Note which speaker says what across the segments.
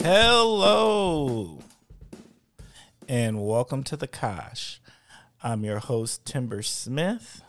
Speaker 1: Hello, and welcome to The Kosh. I'm your host, Timber Smith,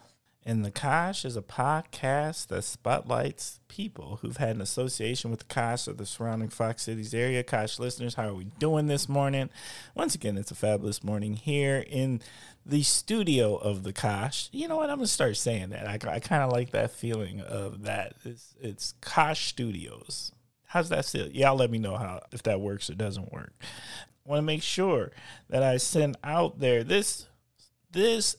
Speaker 1: and The Kosh is a podcast that spotlights people who've had an association with the Kosh or the surrounding Fox Cities area. Kosh listeners, how are we doing this morning? Once again, it's a fabulous morning here in the studio of The Kosh. You know what? I'm going to start saying that. I kind of like that feeling of that. It's Kosh Studios. How's that feel? Y'all let me know if that works or doesn't work. I want to make sure that I send out there. This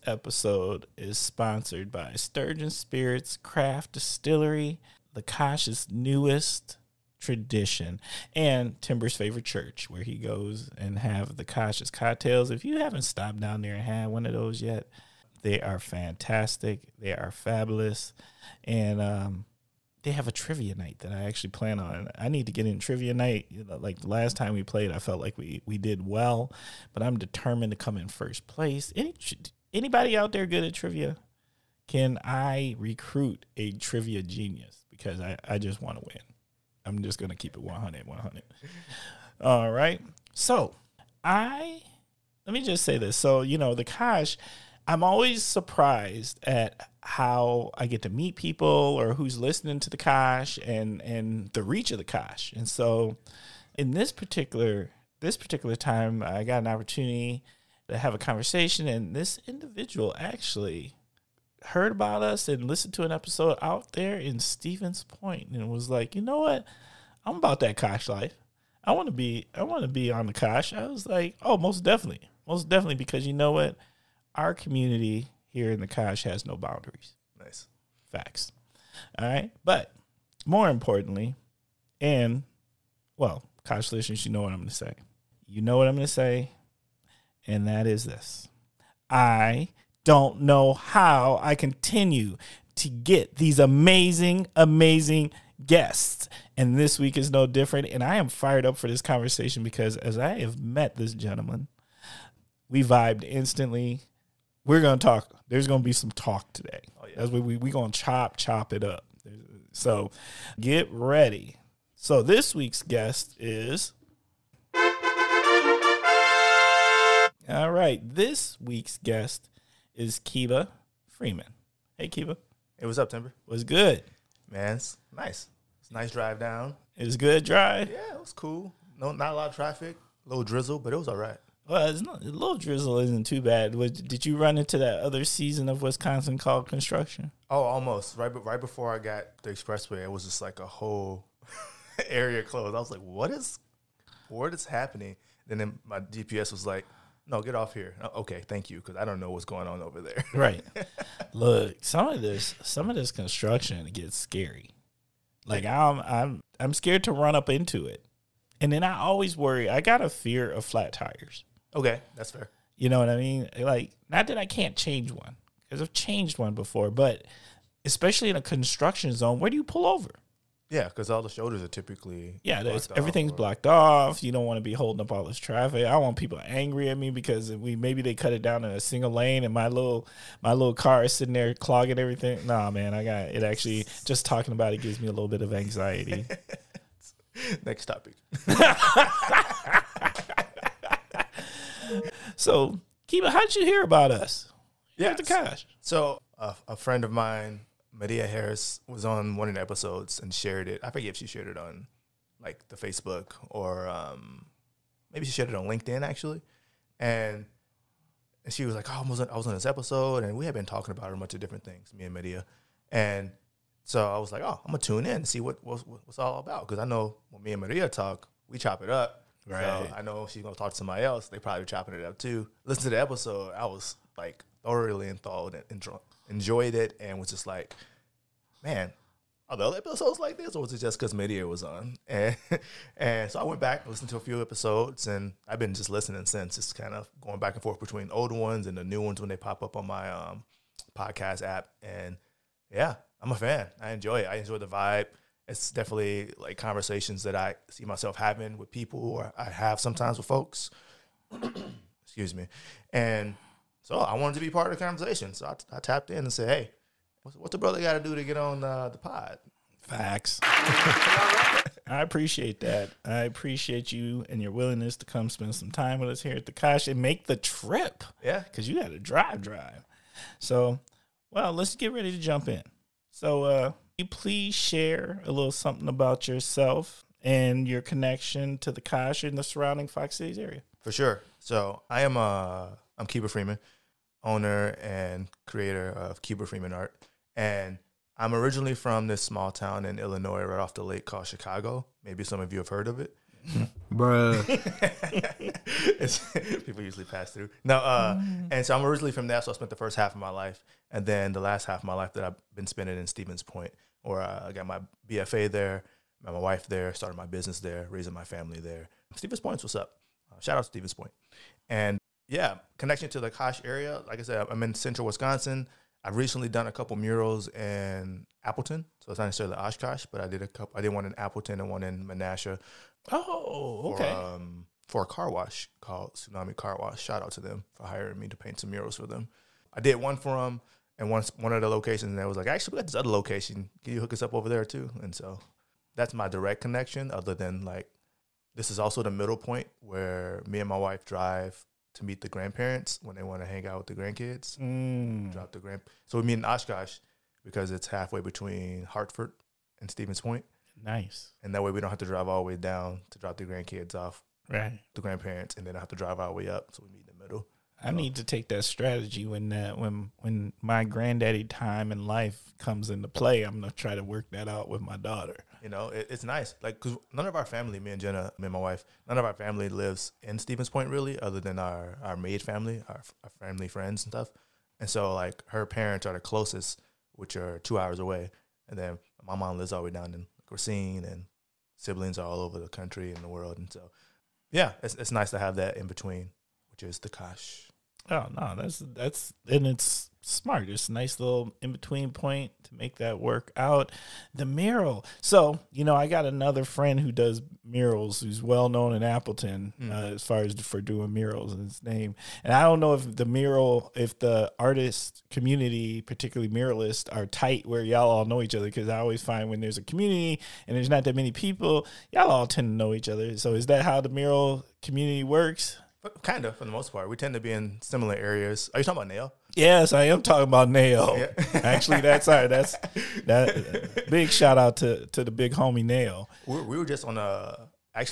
Speaker 1: episode is sponsored by Sturgeon Spirits Craft Distillery, the Kosh's newest tradition, and Timber's favorite church, where he goes and have the Kosh's cocktails. If you haven't stopped down there and had one of those yet, they are fantastic. They are fabulous. And they have a trivia night that I actually plan on. I need to get in trivia night. Like the last time we played, I felt like we did well, but I'm determined to come in first place. Anybody out there good at trivia? Can I recruit a trivia genius? Because I just want to win. I'm just going to keep it 100. All right. So let me just say this. So, the Kosh, I'm always surprised at how I get to meet people or who's listening to the Kosh and the reach of the Kosh. And so in this particular time, I got an opportunity to have a conversation, and this individual actually heard about us and listened to an episode out there in Stevens Point and was like, you know what? I'm about that Kosh life. I want to be on the Kosh. I was like, oh, most definitely, because you know what? Our community here in the Kosh has no boundaries.
Speaker 2: Nice.
Speaker 1: Facts. All right. But more importantly, Kosh listeners, you know what I'm going to say. You know what I'm going to say, and that is this. I don't know how I continue to get these amazing, amazing guests. And this week is no different. And I am fired up for this conversation because as I have met this gentleman, we vibed instantly. We're going to talk. There's going to be some talk today. Oh, yeah. That's what we're going to chop it up. So get ready. So this week's guest is... All right. This week's guest is Kiba Freeman. Hey, Kiba.
Speaker 2: Hey, what's up, Timber?
Speaker 1: What's good?
Speaker 2: Man, it's nice. It's a nice drive down.
Speaker 1: It was a good drive?
Speaker 2: Yeah, it was cool. No, not a lot of traffic. A little drizzle, but it was all right.
Speaker 1: Well, a little drizzle isn't too bad. Did you run into that other season of Wisconsin called construction?
Speaker 2: Oh, almost. Right before I got the expressway, it was just like a whole area closed. I was like, what is happening? And then my GPS was like, no, get off here. Oh, okay, thank you, because I don't know what's going on over there.
Speaker 1: Right. Look, some of this construction gets scary. Like I'm scared to run up into it. And then I always worry. I got a fear of flat tires.
Speaker 2: Okay, that's fair.
Speaker 1: You know what I mean? Like, not that I can't change one, because I've changed one before, but especially in a construction zone, where do you pull over?
Speaker 2: Yeah, because all the shoulders are typically
Speaker 1: everything's blocked off. You don't want to be holding up all this traffic. I want people angry at me because maybe they cut it down in a single lane and my little car is sitting there clogging everything. Nah, man, I got it. Actually, just talking about it gives me a little bit of anxiety.
Speaker 2: Next topic.
Speaker 1: So, Kiba, how did you hear about us?
Speaker 2: Yeah,
Speaker 1: the Kosh.
Speaker 2: So a friend of mine, Medea Harris, was on one of the episodes and shared it. I forget if she shared it on like the Facebook or maybe she shared it on LinkedIn actually. And she was like, "Oh, I was on this episode," and we had been talking about a bunch of different things, me and Medea. And so I was like, "Oh, I'm gonna tune in and see what's all about," because I know when me and Medea talk, we chop it up. Right. So I know she's gonna talk to somebody else. They probably chopping it up too. Listen to the episode. I was like thoroughly enthralled and enjoyed it, and was just like, man, are the other episodes like this, or was it just because Medea was on? And so I went back, listened to a few episodes, and I've been just listening since. Just kind of going back and forth between the older ones and the new ones when they pop up on my podcast app. And yeah, I'm a fan. I enjoy it. I enjoy the vibe. It's definitely like conversations that I see myself having with people, or I have sometimes with folks. Excuse me. And so I wanted to be part of the conversation. So I tapped in and said, hey, what's the brother got to do to get on the pod?
Speaker 1: Facts. I appreciate that. I appreciate you and your willingness to come spend some time with us here at the Kosh and make the trip.
Speaker 2: Yeah.
Speaker 1: Because you had to drive. So, well, let's get ready to jump in. So, you please share a little something about yourself and your connection to the Kosh and the surrounding Fox Cities area.
Speaker 2: For sure. So I'm Kiba Freeman, owner and creator of Kiba Freeman Art. And I'm originally from this small town in Illinois right off the lake called Chicago. Maybe some of you have heard of it.
Speaker 3: Bruh.
Speaker 2: People usually pass through. No, and so I'm originally from there, so I spent the first half of my life. And then the last half of my life that I've been spending in Stevens Point, where I got my BFA there, met my wife there, started my business there, raising my family there. Stevens Point's what's up. Shout out to Stevens Point. And yeah, connection to the Kosh area. Like I said, I'm in central Wisconsin. I've recently done a couple murals in Appleton, so it's not necessarily Oshkosh, but I did one in Appleton and one in Menasha.
Speaker 1: Oh, okay.
Speaker 2: For a car wash called Tsunami Car Wash. Shout out to them for hiring me to paint some murals for them. I did one for them, and one of the locations, and they was like, actually, we got this other location. Can you hook us up over there too? And so that's my direct connection, other than like, this is also the middle point where me and my wife drive to meet the grandparents when they want to hang out with the grandkids. So we meet in Oshkosh because it's halfway between Hartford and Stevens Point.
Speaker 1: Nice.
Speaker 2: And that way we don't have to drive all the way down to drop the grandkids off,
Speaker 1: Right.
Speaker 2: the grandparents, and then I have to drive all the way up. So we meet in the middle.
Speaker 1: I need to take that strategy when my granddaddy time in life comes into play. I'm gonna try to work that out with my daughter.
Speaker 2: You know, it's nice. Like, because none of our family, me and Jenna, me and my wife, none of our family lives in Stevens Point really, other than our maid family, our family friends and stuff. And so, like, her parents are the closest, which are 2 hours away. And then my mom lives all the way down in Racine, and siblings are all over the country and the world. And so, yeah, it's nice to have that in between, which is the Kosh.
Speaker 1: Oh no, that's and it's smart. It's a nice little in between point to make that work out. The mural. So I got another friend who does murals, who's well known in Appleton as far as for doing murals. And his name, and I don't know if the artist community, particularly muralists, are tight where y'all all know each other. Because I always find when there's a community and there's not that many people, y'all all tend to know each other. So is that how the mural community works?
Speaker 2: Kind of, for the most part. We tend to be in similar areas. Are you talking about Nail?
Speaker 1: Yes, I am talking about Nail. Yeah. Actually, that's big shout out to the big homie Nail.
Speaker 2: We were just on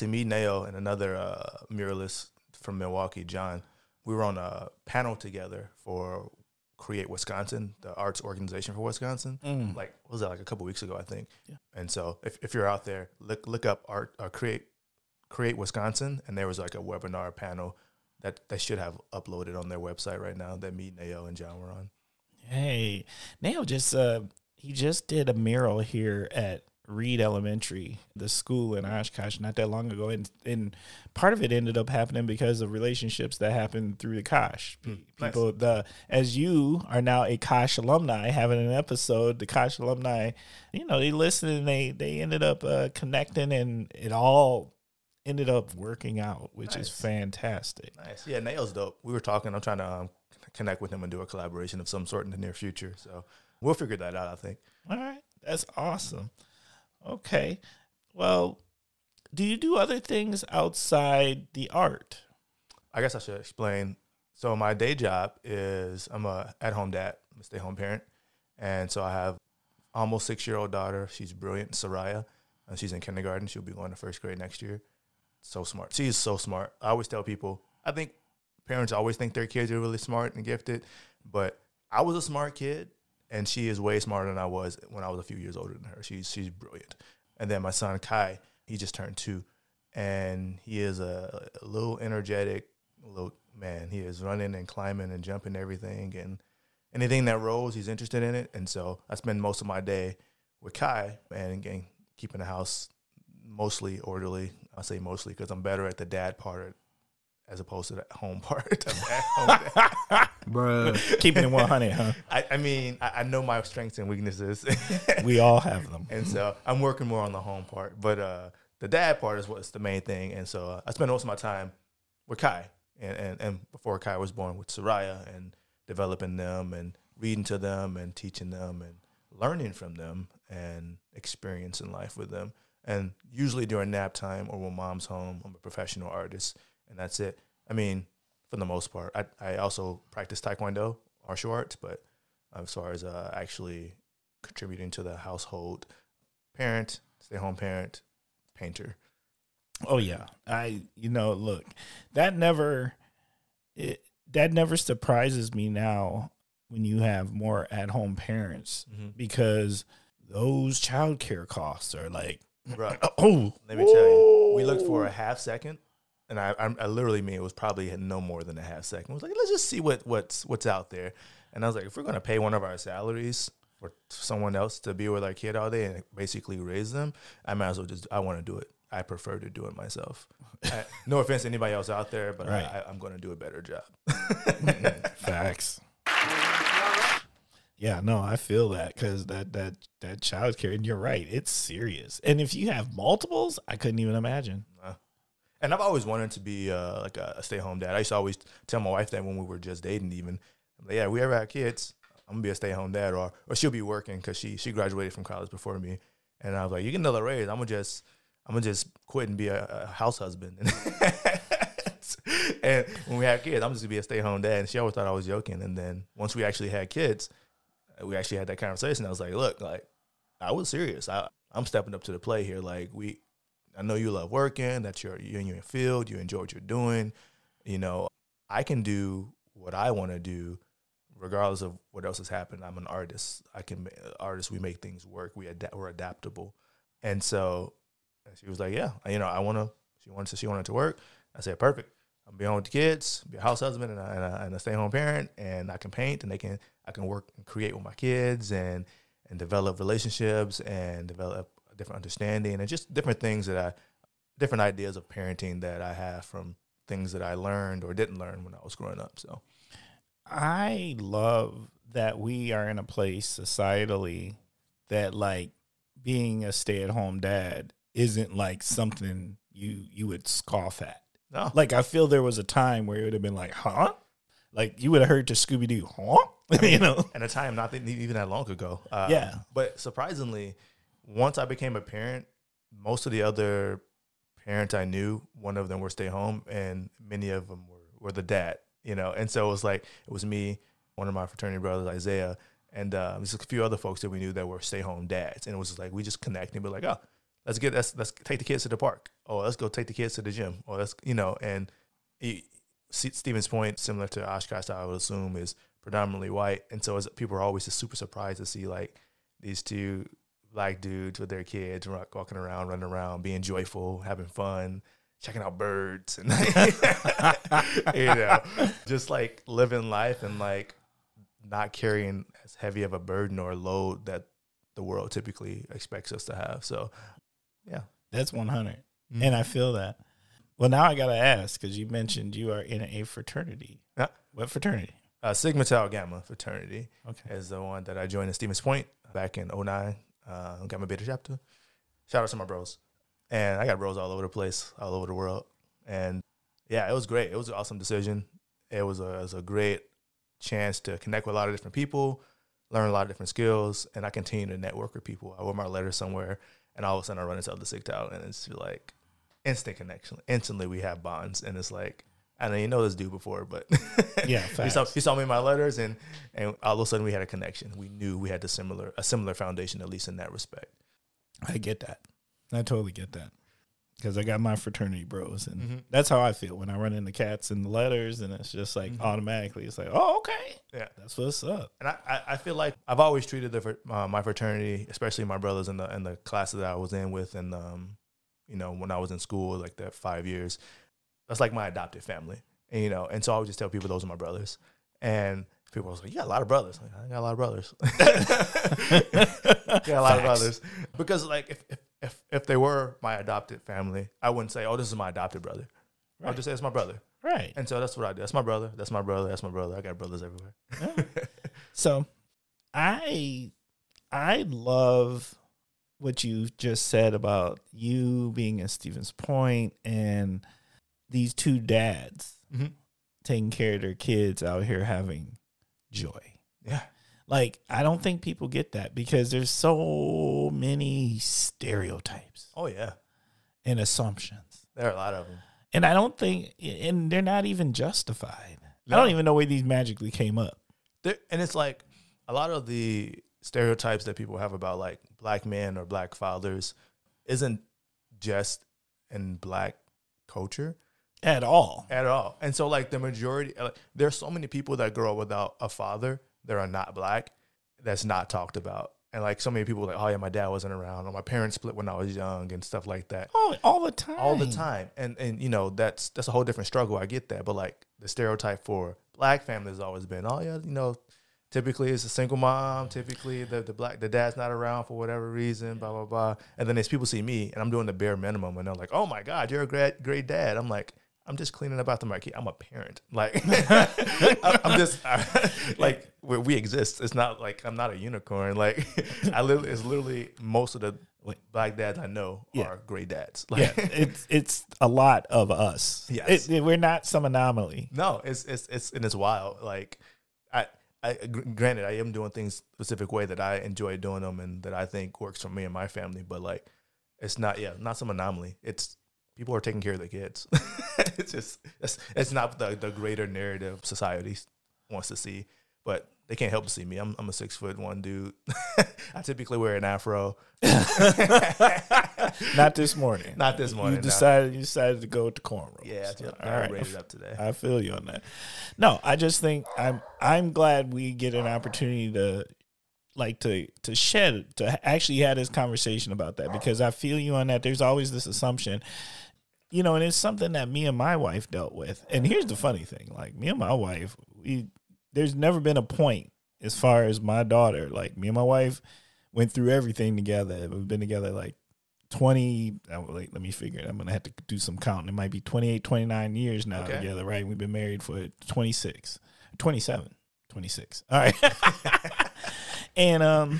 Speaker 2: me, Nail, and another muralist from Milwaukee, John. We were on a panel together for Create Wisconsin, the arts organization for Wisconsin. Like, what was that, like a couple weeks ago, I think? Yeah. And so if you're out there, look up art Create Wisconsin, and there was like a webinar panel that they should have uploaded on their website right now that me, Nayo, and John were on.
Speaker 1: Hey, Nayo he just did a mural here at Reed Elementary, the school in Oshkosh, not that long ago, and part of it ended up happening because of relationships that happened through the Kosh. People, nice. As you are now a Kosh alumni, having an episode, the Kosh alumni, they listened and they ended up connecting, and it all ended up working out, which is fantastic.
Speaker 2: Nice. Yeah, Nail's dope. We were talking. I'm trying to connect with him and do a collaboration of some sort in the near future. So we'll figure that out, I think.
Speaker 1: All right. That's awesome. Okay. Well, do you do other things outside the art?
Speaker 2: I guess I should explain. So my day job is I'm a at-home dad. I'm a stay-home parent. And so I have almost 6-year-old daughter. She's brilliant, Soraya. And she's in kindergarten. She'll be going to first grade next year. So smart. She is so smart. I always tell people, I think parents always think their kids are really smart and gifted, but I was a smart kid, and she is way smarter than I was when I was a few years older than her. She's brilliant. And then my son, Kai, he just turned 2, and he is a little energetic little man. He is running and climbing and jumping everything, and anything that rolls, he's interested in it. And so I spend most of my day with Kai and keeping the house mostly orderly. I say mostly because I'm better at the dad part as opposed to the home part.
Speaker 3: Bruh.
Speaker 1: Keeping it 100, huh?
Speaker 2: I mean, I know my strengths and weaknesses.
Speaker 1: We all have them.
Speaker 2: And so I'm working more on the home part. But the dad part is what's the main thing. And so I spend most of my time with Kai. And before Kai was born, with Soraya, and developing them and reading to them and teaching them and learning from them. and experiencing life with them. And usually during nap time or when mom's home, I'm a professional artist, and that's it. I mean, for the most part. I also practice Taekwondo, martial arts, but as far as actually contributing to the household, parent, stay-home parent, painter.
Speaker 1: Oh yeah, look, that never surprises me now when you have more at-home parents, because those childcare costs are like,
Speaker 2: Bro,
Speaker 1: oh,
Speaker 2: let me tell you, we looked for a half second, and I literally mean it was probably no more than a half second. I was like, let's just see what's out there. And I was like, if we're gonna pay one of our salaries for someone else to be with our kid all day and basically raise them, I might as well I want to do it. I prefer to do it myself. No offense to anybody else out there, but right. I'm going to do a better job.
Speaker 1: Facts. Yeah, no, I feel that, because that child care, and you're right, it's serious. And if you have multiples, I couldn't even imagine.
Speaker 2: And I've always wanted to be like a stay-home dad. I used to always tell my wife that when we were just dating even. Like, yeah, if we ever have kids, I'm going to be a stay-home dad, or she'll be working because she graduated from college before me. And I was like, you get another raise, I'm going to just quit and be a house husband. And when we had kids, I'm just going to be a stay-home dad. And she always thought I was joking. And then once we actually had kids, we actually had that conversation. I was like, look, like, I was serious. I'm stepping up to the plate here. Like, I know you love working, that you're in your field, you enjoy what you're doing. You know, I can do what I want to do regardless of what else has happened. I'm an artist. Artists, we make things work. We're adaptable. And so she was like, yeah, she wanted to work. I said, perfect. I'm be home with the kids, be a house husband and a stay-home parent, and I can paint, and I can work and create with my kids and develop relationships and develop a different understanding and just different things different ideas of parenting that I have from things that I learned or didn't learn when I was growing up. So
Speaker 1: I love that we are in a place societally that, like, being a stay-at-home dad isn't like something you would scoff at.
Speaker 2: No.
Speaker 1: Like, I feel there was a time where it would have been like, huh? Like, you would have heard to Scooby-Doo, huh?
Speaker 2: I mean, and a time not even that long ago.
Speaker 1: Yeah.
Speaker 2: But surprisingly, once I became a parent, most of the other parents I knew, one of them were stay home, and many of them were the dad, And so it was me, one of my fraternity brothers, Isaiah, and there's a few other folks that we knew that were stay home dads. And it was just like, we just connect and be like, oh, let's take the kids to the park. Oh, let's go take the kids to the gym. Or and Stephen's Point, similar to Oshkosh, I would assume, is predominantly white. And so people are always just super surprised to see like these two black dudes with their kids walking around, running around, being joyful, having fun, checking out birds, and just like living life and like not carrying as heavy of a burden or load that the world typically expects us to have. So, yeah,
Speaker 1: that's 100, and I feel that. Well, now I gotta ask, because you mentioned you are in a fraternity.
Speaker 2: Yeah.
Speaker 1: What fraternity?
Speaker 2: Sigma Tau Gamma fraternity.
Speaker 1: Okay.
Speaker 2: Is the one that I joined in Stevens Point back in 2009. Gamma Beta chapter. Shout out to my bros. And I got bros all over the place, all over the world. And yeah, it was great. It was an awesome decision. It was a great chance to connect with a lot of different people, learn a lot of different skills, and I continue to network with people. I wrote my letter somewhere, and all of a sudden I run into other Sigma, and it's like instant connection. Instantly we have bonds, and it's like, I know this dude before, but
Speaker 1: yeah,
Speaker 2: he saw me in my letters, and all of a sudden we had a connection. We knew we had a similar foundation, at least in that respect.
Speaker 1: I get that. I totally get that, because I got my fraternity bros, and that's how I feel when I run into cats in the letters, and it's just like automatically, it's like, oh, okay,
Speaker 2: yeah,
Speaker 1: that's what's up.
Speaker 2: And I feel like I've always treated my fraternity, especially my brothers in the classes that I was in with, and when I was in school, like that 5 years, that's like my adopted family, and so I would just tell people those are my brothers, and people was like, you got a lot of brothers. Like, I got a lot of brothers. Got a lot of brothers, because like if they were my adopted family, I wouldn't say, oh, this is my adopted brother. Right. I'll just say it's my brother.
Speaker 1: Right.
Speaker 2: And so that's what I do. That's my brother. That's my brother. That's my brother. I got brothers everywhere.
Speaker 1: Yeah. So I love what you just said about you being at Stevens Point and these two dads taking care of their kids out here having joy.
Speaker 2: Yeah.
Speaker 1: Like, I don't think people get that because there's so many stereotypes.
Speaker 2: Oh, yeah.
Speaker 1: And assumptions.
Speaker 2: There are a lot of them.
Speaker 1: And I don't think, and they're not even justified.
Speaker 2: No.
Speaker 1: I don't even know where these magically came up.
Speaker 2: And it's like a lot of the stereotypes that people have about like black men or black fathers isn't just in black culture.
Speaker 1: At all.
Speaker 2: And so like the majority, there's so many people that grow up without a father that are not black that's not talked about. And like so many people like, oh yeah, my dad wasn't around, or my parents split when I was young and stuff like that.
Speaker 1: Oh, all the time.
Speaker 2: All the time. And you know, that's a whole different struggle. I get that. But like the stereotype for black families has always been, oh yeah, you know, typically it's a single mom, typically the dad's not around for whatever reason, blah, blah, blah. And then as people see me and I'm doing the bare minimum and they're like, oh my God, you're a great dad. I'm like, I'm just cleaning up after my kid. I'm a parent. Like, I'm just like we exist. It's not like I'm not a unicorn. Like, it's literally most of the black dads I know are great dads. Like,
Speaker 1: yeah, it's a lot of us.
Speaker 2: Yes,
Speaker 1: we're not some anomaly.
Speaker 2: No, it's wild. Like, granted, I am doing things a specific way that I enjoy doing them and that I think works for me and my family. But like, it's not some anomaly. It's people are taking care of their kids. it's not the greater narrative society wants to see, but they can't help to see me. I'm a 6'1" dude. I typically wear an afro.
Speaker 1: Not this morning.
Speaker 2: Not this morning.
Speaker 1: You decided to go with the cornrows.
Speaker 2: Yeah,
Speaker 1: I
Speaker 2: rated up today.
Speaker 1: I feel you on that. No, I just think I'm glad we get an opportunity to actually have this conversation about that, because I feel you on that. There's always this assumption, you know, and it's something that me and my wife dealt with. And here's the funny thing, like me and my wife, there's never been a point as far as my daughter, like me and my wife went through everything together. We've been together like 20, let me figure it. I'm going to have to do some counting. It might be 28, 29 years now together, right? We've been married for 26. All right. And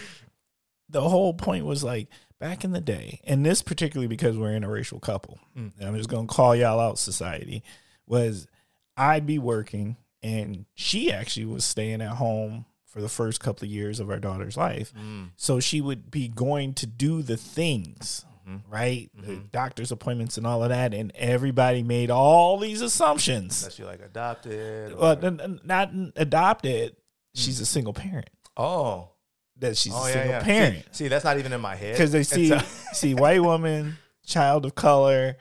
Speaker 1: the whole point was like back in the day, and this particularly because we're an interracial couple, and I'm just going to call y'all out, society, was I'd be working and she actually was staying at home for the first couple of years of our daughter's life. So she would be going to do the things, right? The doctor's appointments and all of that. And everybody made all these assumptions.
Speaker 2: That she like adopted.
Speaker 1: Well, not adopted. She's a single parent.
Speaker 2: Oh.
Speaker 1: That she's a single parent.
Speaker 2: See, that's not even in my head.
Speaker 1: Because they see white woman, child of color,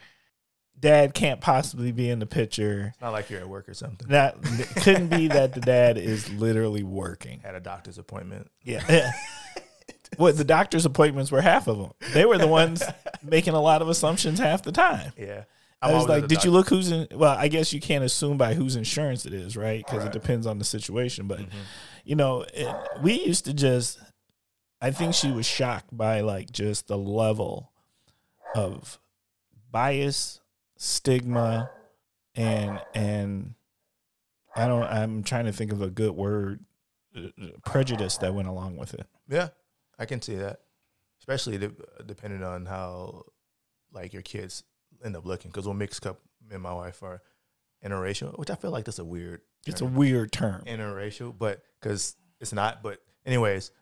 Speaker 1: dad can't possibly be in the picture.
Speaker 2: It's not like you're at work or something.
Speaker 1: That couldn't be that the dad is literally working.
Speaker 2: Had a doctor's appointment.
Speaker 1: Yeah. Well, the doctor's appointments were half of them. They were the ones making a lot of assumptions half the time.
Speaker 2: Yeah.
Speaker 1: I was like, did you look who's in? Well, I guess you can't assume by whose insurance it is, right? Because it depends on the situation. But, you know, we used to just, I think she was shocked by like just the level of bias, stigma, and I'm trying to think of a good word, prejudice that went along with it.
Speaker 2: Yeah, I can see that, especially depending on how like your kids end up looking. Because when mixed couple, me and my wife are interracial, which I feel like that's a weird term.
Speaker 1: It's a weird term,
Speaker 2: interracial, but because it's not. But anyways,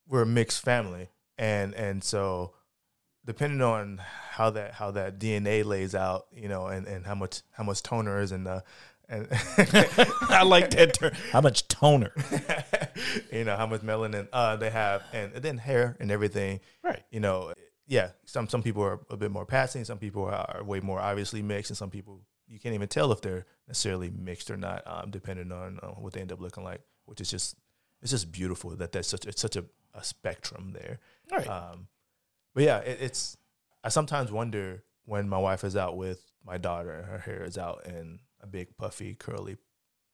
Speaker 2: we're a mixed family, and so depending on how that DNA lays out, you know, and how much toner is in the, and
Speaker 1: I like that term. How much toner,
Speaker 2: you know, how much melanin they have, and then hair and everything, right? You know, yeah. Some people are a bit more passing. Some people are way more obviously mixed, and some people you can't even tell if they're necessarily mixed or not, depending on what they end up looking like. Which is just beautiful that there's such a spectrum there. Right. But yeah, I sometimes wonder when my wife is out with my daughter and her hair is out in a big puffy curly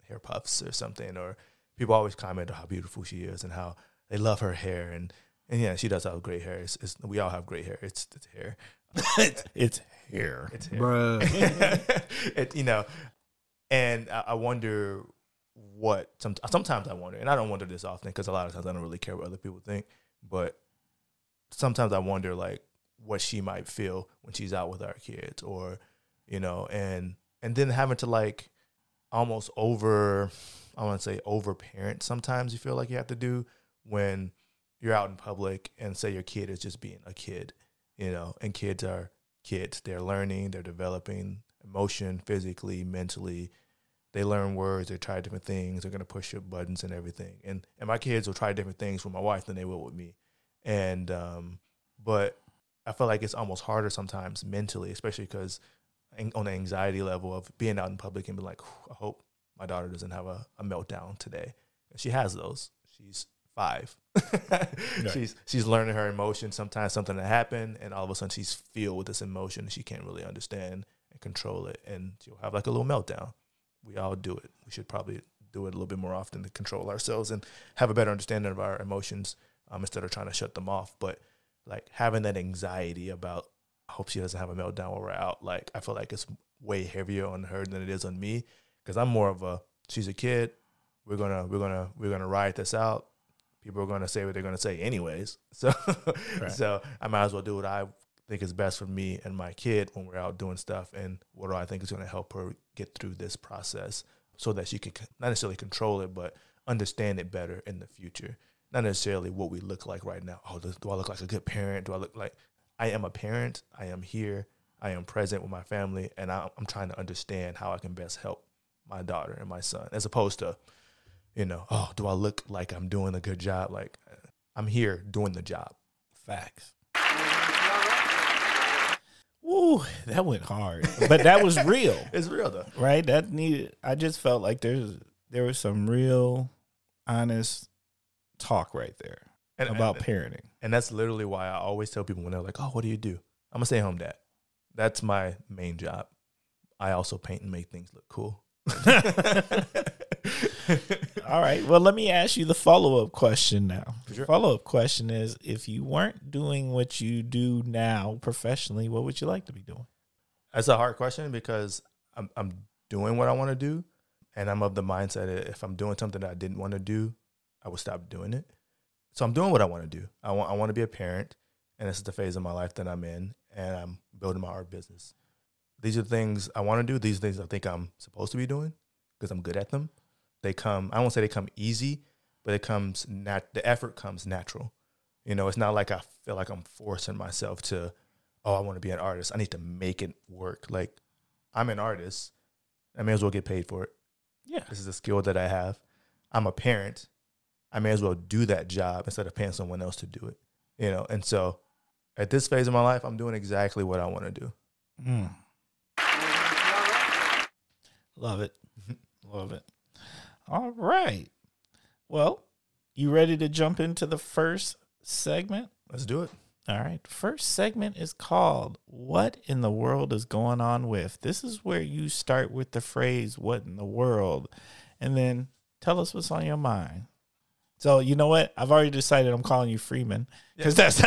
Speaker 2: hair puffs or something, or people always comment on how beautiful she is and how they love her hair, and yeah, she does have great hair. We all have great hair. It's hair.
Speaker 1: It's hair.
Speaker 2: It's hair.
Speaker 1: Bruh.
Speaker 2: You know, and I wonder what sometimes I wonder, and I don't wonder this often because a lot of times I don't really care what other people think, but sometimes I wonder like what she might feel when she's out with our kids, or you know, and then having to like almost over parent sometimes you feel like you have to do when you're out in public and say your kid is just being a kid, you know, and kids are kids. They're learning, they're developing emotion, physically, mentally. They learn words, they try different things, they're going to push your buttons and everything. And my kids will try different things with my wife than they will with me. And, but I feel like it's almost harder sometimes mentally, especially because on the anxiety level of being out in public and be like, I hope my daughter doesn't have a meltdown today. And she has those. She's 5. Right. She's learning her emotions. Sometimes something that happened, and all of a sudden she's filled with this emotion and she can't really understand and control it, and she'll have like a little meltdown. We all do it. We should probably do it a little bit more often to control ourselves and have a better understanding of our emotions, instead of trying to shut them off. But like having that anxiety about, I hope she doesn't have a meltdown while we're out. Like, I feel like it's way heavier on her than it is on me, because I'm more of a, she's a kid. We're gonna ride this out. People are gonna say what they're gonna say anyways. So, right. So I might as well do what I think is best for me and my kid when we're out doing stuff, and what do I think is gonna help her get through this process so that she can not necessarily control it, but understand it better in the future. Not necessarily what we look like right now. Oh, do I look like a good parent? Do I look like I am a parent? I am here. I am present with my family, and I'm trying to understand how I can best help my daughter and my son, as opposed to, you know, oh, do I look like I'm doing a good job? Like, I'm here doing the job.
Speaker 1: Facts. Ooh, that went hard, but that was real.
Speaker 2: It's real though,
Speaker 1: right? That needed. I just felt like there was some real, honest talk right there about parenting,
Speaker 2: and that's literally why I always tell people when they're like, "Oh, what do you do?" I'm a stay-at-home dad. That's my main job. I also paint and make things look cool.
Speaker 1: All right. Well, let me ask you the follow-up question now.
Speaker 2: Sure.
Speaker 1: Follow-up question is, if you weren't doing what you do now professionally, what would you like to be doing?
Speaker 2: That's a hard question, because I'm doing what I want to do, and I'm of the mindset that if I'm doing something that I didn't want to do, I would stop doing it. So I'm doing what I want to do. I want to be a parent, and this is the phase of my life that I'm in, and I'm building my art business. These are the things I want to do. These are things I think I'm supposed to be doing because I'm good at them. They come, I won't say they come easy, but it comes, the effort comes natural. You know, it's not like I feel like I'm forcing myself to, oh, I want to be an artist. I need to make it work. Like, I'm an artist. I may as well get paid for it.
Speaker 1: Yeah.
Speaker 2: This is a skill that I have. I'm a parent. I may as well do that job instead of paying someone else to do it. You know, and so at this phase of my life, I'm doing exactly what I want to do.
Speaker 1: Love it. Love it. All right. Well, you ready to jump into the first segment?
Speaker 2: Let's do it.
Speaker 1: All right. First segment is called What in the World is Going On With? This is where you start with the phrase, what in the world? And then tell us what's on your mind. So, you know what? I've already decided I'm calling you Freeman. Because that's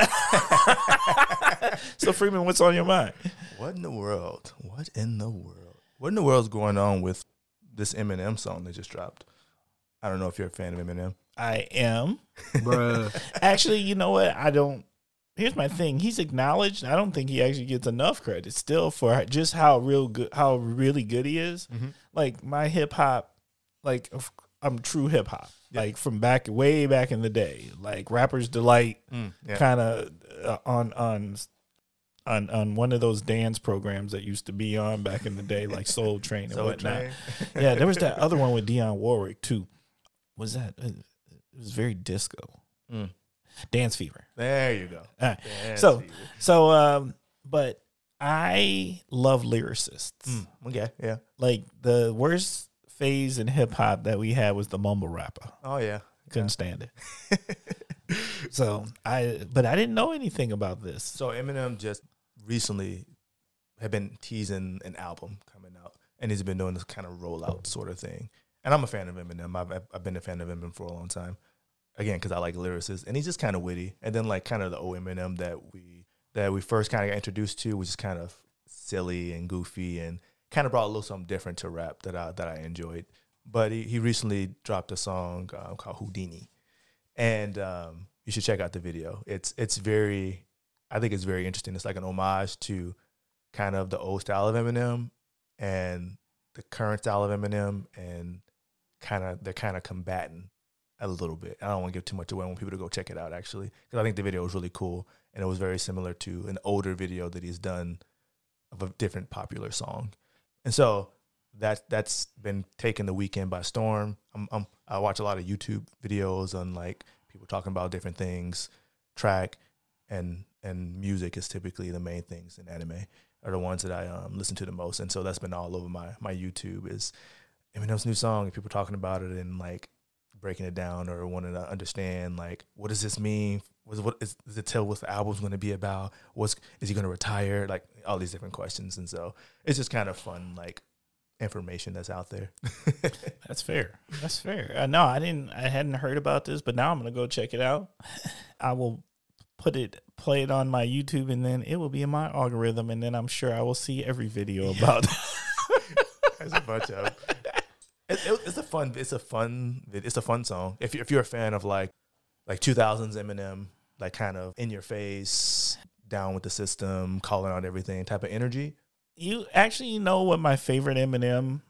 Speaker 1: So, Freeman, what's on your mind?
Speaker 2: What in the world? What in the world? What in the world is going on with this Eminem song that just dropped? I don't know if you're a fan of Eminem.
Speaker 1: I am.
Speaker 3: Bruh.
Speaker 1: Actually, you know what? I don't. Here's my thing. He's acknowledged. I don't think he actually gets enough credit still for just how really good he is. Mm-hmm. Like, my hip hop, like, I'm true hip hop. Yep. Like, from way back in the day. Like, Rapper's Delight, kind of on one of those dance programs that used to be on back in the day, like Soul Train and whatnot. Yeah, there was that other one with Dionne Warwick too. Was that? It was very disco. Dance Fever.
Speaker 2: There you go.
Speaker 1: But I love lyricists.
Speaker 2: Okay, yeah.
Speaker 1: Like, the worst phase in hip hop that we had was the mumble rapper.
Speaker 2: Oh yeah,
Speaker 1: couldn't stand it. But I didn't know anything about this.
Speaker 2: So Eminem just recently had been teasing an album coming out, and he's been doing this kind of rollout sort of thing. And I'm a fan of Eminem. I've been a fan of Eminem for a long time. Again, because I like lyricists, and he's just kind of witty. And then like kind of the old Eminem that we first kind of got introduced to was just kind of silly and goofy, and kind of brought a little something different to rap that I enjoyed. But he recently dropped a song called Houdini, and you should check out the video. I think it's very interesting. It's like an homage to kind of the old style of Eminem and the current style of Eminem, and they're kind of combating a little bit. I don't want to give too much away. I want people to go check it out, actually, because I think the video was really cool, and it was very similar to an older video that he's done of a different popular song. And so that's been taking the weekend by storm. I watch a lot of YouTube videos on like people talking about different things. Track and music is typically the main things in anime, are the ones that I listen to the most. And so that's been all over my YouTube is Eminem's new song and people talking about it and like breaking it down or wanting to understand like, what does this mean? What is it tell what the album's going to be about? Is he going to retire? Like all these different questions. And so it's just kind of fun, like information that's out there.
Speaker 1: That's fair. That's fair. No, I hadn't heard about this, but now I'm going to go check it out. I will play it on my YouTube, and then it will be in my algorithm, and then I'm sure I will see every video about it.
Speaker 2: There's a bunch of it's a fun song. If you're a fan of like 2000s Eminem, like kind of in your face, down with the system, calling out everything type of energy.
Speaker 1: You actually know what my favorite Eminem?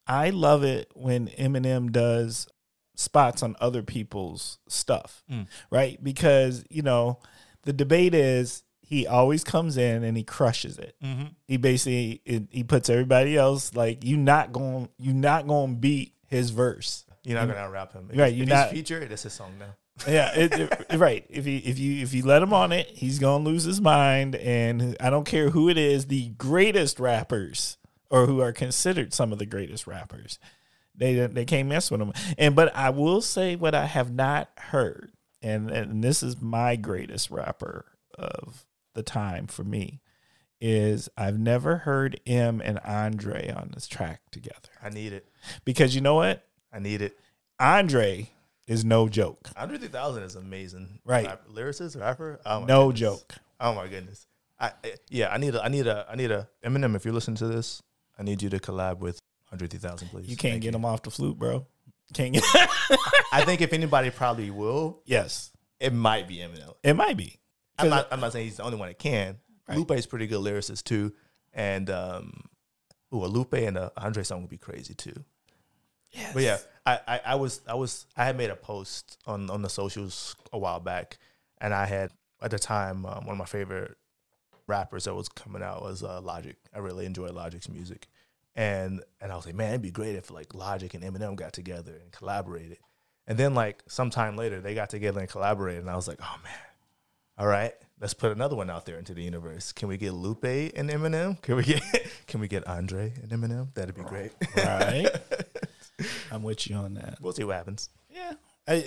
Speaker 1: I love it when Eminem does spots on other people's stuff, right? Because, you know, the debate is he always comes in and he crushes it. Mm-hmm. He basically, he puts everybody else, like, you're not going to beat his verse.
Speaker 2: You're not going to out-rap him.
Speaker 1: Right.
Speaker 2: If he's featured, it's his song now.
Speaker 1: Yeah, right. If you let him on it, he's gonna lose his mind. And I don't care who it is, the greatest rappers or who are considered some of the greatest rappers, they can't mess with him. But I will say what I have not heard, and this is my greatest rapper of the time for me, is I've never heard M and Andre on this track together.
Speaker 2: I need it
Speaker 1: because you know what?
Speaker 2: I need it.
Speaker 1: Andre is no joke.
Speaker 2: Andre 3000 is amazing.
Speaker 1: Right.
Speaker 2: Lyricist, rapper. Oh my
Speaker 1: no
Speaker 2: goodness.
Speaker 1: joke.
Speaker 2: Oh my goodness. I need a Eminem, if you're listening to this, I need you to collab with Andre 3000, please.
Speaker 1: You can't get him off the flute, bro. Can't get
Speaker 2: I think if anybody probably will.
Speaker 1: Yes.
Speaker 2: It might be Eminem.
Speaker 1: It might be.
Speaker 2: I'm not saying he's the only one that can.
Speaker 1: Right.
Speaker 2: Lupe is pretty good lyricist too. And a Lupe and a Andre song would be crazy too.
Speaker 1: Yes.
Speaker 2: But yeah, I had made a post on the socials a while back, and I had at the time one of my favorite rappers that was coming out was Logic. I really enjoy Logic's music, and I was like, man, it'd be great if like Logic and Eminem got together and collaborated. And then like sometime later they got together and collaborated, and I was like, oh man, all right, let's put another one out there into the universe. Can we get Lupe and Eminem? Can we get Andre and Eminem? That'd be great.
Speaker 1: Right. I'm with you on that.
Speaker 2: We'll see what happens.
Speaker 1: Yeah.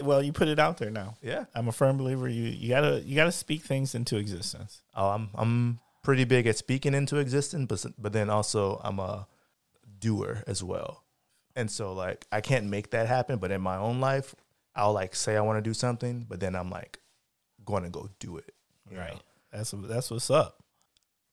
Speaker 1: Well, you put it out there now.
Speaker 2: Yeah.
Speaker 1: I'm a firm believer. You gotta speak things into existence.
Speaker 2: Oh, I'm pretty big at speaking into existence, but then also I'm a doer as well. And so like I can't make that happen, but in my own life, I'll like say I want to do something, but then I'm like going to go do it.
Speaker 1: Right. Know? That's what's up.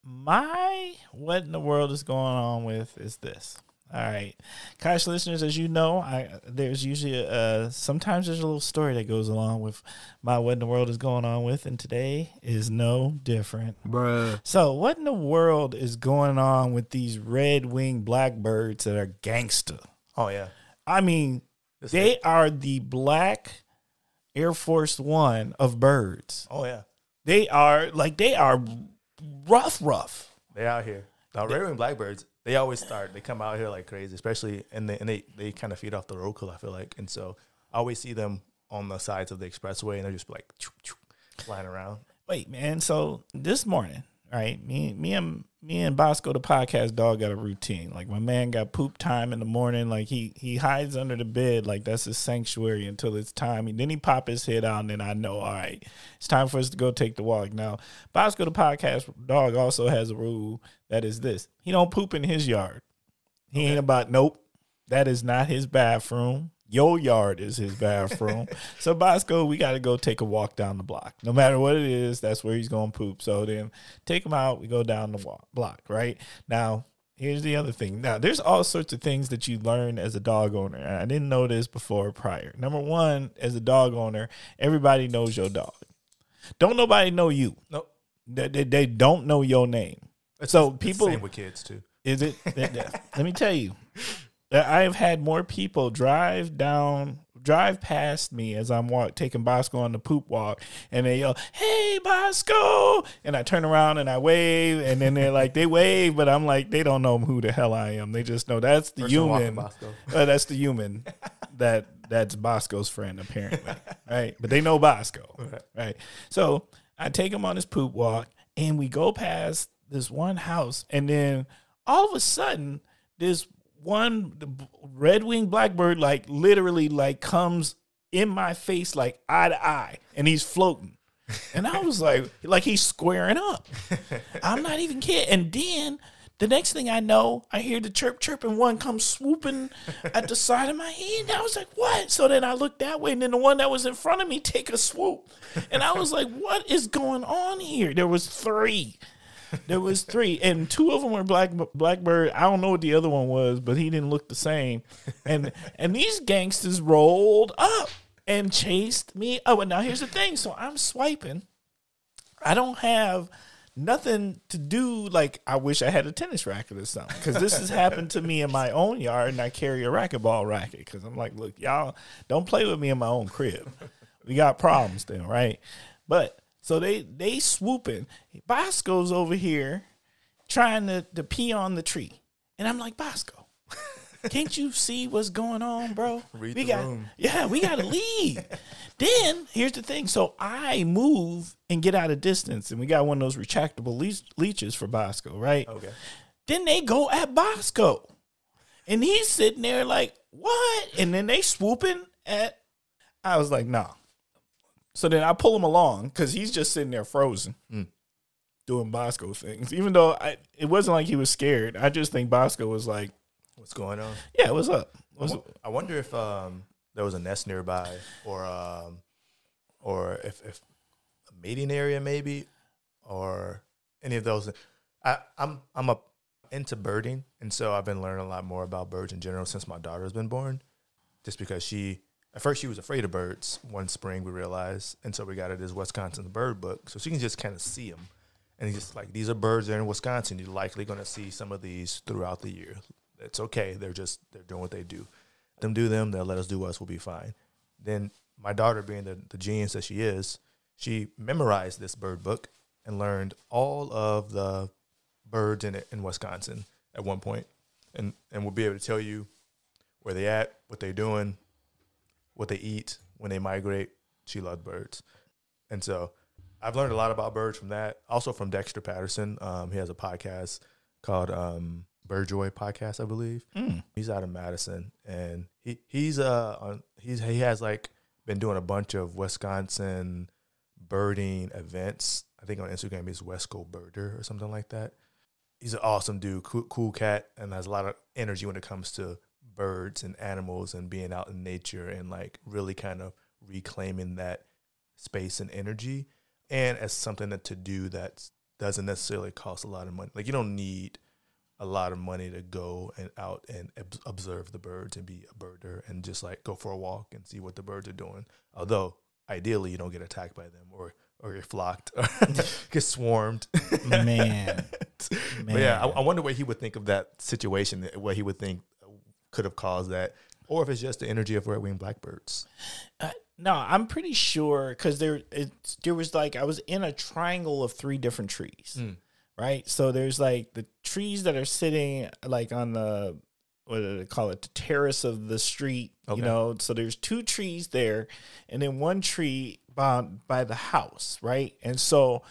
Speaker 1: What in the world is going on with is this. All right, Kosh listeners, as you know, there's usually sometimes there's a little story that goes along with my what in the world is going on with, and today is no different, bruh. So, what in the world is going on with these red-winged blackbirds that are gangsta?
Speaker 2: Oh yeah,
Speaker 1: I mean, they are the black Air Force One of birds.
Speaker 2: Oh yeah,
Speaker 1: they are rough.
Speaker 2: They out here. Now, red-winged blackbirds. They always they come out here like crazy, especially, and they kind of feed off the road, I feel like. And so I always see them on the sides of the expressway, and they're just like flying around.
Speaker 1: Wait, man. So this morning, right, me and Bosco, the podcast dog, got a routine. Like my man got poop time in the morning. Like he hides under the bed, like that's his sanctuary until it's time. And then he pop his head out, and then I know, all right, it's time for us to go take the walk. Now, Bosco, the podcast dog, also has a rule that is this: he don't poop in his yard. He ain't about nope. That is not his bathroom. Your yard is his bathroom. So Bosco, we got to go take a walk down the block. No matter what it is, that's where he's going to poop. So then take him out. We go down the block, right? Now, here's the other thing. Now, there's all sorts of things that you learn as a dog owner. And I didn't know this before or prior. Number one, as a dog owner, everybody knows your dog. Don't nobody know you.
Speaker 2: Nope.
Speaker 1: They don't know your name. So people.
Speaker 2: Same with kids, too.
Speaker 1: Is it? Let me tell you. I have had more people drive down drive past me as I'm taking Bosco on the poop walk, and they yell, "Hey, Bosco!" And I turn around and I wave, and then they're like, they wave, but I'm like, they don't know who the hell I am. They just know that's the human. That's the human that's Bosco's friend, apparently, right? But they know Bosco, right? So I take him on his poop walk, and we go past this one house, and then all of a sudden, this one red-winged blackbird, like literally, like comes in my face, like eye to eye, and he's floating, and I was like he's squaring up. I'm not even kidding. And then the next thing I know, I hear the chirp, and one comes swooping at the side of my head. And I was like, what? So then I looked that way, and then the one that was in front of me take a swoop. And I was like, what is going on here? There was three, and two of them were blackbird. I don't know what the other one was, but he didn't look the same. And these gangsters rolled up and chased me. Oh, and now here's the thing. So I'm swiping. I don't have nothing to do. Like, I wish I had a tennis racket or something, because this has happened to me in my own yard, and I carry a racquetball racket because I'm like, look, y'all don't play with me in my own crib. We got problems then, right? But so they swooping. Bosco's over here trying to pee on the tree, and I'm like, Bosco, can't you see what's going on, bro?
Speaker 2: Read the room.
Speaker 1: Yeah, we got to leave. Then, here's the thing. So I move and get out of distance, and we got one of those retractable leeches for Bosco, right?
Speaker 2: Okay.
Speaker 1: Then they go at Bosco, and he's sitting there like, what? And then they swooping at, I was like, nah. So then I pull him along, because he's just sitting there frozen, doing Bosco things. Even though it wasn't like he was scared. I just think Bosco was like,
Speaker 2: what's going on?
Speaker 1: Yeah, what's up?
Speaker 2: I wonder if there was a nest nearby, or if a mating area maybe, or any of those. I'm into birding, and so I've been learning a lot more about birds in general since my daughter's been born. Just because at first she was afraid of birds. One spring we realized, and so we got her this Wisconsin bird book, so she can just kind of see them. And he's just like, these are birds that are in Wisconsin. You're likely going to see some of these throughout the year. It's okay. They're doing what they do. Let them do them. They'll let us do us. We'll be fine. Then my daughter, being the genius that she is, she memorized this bird book and learned all of the birds in Wisconsin at one point, and will be able to tell you where they at, what they're doing, what they eat, when they migrate. She loves birds. And so I've learned a lot about birds from that. Also from Dexter Patterson. He has a podcast called Bird Joy Podcast, I believe. He's out of Madison, and he has like been doing a bunch of Wisconsin birding events. I think on Instagram he's Wesco Birder or something like that. He's an awesome dude, cool cat, and has a lot of energy when it comes to birds and animals and being out in nature and like really kind of reclaiming that space and energy, and as something to do that doesn't necessarily cost a lot of money. Like, you don't need a lot of money to go and out and observe the birds and be a birder and just like go for a walk and see what the birds are doing. Although ideally you don't get attacked by them or get flocked or get swarmed.
Speaker 1: Man.
Speaker 2: But yeah, I wonder what he would think of that situation, what he would think could have caused that, or if it's just the energy of red-winged blackbirds.
Speaker 1: No, I'm pretty sure, because there was like, I was in a triangle of 3 different trees, right? So there's like the trees that are sitting like on the, what do they call it, the terrace of the street, you know? So there's 2 trees there, and then 1 tree by the house, right? And so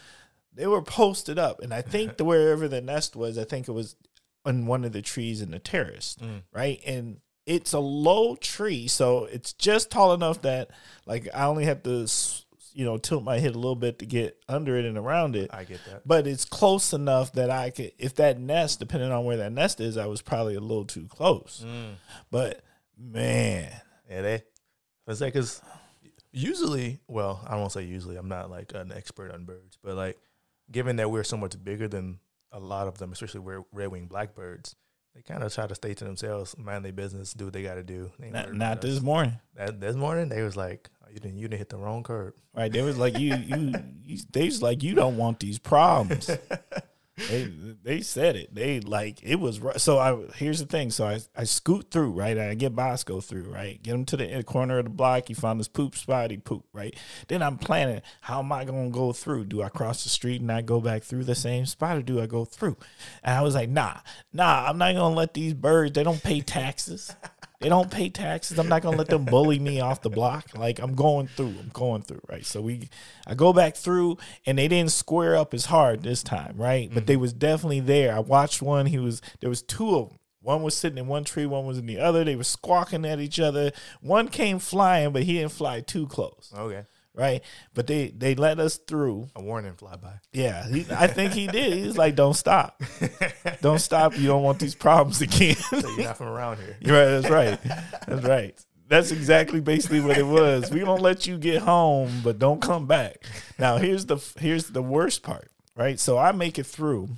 Speaker 1: they were posted up, and I think wherever the nest was, I think it was on one of the trees in the terrace, right? And it's a low tree, so it's just tall enough that like I only have to, tilt my head a little bit to get under it and around it.
Speaker 2: I get that.
Speaker 1: But it's close enough that I could, if that nest, depending on where that nest is, I was probably a little too close. But man,
Speaker 2: yeah, it's like, because usually, well, I won't say usually, I'm not like an expert on birds, but like, given that we're so much bigger than a lot of them, especially red-winged blackbirds, they kind of try to stay to themselves, mind their business, do what they got to do.
Speaker 1: Not this morning.
Speaker 2: This morning, they was like, oh, you didn't hit the wrong curb.
Speaker 1: Right? They was like, they was like, you don't want these problems. They said it. They like it was. So here's the thing. So I scoot through, right? I get Bosco through, right? Get him to the corner of the block. He found this poop spot. He pooped, right? Then I'm planning. How am I gonna go through? Do I cross the street and I go back through the same spot, or do I go through? And I was like, nah. I'm not gonna let these birds. They don't pay taxes. They don't pay taxes. I'm not gonna let them bully me off the block. Like I'm going through, right? So I go back through, and they didn't square up as hard this time, right? But they was definitely there. I watched one. There was two of them. One was sitting in one tree, one was in the other. They were squawking at each other. One came flying, but he didn't fly too close.
Speaker 2: Okay.
Speaker 1: Right, but they let us through.
Speaker 2: A warning fly by.
Speaker 1: Yeah, I think he did. He was like, "Don't stop, don't stop. You don't want these problems again."
Speaker 2: So you're not from around here.
Speaker 1: You're right. That's right. That's right. That's exactly basically what it was. We don't let you get home, but don't come back. Now here's the worst part. Right, so I make it through.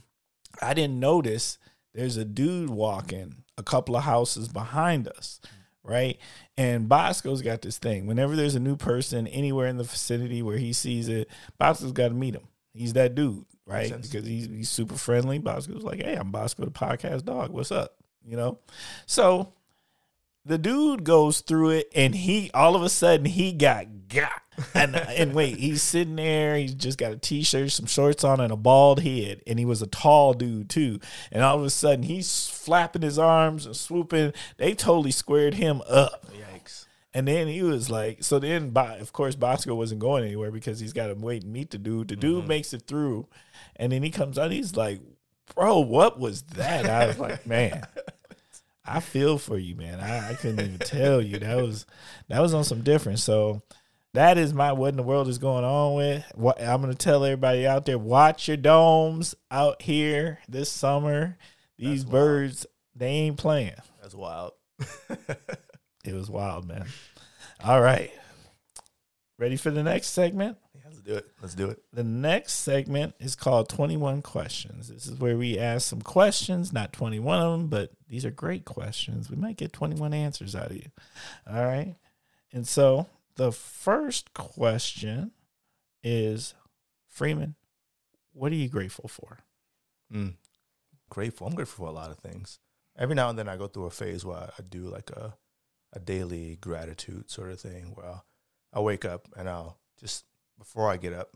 Speaker 1: I didn't notice there's a dude walking a couple of houses behind us. Right. And Bosco's got this thing. Whenever there's a new person anywhere in the vicinity where he sees it, Bosco's got to meet him. He's that dude. Right. Because he's super friendly. Bosco's like, hey, I'm Bosco the podcast dog. What's up? You know? So the dude goes through it, and all of a sudden he got. And wait, he's sitting there. He's just got a t-shirt, some shorts on, and a bald head. And he was a tall dude too. And all of a sudden he's flapping his arms and swooping. They totally squared him up.
Speaker 2: Yikes.
Speaker 1: And then he was like, so then, of course, Bosco wasn't going anywhere because he's got to wait and meet the dude. The dude makes it through. And then he comes out. He's like, bro, what was that? I was like, man, I feel for you, man. I couldn't even tell you. That was on some different. So that is what in the world is going on with. I'm going to tell everybody out there, watch your domes out here this summer. These birds, they ain't playing.
Speaker 2: That's wild.
Speaker 1: It was wild, man. All right. Ready for the next segment?
Speaker 2: Yeah, let's do it.
Speaker 1: The next segment is called 21 Questions. This is where we ask some questions, not 21 of them, but these are great questions. We might get 21 answers out of you. All right. And so the first question is, Freeman, what are you grateful for?
Speaker 2: Grateful. I'm grateful for a lot of things. Every now and then I go through a phase where I do like a daily gratitude sort of thing where I'll wake up and I'll just, before I get up,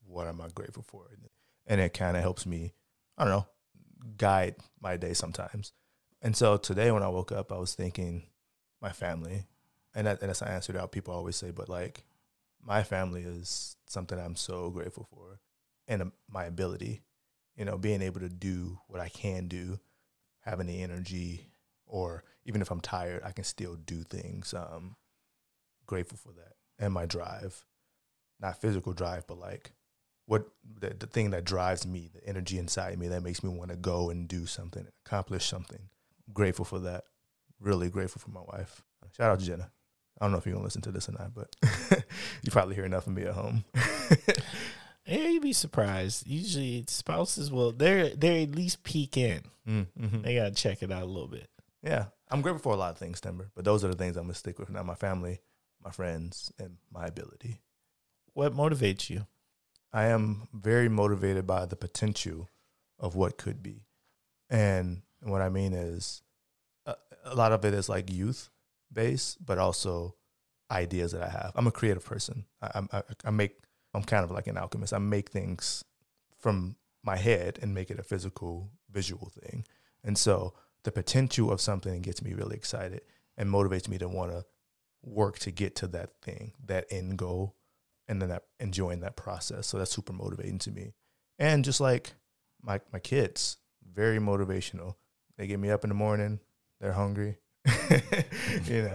Speaker 2: what am I grateful for? And it kind of helps me, I don't know, guide my day sometimes. And so today when I woke up, I was thinking my family. And that's an answer that people always say, but like my family is something I'm so grateful for, and my ability, being able to do what I can do, having the energy, or even if I'm tired, I can still do things. Grateful for that, and my drive, not physical drive, but like what the thing that drives me, the energy inside me that makes me want to go and do something, accomplish something. Grateful for that. Really grateful for my wife. Shout out to Jenna. I don't know if you're going to listen to this or not, but you probably hear enough of me at home.
Speaker 1: Yeah, you'd be surprised. Usually spouses they're at least peek in. Mm-hmm. They got to check it out a little bit.
Speaker 2: Yeah. I'm grateful for a lot of things, Timber, but those are the things I'm going to stick with now. My family, my friends, and my ability.
Speaker 1: What motivates you?
Speaker 2: I am very motivated by the potential of what could be. And what I mean is a lot of it is like youth based, but also ideas that I have. I'm a creative person. I'm kind of like an alchemist. I make things from my head and make it a physical, visual thing. And so the potential of something gets me really excited and motivates me to want to work to get to that thing, that end goal, and then enjoying that process. So that's super motivating to me. And just like my kids, very motivational. They get me up in the morning. They're hungry. They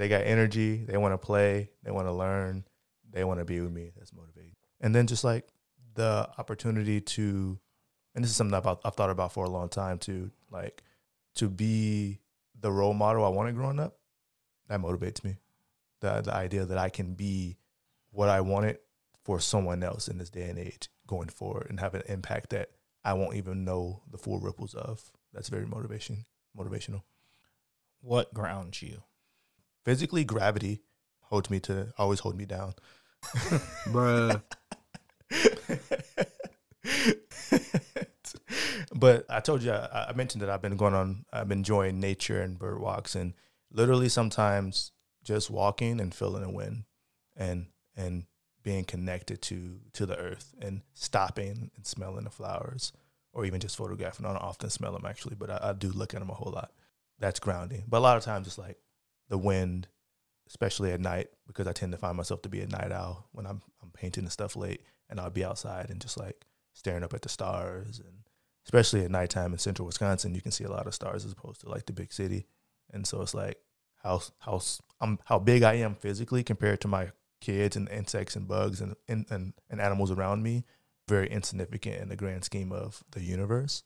Speaker 2: got energy. They want to play. They want to learn. They want to be with me. That's motivating. And then just like the opportunity to, and this is something I've thought about for a long time too, like to be the role model I wanted growing up. That motivates me. The idea that I can be what I wanted for someone else in this day and age going forward and have an impact that I won't even know the full ripples of. That's very motivational.
Speaker 1: What grounds you?
Speaker 2: Physically, gravity always hold me down.
Speaker 1: Bruh.
Speaker 2: But I told you, I mentioned that I've been enjoying nature and bird walks, and literally sometimes just walking and feeling the wind and being connected to the earth and stopping and smelling the flowers, or even just photographing. I don't often smell them actually, but I do look at them a whole lot. That's grounding. But a lot of times it's like the wind, especially at night, because I tend to find myself to be a night owl when I'm painting and stuff late, and I'll be outside and just like staring up at the stars. And especially at nighttime in central Wisconsin, you can see a lot of stars as opposed to like the big city. And so it's like how big I am physically compared to my kids and insects and bugs and animals around me, very insignificant in the grand scheme of the universe.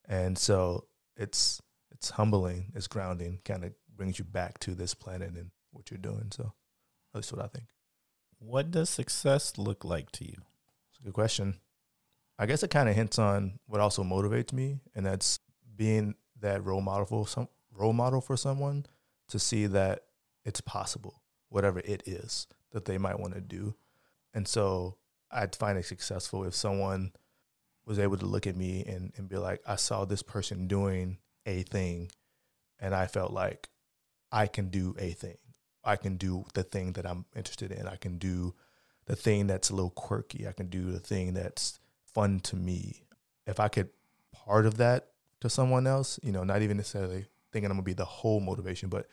Speaker 2: And so it's humbling, it's grounding, kind of brings you back to this planet and what you're doing. So that's what I think.
Speaker 1: What does success look like to you?
Speaker 2: It's a good question. I guess it kind of hints on what also motivates me, and that's being that role model for someone to see that it's possible, whatever it is that they might want to do. And so I'd find it successful if someone was able to look at me and be like, I saw this person doing a thing, and I felt like I can do a thing. I can do the thing that I'm interested in. I can do the thing that's a little quirky. I can do the thing that's fun to me. If I could part of that to someone else, not even necessarily thinking I'm gonna be the whole motivation, but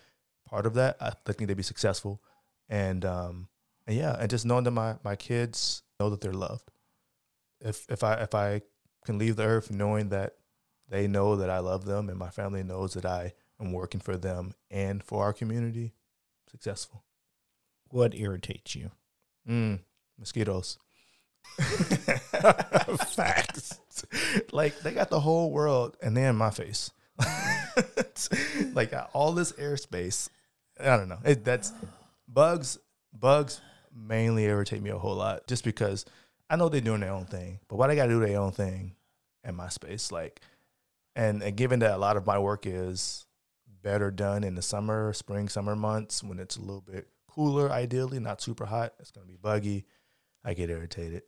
Speaker 2: part of that, I think they'd be successful. And just knowing that my kids know that they're loved. If I can leave the earth knowing that they know that I love them and my family knows that I am working for them and for our community, successful.
Speaker 1: What irritates you?
Speaker 2: Mosquitoes.
Speaker 1: Facts.
Speaker 2: Like, they got the whole world and they're in my face. Like, all this airspace. I don't know. That's bugs mainly irritate me a whole lot, just because I know they're doing their own thing, but why they got to do their own thing in my space? Like, and given that a lot of my work is better done in the summer months when it's a little bit cooler, ideally, not super hot, it's going to be buggy. I get irritated.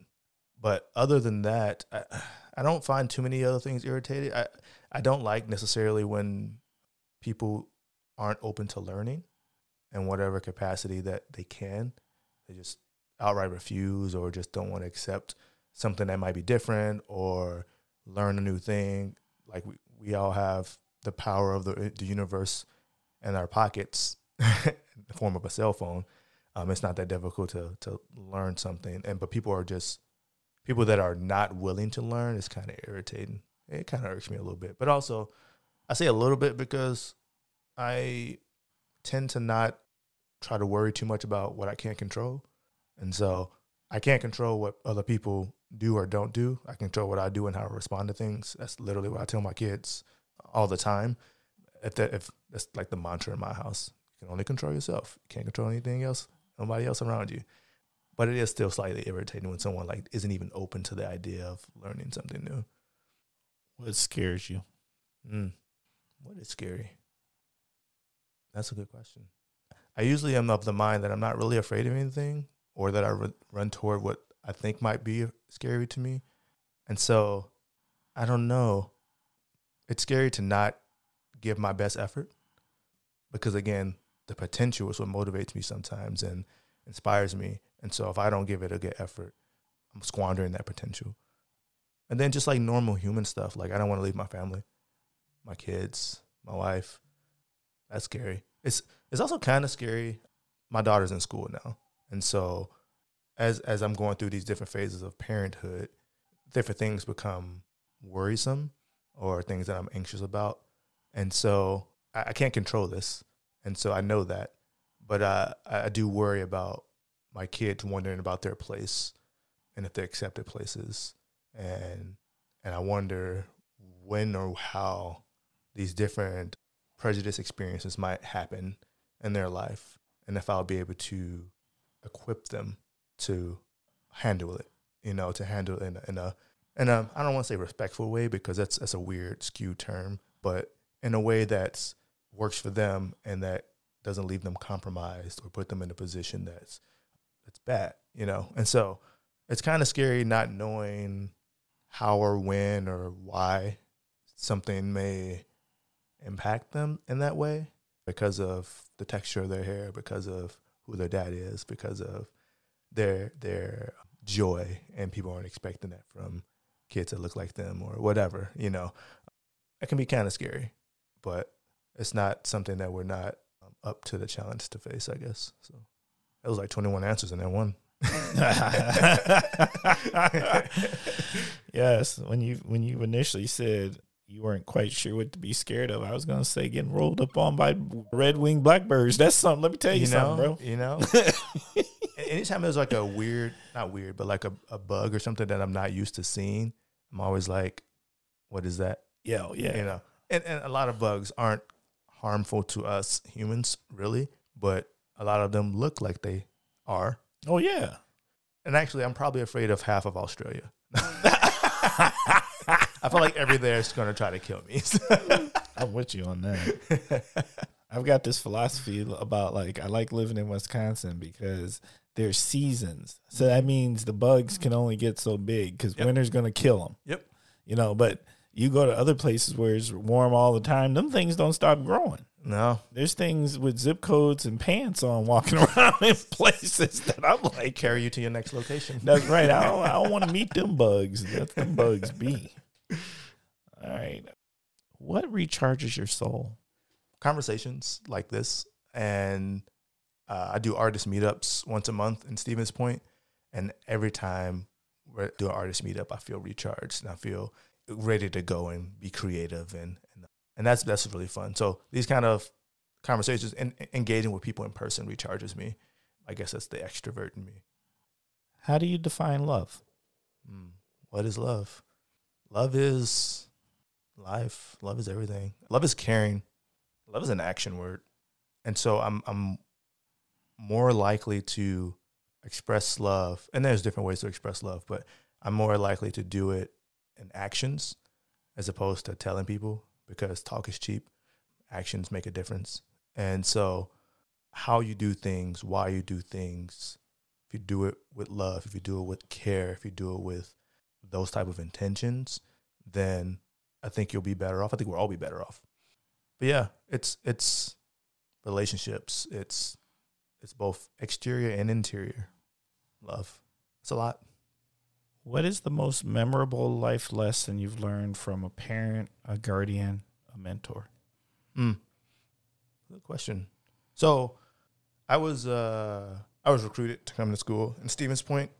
Speaker 2: But other than that, I don't find too many other things irritated. I don't like necessarily when people aren't open to learning in whatever capacity that they can. They just outright refuse or just don't want to accept something that might be different or learn a new thing. Like, we all have the power of the universe in our pockets in the form of a cell phone. It's not that difficult to learn something. But people that are not willing to learn is kind of irritating. It kind of irks me a little bit. But also, I say a little bit because I tend to not try to worry too much about what I can't control. And so I can't control what other people do or don't do. I control what I do and how I respond to things. That's literally what I tell my kids all the time. If that's like the mantra in my house. You can only control yourself. You can't control anything else, nobody else around you. But it is still slightly irritating when someone like isn't even open to the idea of learning something new.
Speaker 1: What scares you?
Speaker 2: What is scary? That's a good question. I usually am of the mind that I'm not really afraid of anything, or that I run toward what I think might be scary to me. And so, I don't know. It's scary to not give my best effort because, again, the potential is what motivates me sometimes and inspires me. And so if I don't give it a good effort, I'm squandering that potential. And then just like normal human stuff, like I don't want to leave my family, my kids, my wife. That's scary. It's also kind of scary. My daughter's in school now. And so as I'm going through these different phases of parenthood, different things become worrisome or things that I'm anxious about. And so I can't control this. And so I know that. But I do worry about my kids wondering about their place and if they're accepted places. And I wonder when or how these different prejudice experiences might happen in their life, and if I'll be able to equip them to handle it, to handle it in a I don't want to say respectful way because that's a weird, skewed term, but in a way that works for them and that doesn't leave them compromised or put them in a position that's bad, And so it's kind of scary not knowing how or when or why something may impact them in that way because of the texture of their hair, because of who their dad is, because of their joy, and people aren't expecting that from kids that look like them or whatever, you know. It can be kind of scary, but it's not something that we're not up to the challenge to face, I guess. So it was like 21 answers in that one.
Speaker 1: Yes, when you initially said you weren't quite sure what to be scared of, I was gonna say getting rolled up on by red-winged blackbirds. That's something. Let me tell you something, bro.
Speaker 2: You know, anytime there's like a weird, not weird, but like a bug or something that I'm not used to seeing, I'm always like, what is that?
Speaker 1: Yeah.
Speaker 2: You know, and a lot of bugs aren't harmful to us humans, really, but a lot of them look like they are.
Speaker 1: Oh, yeah.
Speaker 2: And actually, I'm probably afraid of half of Australia. I feel like every there is going to try to kill me.
Speaker 1: I'm with you on that. I've got this philosophy about, like, I like living in Wisconsin because there's seasons. So that means the bugs can only get so big because winter's going to kill them.
Speaker 2: Yep.
Speaker 1: You know, but you go to other places where it's warm all the time, them things don't stop growing.
Speaker 2: No.
Speaker 1: There's things with zip codes and pants on walking around in places that I'm like,
Speaker 2: carry you to your next location.
Speaker 1: That's right. I don't want to meet them bugs. Let them bugs be. All right. What recharges your soul?
Speaker 2: Conversations like this. And I do artist meetups once a month in Stevens Point. And every time we do an artist meetup, I feel recharged and I feel ready to go and be creative. And that's really fun. So these kind of conversations and engaging with people in person recharges me. I guess that's the extrovert in me.
Speaker 1: How do you define love?
Speaker 2: What is love? Love is life. Love is everything. Love is caring. Love is an action word. And so I'm more likely to express love. And there's different ways to express love, but I'm more likely to do it in actions as opposed to telling people, because talk is cheap. Actions make a difference. And so how you do things, why you do things, if you do it with love, if you do it with care, if you do it with those type of intentions, then I think you'll be better off. I think we'll all be better off. But yeah, it's relationships. It's both exterior and interior love. It's a lot.
Speaker 1: What is the most memorable life lesson you've learned from a parent, a guardian, a mentor?
Speaker 2: Good question. So I was recruited to come to school in Stevens Point,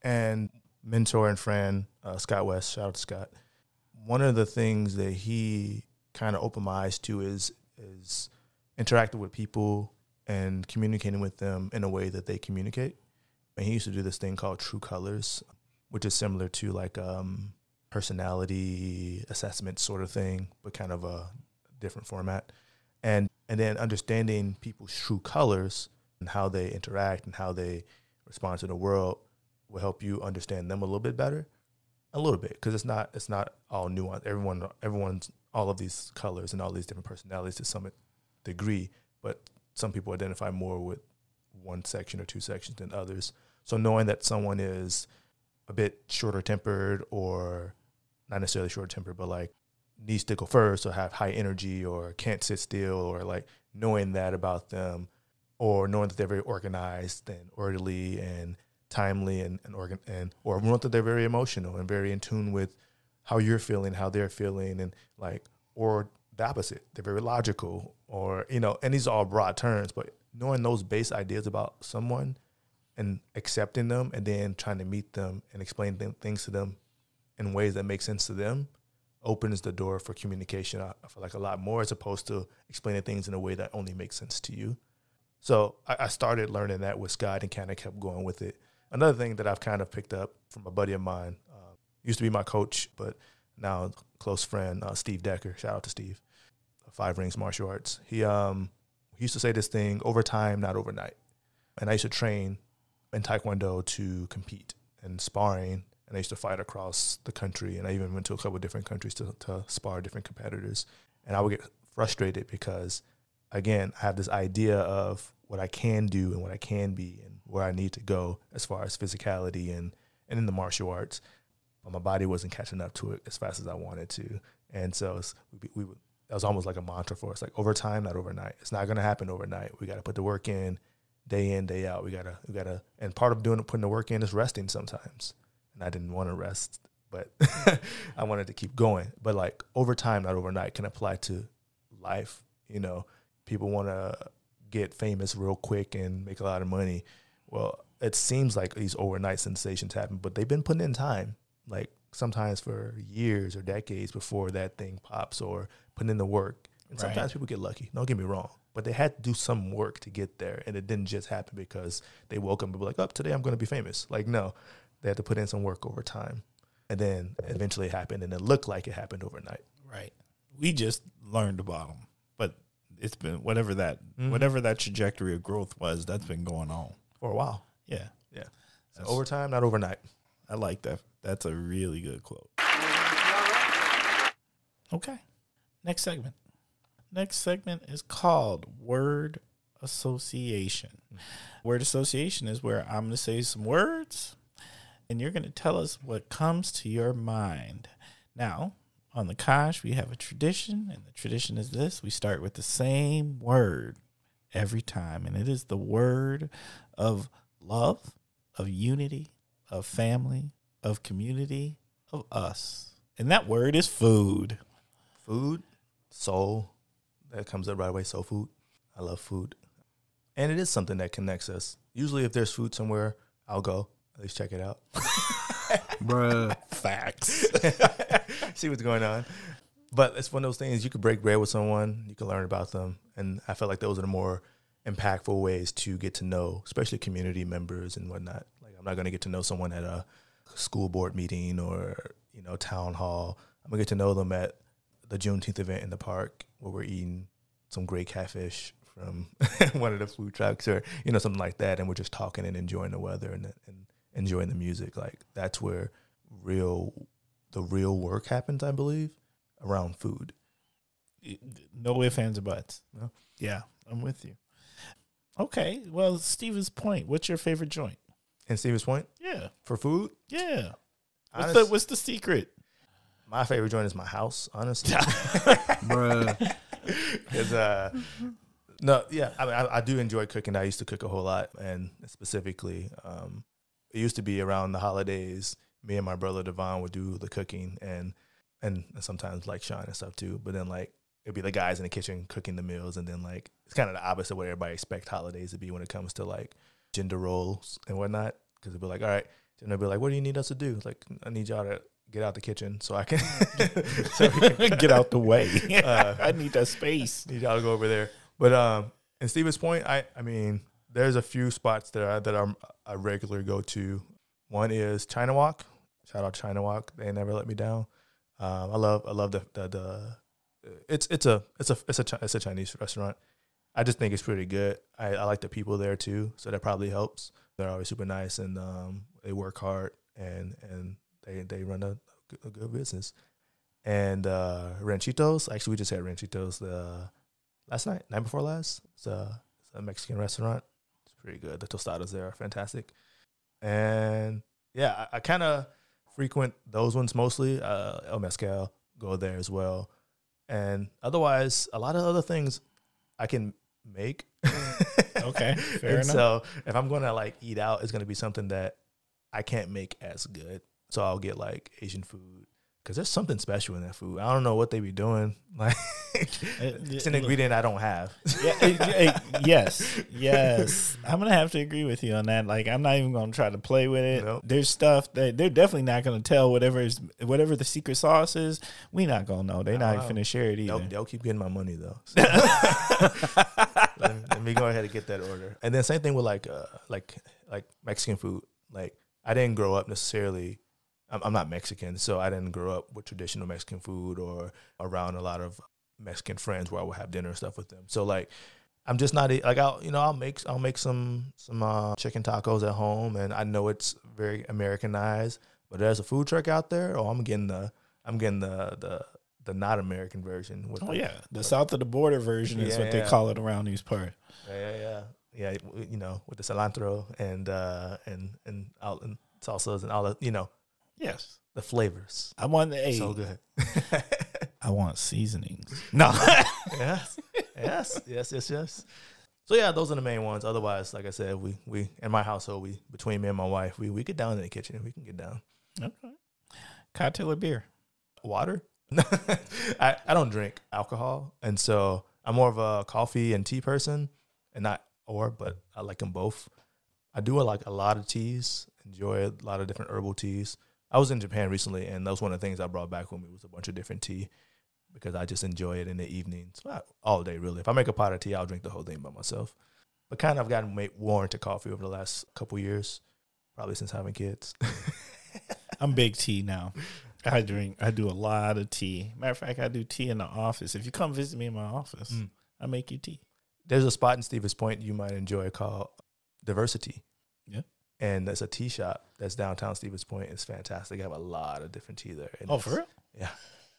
Speaker 2: and mentor and friend, Scott West, shout out to Scott. One of the things that he kind of opened my eyes to is interacting with people and communicating with them in a way that they communicate. And he used to do this thing called True Colors, which is similar to like personality assessment sort of thing, but kind of a different format. And then understanding people's true colors and how they interact and how they respond to the world will help you understand them a little bit better. A little bit, because it's not all nuanced. Everyone's all of these colors and all these different personalities to some degree, but some people identify more with one section or two sections than others. So knowing that someone is a bit shorter tempered, or not necessarily short tempered, but like needs to go first or have high energy or can't sit still, or like knowing that about them, or knowing that they're very organized and orderly and timely or knowing that they're very emotional and very in tune with how you're feeling, how they're feeling, and like, or the opposite, they're very logical, or, you know, and these are all broad terms, but knowing those base ideas about someone and accepting them and then trying to meet them and explain things to them in ways that make sense to them opens the door for communication, I feel like, a lot more, as opposed to explaining things in a way that only makes sense to you. So I started learning that with Scott and kind of kept going with it. Another thing that I've kind of picked up from a buddy of mine, used to be my coach, but now a close friend, Steve Decker, shout out to Steve, 5 Rings Martial Arts. He used to say this thing, over time, not overnight. And I used to train in Taekwondo to compete and sparring, and I used to fight across the country, and I even went to a couple of different countries to spar different competitors. And I would get frustrated because, again, I have this idea of what I can do and what I can be and where I need to go as far as physicality and in the martial arts. but my body wasn't catching up to it as fast as I wanted to. And so that was almost like a mantra for us, like overtime, not overnight. It's not going to happen overnight. We got to put the work in, day out. We gotta, and part of putting the work in is resting sometimes. And I didn't want to rest, but I wanted to keep going. But like overtime, not overnight, can apply to life. You know, people want to get famous real quick and make a lot of money. Well, it seems like these overnight sensations happen, but they've been putting in time, like sometimes for years or decades before that thing pops, or putting in the work. And sometimes people get lucky. Don't get me wrong, but they had to do some work to get there, and it didn't just happen because they woke up and be like, "Oh, today I'm going to be famous." Like, no, they had to put in some work over time, and then eventually it happened, and it looked like it happened overnight.
Speaker 1: Right. We just learned about them, but it's been whatever that trajectory of growth was. That's been going on
Speaker 2: For a while.
Speaker 1: Yeah.
Speaker 2: So overtime, not overnight.
Speaker 1: I like that. That's a really good quote. Okay. Next segment. Next segment is called Word Association. Word association is where I'm going to say some words, and you're going to tell us what comes to your mind. Now, on the Kosh, we have a tradition, and the tradition is this. We start with the same word every time, and it is the word of love, of unity, of family, of community, of us. And that word is food.
Speaker 2: Food, soul, that comes up right away, soul food. I love food. And it is something that connects us. Usually if there's food somewhere, I'll go, at least check it out.
Speaker 1: Bruh. Facts.
Speaker 2: See what's going on. But it's one of those things, you could break bread with someone, you can learn about them. And I feel like those are the more impactful ways to get to know, especially community members and whatnot. Like, I'm not going to get to know someone at a school board meeting or, town hall. I'm going to get to know them at the Juneteenth event in the park where we're eating some great catfish from one of the food trucks, or, something like that. And we're just talking and enjoying the weather and enjoying the music. Like, that's where the real work happens, I believe, around food.
Speaker 1: No ifs, ands, or buts.
Speaker 2: No.
Speaker 1: Yeah, I'm with you. Okay, well, Stevens Point, what's your favorite joint?
Speaker 2: In Stevens Point?
Speaker 1: Yeah.
Speaker 2: For food?
Speaker 1: Yeah. What's the secret?
Speaker 2: My favorite joint is my house, honestly.
Speaker 1: Bruh.
Speaker 2: I do enjoy cooking. I used to cook a whole lot, and specifically, it used to be around the holidays. Me and my brother Devon would do the cooking, and sometimes like Sean and stuff too. But then it'd be the guys in the kitchen cooking the meals, and then it's kind of the opposite of what everybody expect holidays to be when it comes to gender roles and whatnot. Because it'd be like, all right, then they'd be like, what do you need us to do? Like, I need y'all to get out the kitchen so I can
Speaker 1: get out the way. I need that space.
Speaker 2: Need y'all to go over there. But in Stevens Point, I mean, there's a few spots that I regularly go to. One is China Walk. Shout out China Walk. They never let me down. I love it's a Chinese restaurant. I just think it's pretty good. I like the people there too, so that probably helps. They're always super nice, and they work hard, and they run a good business. And Ranchitos, actually, we just had Ranchitos night before last. It's a Mexican restaurant. It's pretty good. The tostadas there are fantastic. And yeah, I kind of frequent those ones mostly. El Mezcal, go there as well. And otherwise, a lot of other things I can make.
Speaker 1: Okay, fair enough.
Speaker 2: So if I'm going to eat out, it's going to be something that I can't make as good. So I'll get Asian food, because there's something special in that food. I don't know what they be doing. It's an ingredient I don't have. Yes. I'm going to have to agree with you on that. I'm not even going to try to play with it. Nope.
Speaker 1: There's stuff that they're definitely not going to tell whatever the secret sauce is. We not going to know. They're not going to share it either.
Speaker 2: They'll keep getting my money, though. So. Let me go ahead and get that order. And then same thing with Mexican food. I didn't grow up necessarily. I'm not Mexican, so I didn't grow up with traditional Mexican food or around a lot of Mexican friends where I would have dinner and stuff with them. So I'm just not I'll make some chicken tacos at home, and I know it's very Americanized, but there's a food truck out there. I'm getting the not American version.
Speaker 1: The south of the border version is what they call it around these parts.
Speaker 2: Yeah. With the cilantro and salsas and all that,
Speaker 1: Yes.
Speaker 2: The flavors.
Speaker 1: I want the
Speaker 2: So good.
Speaker 1: I want seasonings. No.
Speaker 2: Yes. So yeah, those are the main ones. Otherwise, like I said, we in my household, we between me and my wife, we get down in the kitchen. We can get down.
Speaker 1: Okay. Cocktail or beer?
Speaker 2: Water. I don't drink alcohol, and so I'm more of a coffee and tea person, and but I like them both. I do like a lot of teas. Enjoy a lot of different herbal teas. I was in Japan recently, and that was one of the things I brought back with me was a bunch of different tea because I just enjoy it in the evenings. Not all day, really. If I make a pot of tea, I'll drink the whole thing by myself. But kind of gotten worn to coffee over the last couple years, probably since having kids.
Speaker 1: I'm big tea now. I do a lot of tea. Matter of fact, I do tea in the office. If you come visit me in my office, I make you tea.
Speaker 2: There's a spot in Stevens Point you might enjoy called Diversi-Tea.
Speaker 1: Yeah.
Speaker 2: And there's a tea shop that's downtown Stevens Point. It's fantastic. They have a lot of different tea there. And
Speaker 1: for real?
Speaker 2: Yeah.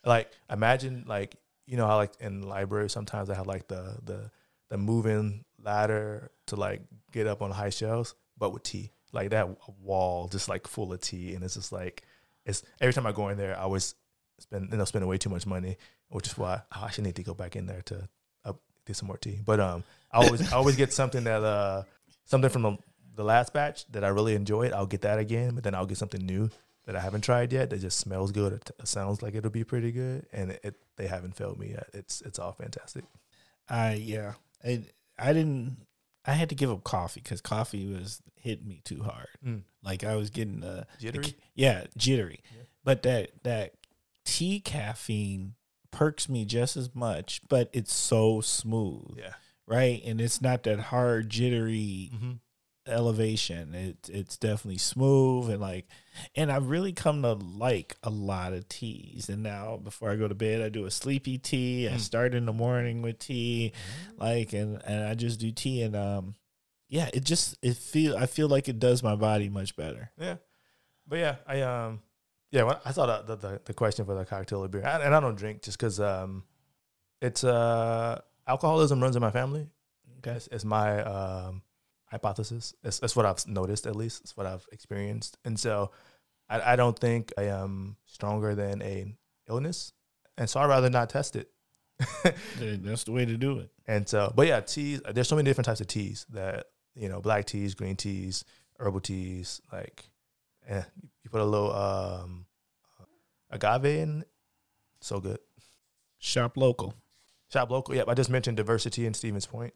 Speaker 2: Like, imagine, like, you know how, like, in the library, sometimes they have, like, the moving ladder to, like, get up on high shelves, but with tea. Like, that wall just, like, full of tea. And it's just, like, every time I go in there, I always spend way too much money, which is why I actually need to go back in there to get some more tea. But I always get something that something from the last batch that I really enjoyed. I'll get that again, but then I'll get something new that I haven't tried yet that just smells good. It sounds like it'll be pretty good, and they haven't failed me yet. It's all fantastic.
Speaker 1: I had to give up coffee because coffee was hitting me too hard. Like I was getting
Speaker 2: jittery.
Speaker 1: Jittery. Yeah. But that tea caffeine perks me just as much, but it's so smooth.
Speaker 2: Yeah.
Speaker 1: Right, and it's not that hard jittery elevation. It's definitely smooth and I've really come to like a lot of teas. And now before I go to bed, I do a sleepy tea. I start in the morning with tea, and I just do tea and I feel like it does my body much better.
Speaker 2: Yeah, but when I saw the question for the cocktail or beer, and I don't drink just because it's alcoholism runs in my family. Okay, it's my hypothesis. That's what I've noticed, at least. It's what I've experienced. And so I don't think I am stronger than an illness. And so I'd rather not test it.
Speaker 1: That's the way to do it. And
Speaker 2: so, but yeah, teas, there's so many different types of teas that, black teas, green teas, herbal teas, you put a little agave in, so good.
Speaker 1: Shop local.
Speaker 2: Yeah, I just mentioned Diversi-Tea in Stevens Point.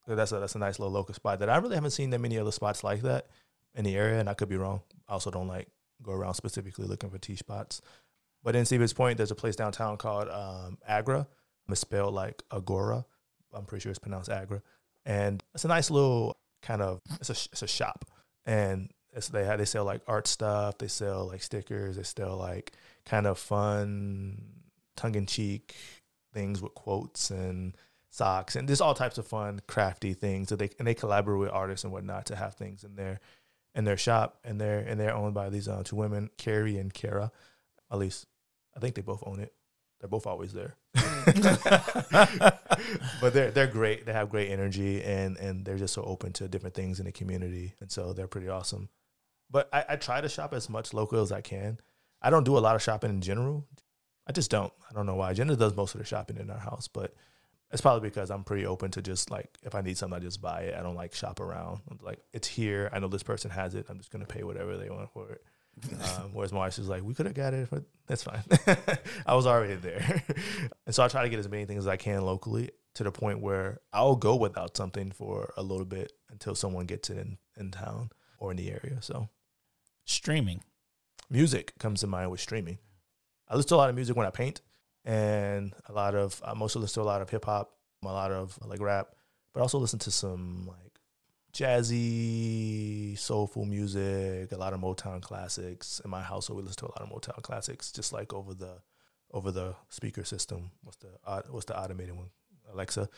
Speaker 2: That's a nice little local spot that I really haven't seen that many other spots like that in the area, and I could be wrong. I also don't go around specifically looking for tea spots. But in Stevens Point, there's a place downtown called Agra. It's spelled like Agora. I'm pretty sure it's pronounced Agra. And it's a nice little it's a shop. And they sell like art stuff. They sell like stickers. They sell like kind of fun, tongue-in-cheek things with quotes and socks and just all types of fun, crafty things that they collaborate with artists and whatnot to have things in their shop, and they're owned by these two women, Carrie and Kara. At least I think they both own it. They're both always there. But they're great. They have great energy and they're just so open to different things in the community, and so they're pretty awesome. But I try to shop as much local as I can. I don't do a lot of shopping in general. I just don't. I don't know why. Jenna does most of the shopping in our house, but it's probably because I'm pretty open to just if I need something, I just buy it. I don't shop around. I'm it's here. I know this person has it. I'm just going to pay whatever they want for it. Whereas my wife is we could have got it, but that's fine. I was already there. And so I try to get as many things as I can locally to the point where I'll go without something for a little bit until someone gets it in town or in the area. So
Speaker 1: streaming.
Speaker 2: Music comes to mind with streaming. I listen to a lot of music when I paint. And I mostly listen to a lot of hip hop, a lot of rap, but also listen to some jazzy, soulful music, a lot of Motown classics. In my household, we listen to a lot of Motown classics, just over the speaker system. What's the automated one? Alexa.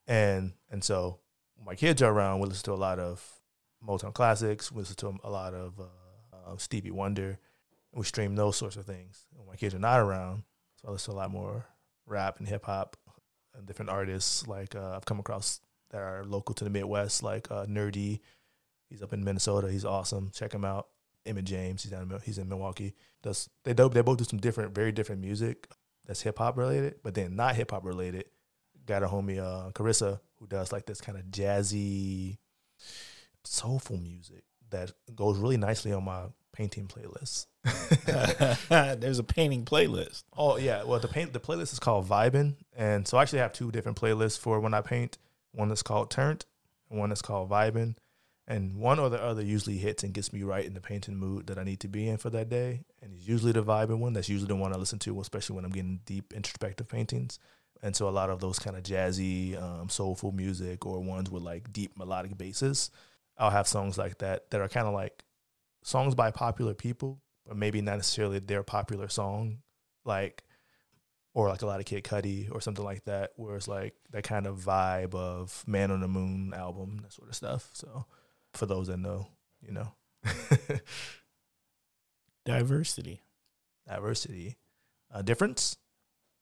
Speaker 2: And so when my kids are around, we listen to a lot of Motown classics. We listen to a lot of Stevie Wonder. And we stream those sorts of things. When my kids are not around, so I listen to a lot more rap and hip hop and different artists I've come across that are local to the Midwest, Nerdy. He's up in Minnesota. He's awesome. Check him out. Emmett James. He's in Milwaukee. They both do some very different music that's hip hop related, but then not hip hop related. Got a homie Carissa who does like this kind of jazzy, soulful music that goes really nicely on my painting playlist.
Speaker 1: There's a painting playlist.
Speaker 2: Oh yeah, well the playlist is called Vibin', and so I actually have two different playlists for when I paint. One that's called Turned, and one that's called Vibin'. And one or the other usually hits and gets me right in the painting mood that I need to be in for that day. And it's usually the vibing one. That's usually the one I listen to, especially when I'm getting deep introspective paintings. And so a lot of those kind of jazzy, soulful music or ones with like deep melodic basses, I'll have songs like that are kind of like songs by popular people, but maybe not necessarily their popular song, or like a lot of Kid Cudi or something like that, where it's like that kind of vibe of Man on the Moon album, that sort of stuff. So for those that know, you know.
Speaker 1: Diversity.
Speaker 2: Difference.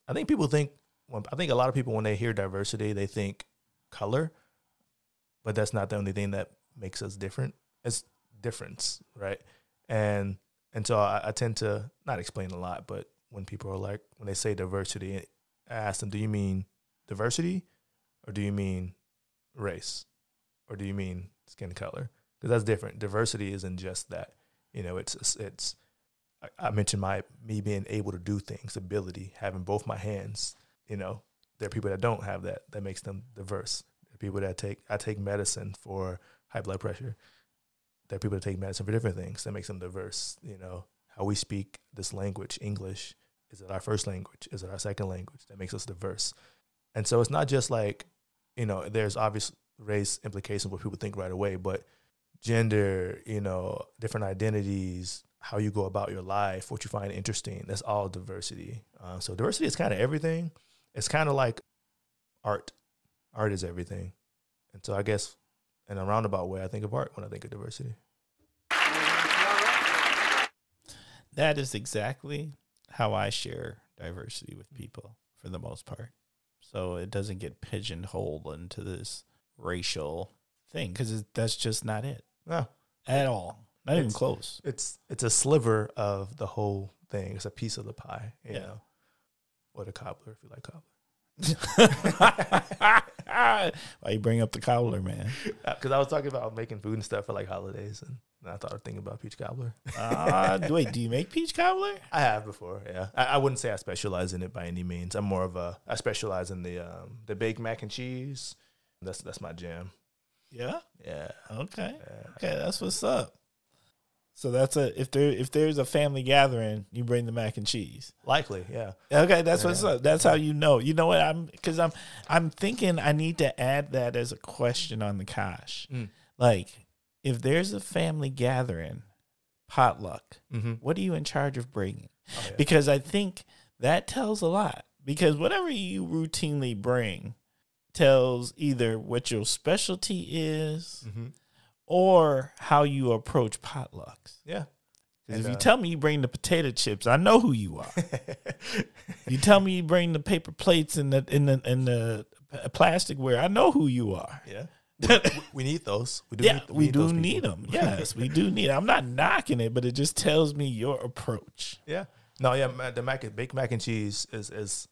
Speaker 2: I think a lot of people, when they hear diversity, they think color, but that's not the only thing that makes us different. It's difference, right? And so I tend to not explain a lot, but when people are like, when they say diversity, I ask them, do you mean diversity or do you mean race or do you mean skin color? Because that's different. Diversity isn't just that. You know, it's I mentioned me being able to do things, ability, having both my hands. You know, there are people that don't have that makes them diverse. There are people that I take medicine for high blood pressure. There are people that take medicine for different things that makes them diverse. You know, how we speak this language, English, is it our first language? Is it our second language? That makes us diverse. And so it's not just like, you know, there's obvious race implications what people think right away, but gender, you know, different identities, how you go about your life, what you find interesting, that's all diversity. So diversity is kind of everything. It's kind of like art. Art is everything. And so I guess in a roundabout way, I think of art when I think of diversity.
Speaker 1: That is exactly how I share diversity with people for the most part. So it doesn't get pigeonholed into this racial thing because that's just not it.
Speaker 2: No.
Speaker 1: At all. Not even close.
Speaker 2: It's a sliver of the whole thing. It's a piece of the pie, you know. Or the cobbler, if you like cobbler.
Speaker 1: Why you bring up the cobbler, man?
Speaker 2: Because I was talking about making food and stuff for like holidays, and I thought of thinking about peach cobbler.
Speaker 1: Wait, do you make peach cobbler?
Speaker 2: I have before, yeah. I wouldn't say I specialize in it by any means. I'm more of I specialize in the baked mac and cheese. That's my jam.
Speaker 1: Yeah?
Speaker 2: Yeah.
Speaker 1: Okay.
Speaker 2: Yeah.
Speaker 1: Okay, that's what's up. So that's if there's a family gathering, you bring the mac and cheese.
Speaker 2: Likely, yeah.
Speaker 1: Okay, that's what's up. That's how you know. You know what? I'm thinking I need to add that as a question on the Kosh. Like, if there's a family gathering, potluck, what are you in charge of bringing? Oh, yeah. Because I think that tells a lot. Because whatever you routinely bring tells either what your specialty is. Or how you approach potlucks.
Speaker 2: Yeah.
Speaker 1: Because if you tell me you bring the potato chips, I know who you are. You tell me you bring the paper plates and the plasticware, I know who you are.
Speaker 2: Yeah. We need those.
Speaker 1: We do need them. Yes, we do need them. I'm not knocking it, but it just tells me your approach.
Speaker 2: Yeah. No, yeah, the baked mac and cheese is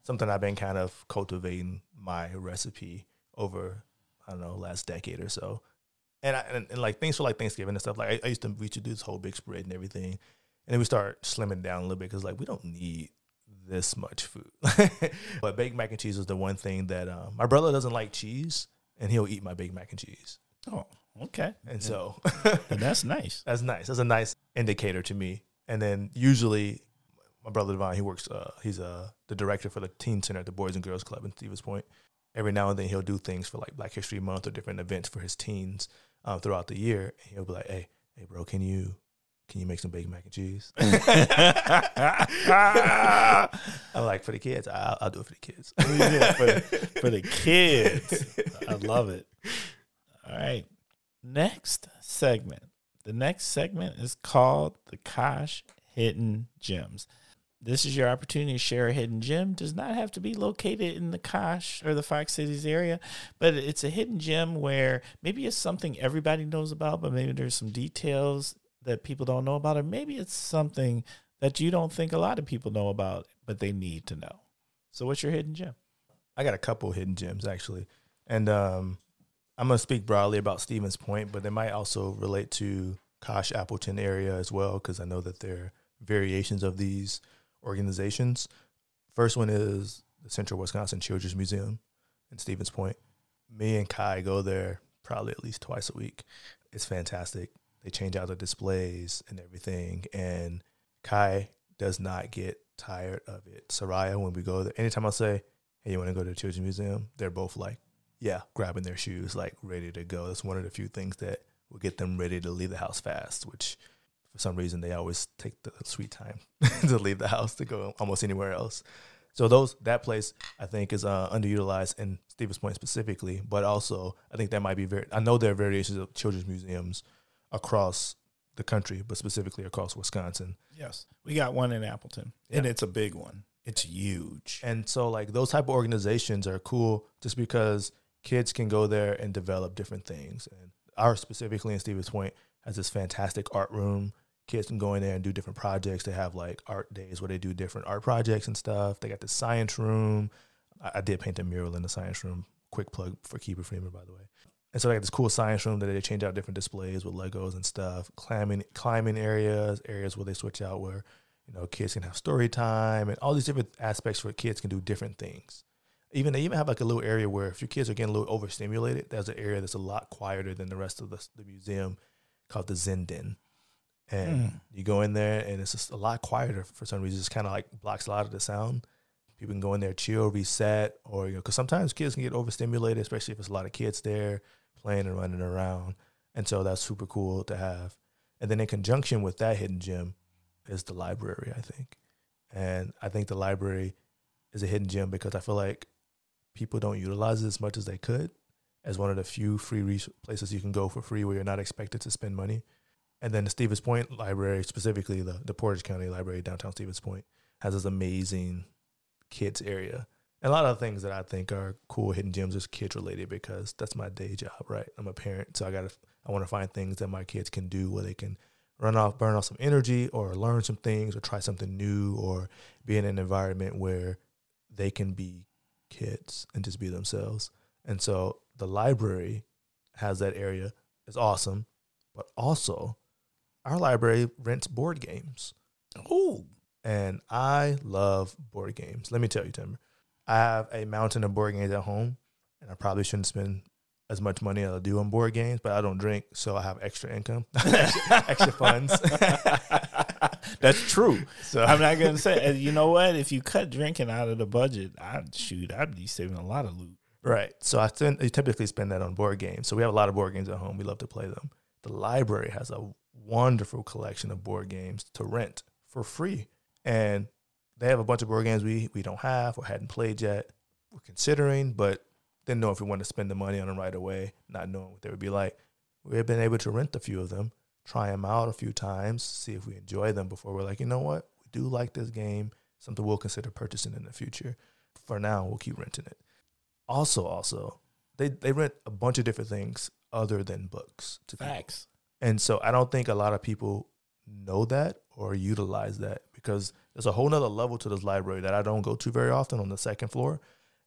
Speaker 2: something I've been kind of cultivating my recipe over, I don't know, last decade or so. And like things for like Thanksgiving and stuff. Like we used to do this whole big spread and everything, and then we start slimming down a little bit because like we don't need this much food. But baked mac and cheese is the one thing that my brother doesn't like cheese, and he'll eat my baked mac and cheese.
Speaker 1: Oh, okay.
Speaker 2: And so
Speaker 1: and that's nice.
Speaker 2: That's nice. That's a nice indicator to me. And then usually my brother Devon, he works. He's the director for the teen center at the Boys and Girls Club in Stevens Point. Every now and then he'll do things for like Black History Month or different events for his teens throughout the year. And he'll be like, hey, bro, can you make some baked mac and cheese? I'm like, for the kids, I'll do it for the kids.
Speaker 1: for the kids. I love it. All right. Next segment. The next segment is called the Kosh Hidden Gems. This is your opportunity to share a hidden gem. Does not have to be located in the Kosh or the Fox Cities area, but it's a hidden gem where maybe it's something everybody knows about, but maybe there's some details that people don't know about, or maybe it's something that you don't think a lot of people know about, but they need to know. So what's your hidden gem?
Speaker 2: I got a couple hidden gems, actually. And I'm going to speak broadly about Stevens Point, but they might also relate to Kosh Appleton area as well, because I know that there are variations of these organizations. First one is the Central Wisconsin Children's Museum in Stevens Point. Me and Kai go there probably at least twice a week. It's fantastic. They change out the displays and everything, and Kai does not get tired of it. Soraya, when we go there, anytime I say, hey, you want to go to the Children's Museum? They're both like, yeah, grabbing their shoes, like ready to go. That's one of the few things that will get them ready to leave the house fast, which for some reason they always take the sweet time to leave the house to go almost anywhere else. So that place I think is underutilized in Stevens Point specifically, but also I think that might be I know there are variations of children's museums across the country, but specifically across Wisconsin.
Speaker 1: Yes. We got one in Appleton, and it's a big one. It's huge.
Speaker 2: And so like those type of organizations are cool just because kids can go there and develop different things. And ours specifically in Stevens Point has this fantastic art room. Kids can go in there and do different projects. They have like art days where they do different art projects and stuff. They got the science room. I did paint a mural in the science room. Quick plug for Kiba Freeman, by the way. And so they got this cool science room that they change out different displays with Legos and stuff. Climbing areas where they switch out where, you know, kids can have story time and all these different aspects where kids can do different things. They even have like a little area where if your kids are getting a little overstimulated, there's an area that's a lot quieter than the rest of the museum called the Zen Den. And you go in there and it's just a lot quieter for some reason. It's kind of like blocks a lot of the sound. People can go in there, chill, reset, or, you know, because sometimes kids can get overstimulated, especially if there's a lot of kids there playing and running around. And so that's super cool to have. And then in conjunction with that hidden gem is the library, I think. And I think the library is a hidden gem because I feel like people don't utilize it as much as they could, as one of the few free places you can go for free where you're not expected to spend money. And then the Stevens Point Library, specifically the Portage County Library, downtown Stevens Point, has this amazing kids area. And a lot of things that I think are cool hidden gems is kids related because that's my day job, right? I'm a parent, so I want to find things that my kids can do where they can burn off some energy or learn some things or try something new or be in an environment where they can be kids and just be themselves. And so the library has that area. It's awesome. But also, our library rents board games.
Speaker 1: Oh.
Speaker 2: And I love board games. Let me tell you, Timber, I have a mountain of board games at home, and I probably shouldn't spend as much money as I do on board games, but I don't drink, so I have extra income, extra funds.
Speaker 1: That's true. So I'm not going to say, you know what? If you cut drinking out of the budget, I'd be saving a lot of loot.
Speaker 2: Right. So I typically spend that on board games. So we have a lot of board games at home. We love to play them. The library has a wonderful collection of board games to rent for free. And they have a bunch of board games we don't have or hadn't played yet. We're considering, but didn't know if we wanted to spend the money on them right away, not knowing what they would be like. We've been able to rent a few of them, try them out a few times, see if we enjoy them before we're like, you know what? We do like this game, something we'll consider purchasing in the future. For now, we'll keep renting it. Also, they rent a bunch of different things other than books.
Speaker 1: Facts.
Speaker 2: And so I don't think a lot of people know that or utilize that because there's a whole nother level to this library that I don't go to very often on the second floor.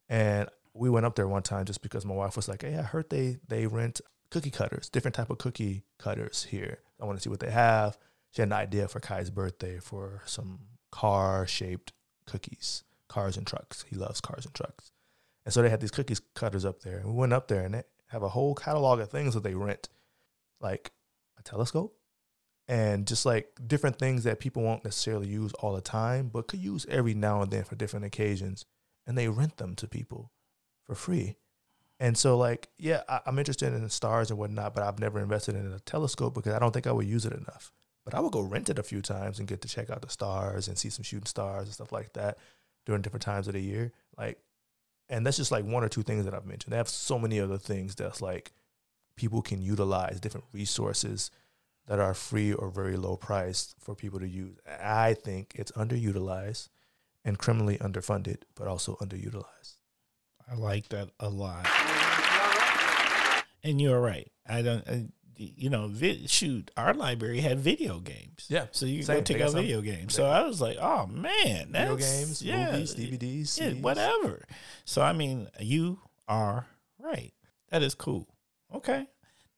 Speaker 2: And we went up there one time just because my wife was like, hey, I heard they rent cookie cutters, different type of cookie cutters here. I want to see what they have. She had an idea for Kai's birthday for some car-shaped cookies, cars and trucks. He loves cars and trucks. And so they had these cookies cutters up there. And we went up there and they have a whole catalog of things that they rent, like a telescope and just like different things that people won't necessarily use all the time, but could use every now and then for different occasions. And they rent them to people for free. And so like, yeah, I'm interested in the stars and whatnot, but I've never invested in a telescope because I don't think I would use it enough. But I would go rent it a few times and get to check out the stars and see some shooting stars and stuff like that during different times of the year. Like, and that's just like one or two things that I've mentioned. They have so many other things that's like people can utilize, different resources that are free or very low priced for people to use. I think it's underutilized and criminally underfunded, but also underutilized.
Speaker 1: I like that a lot. And you're right. shoot, our library had video games.
Speaker 2: Yeah.
Speaker 1: So you
Speaker 2: Same.
Speaker 1: could go take out video games. So I was like, oh, man.
Speaker 2: Video games, movies, DVDs, CDs.
Speaker 1: Whatever. So, I mean, you are right. That is cool. Okay.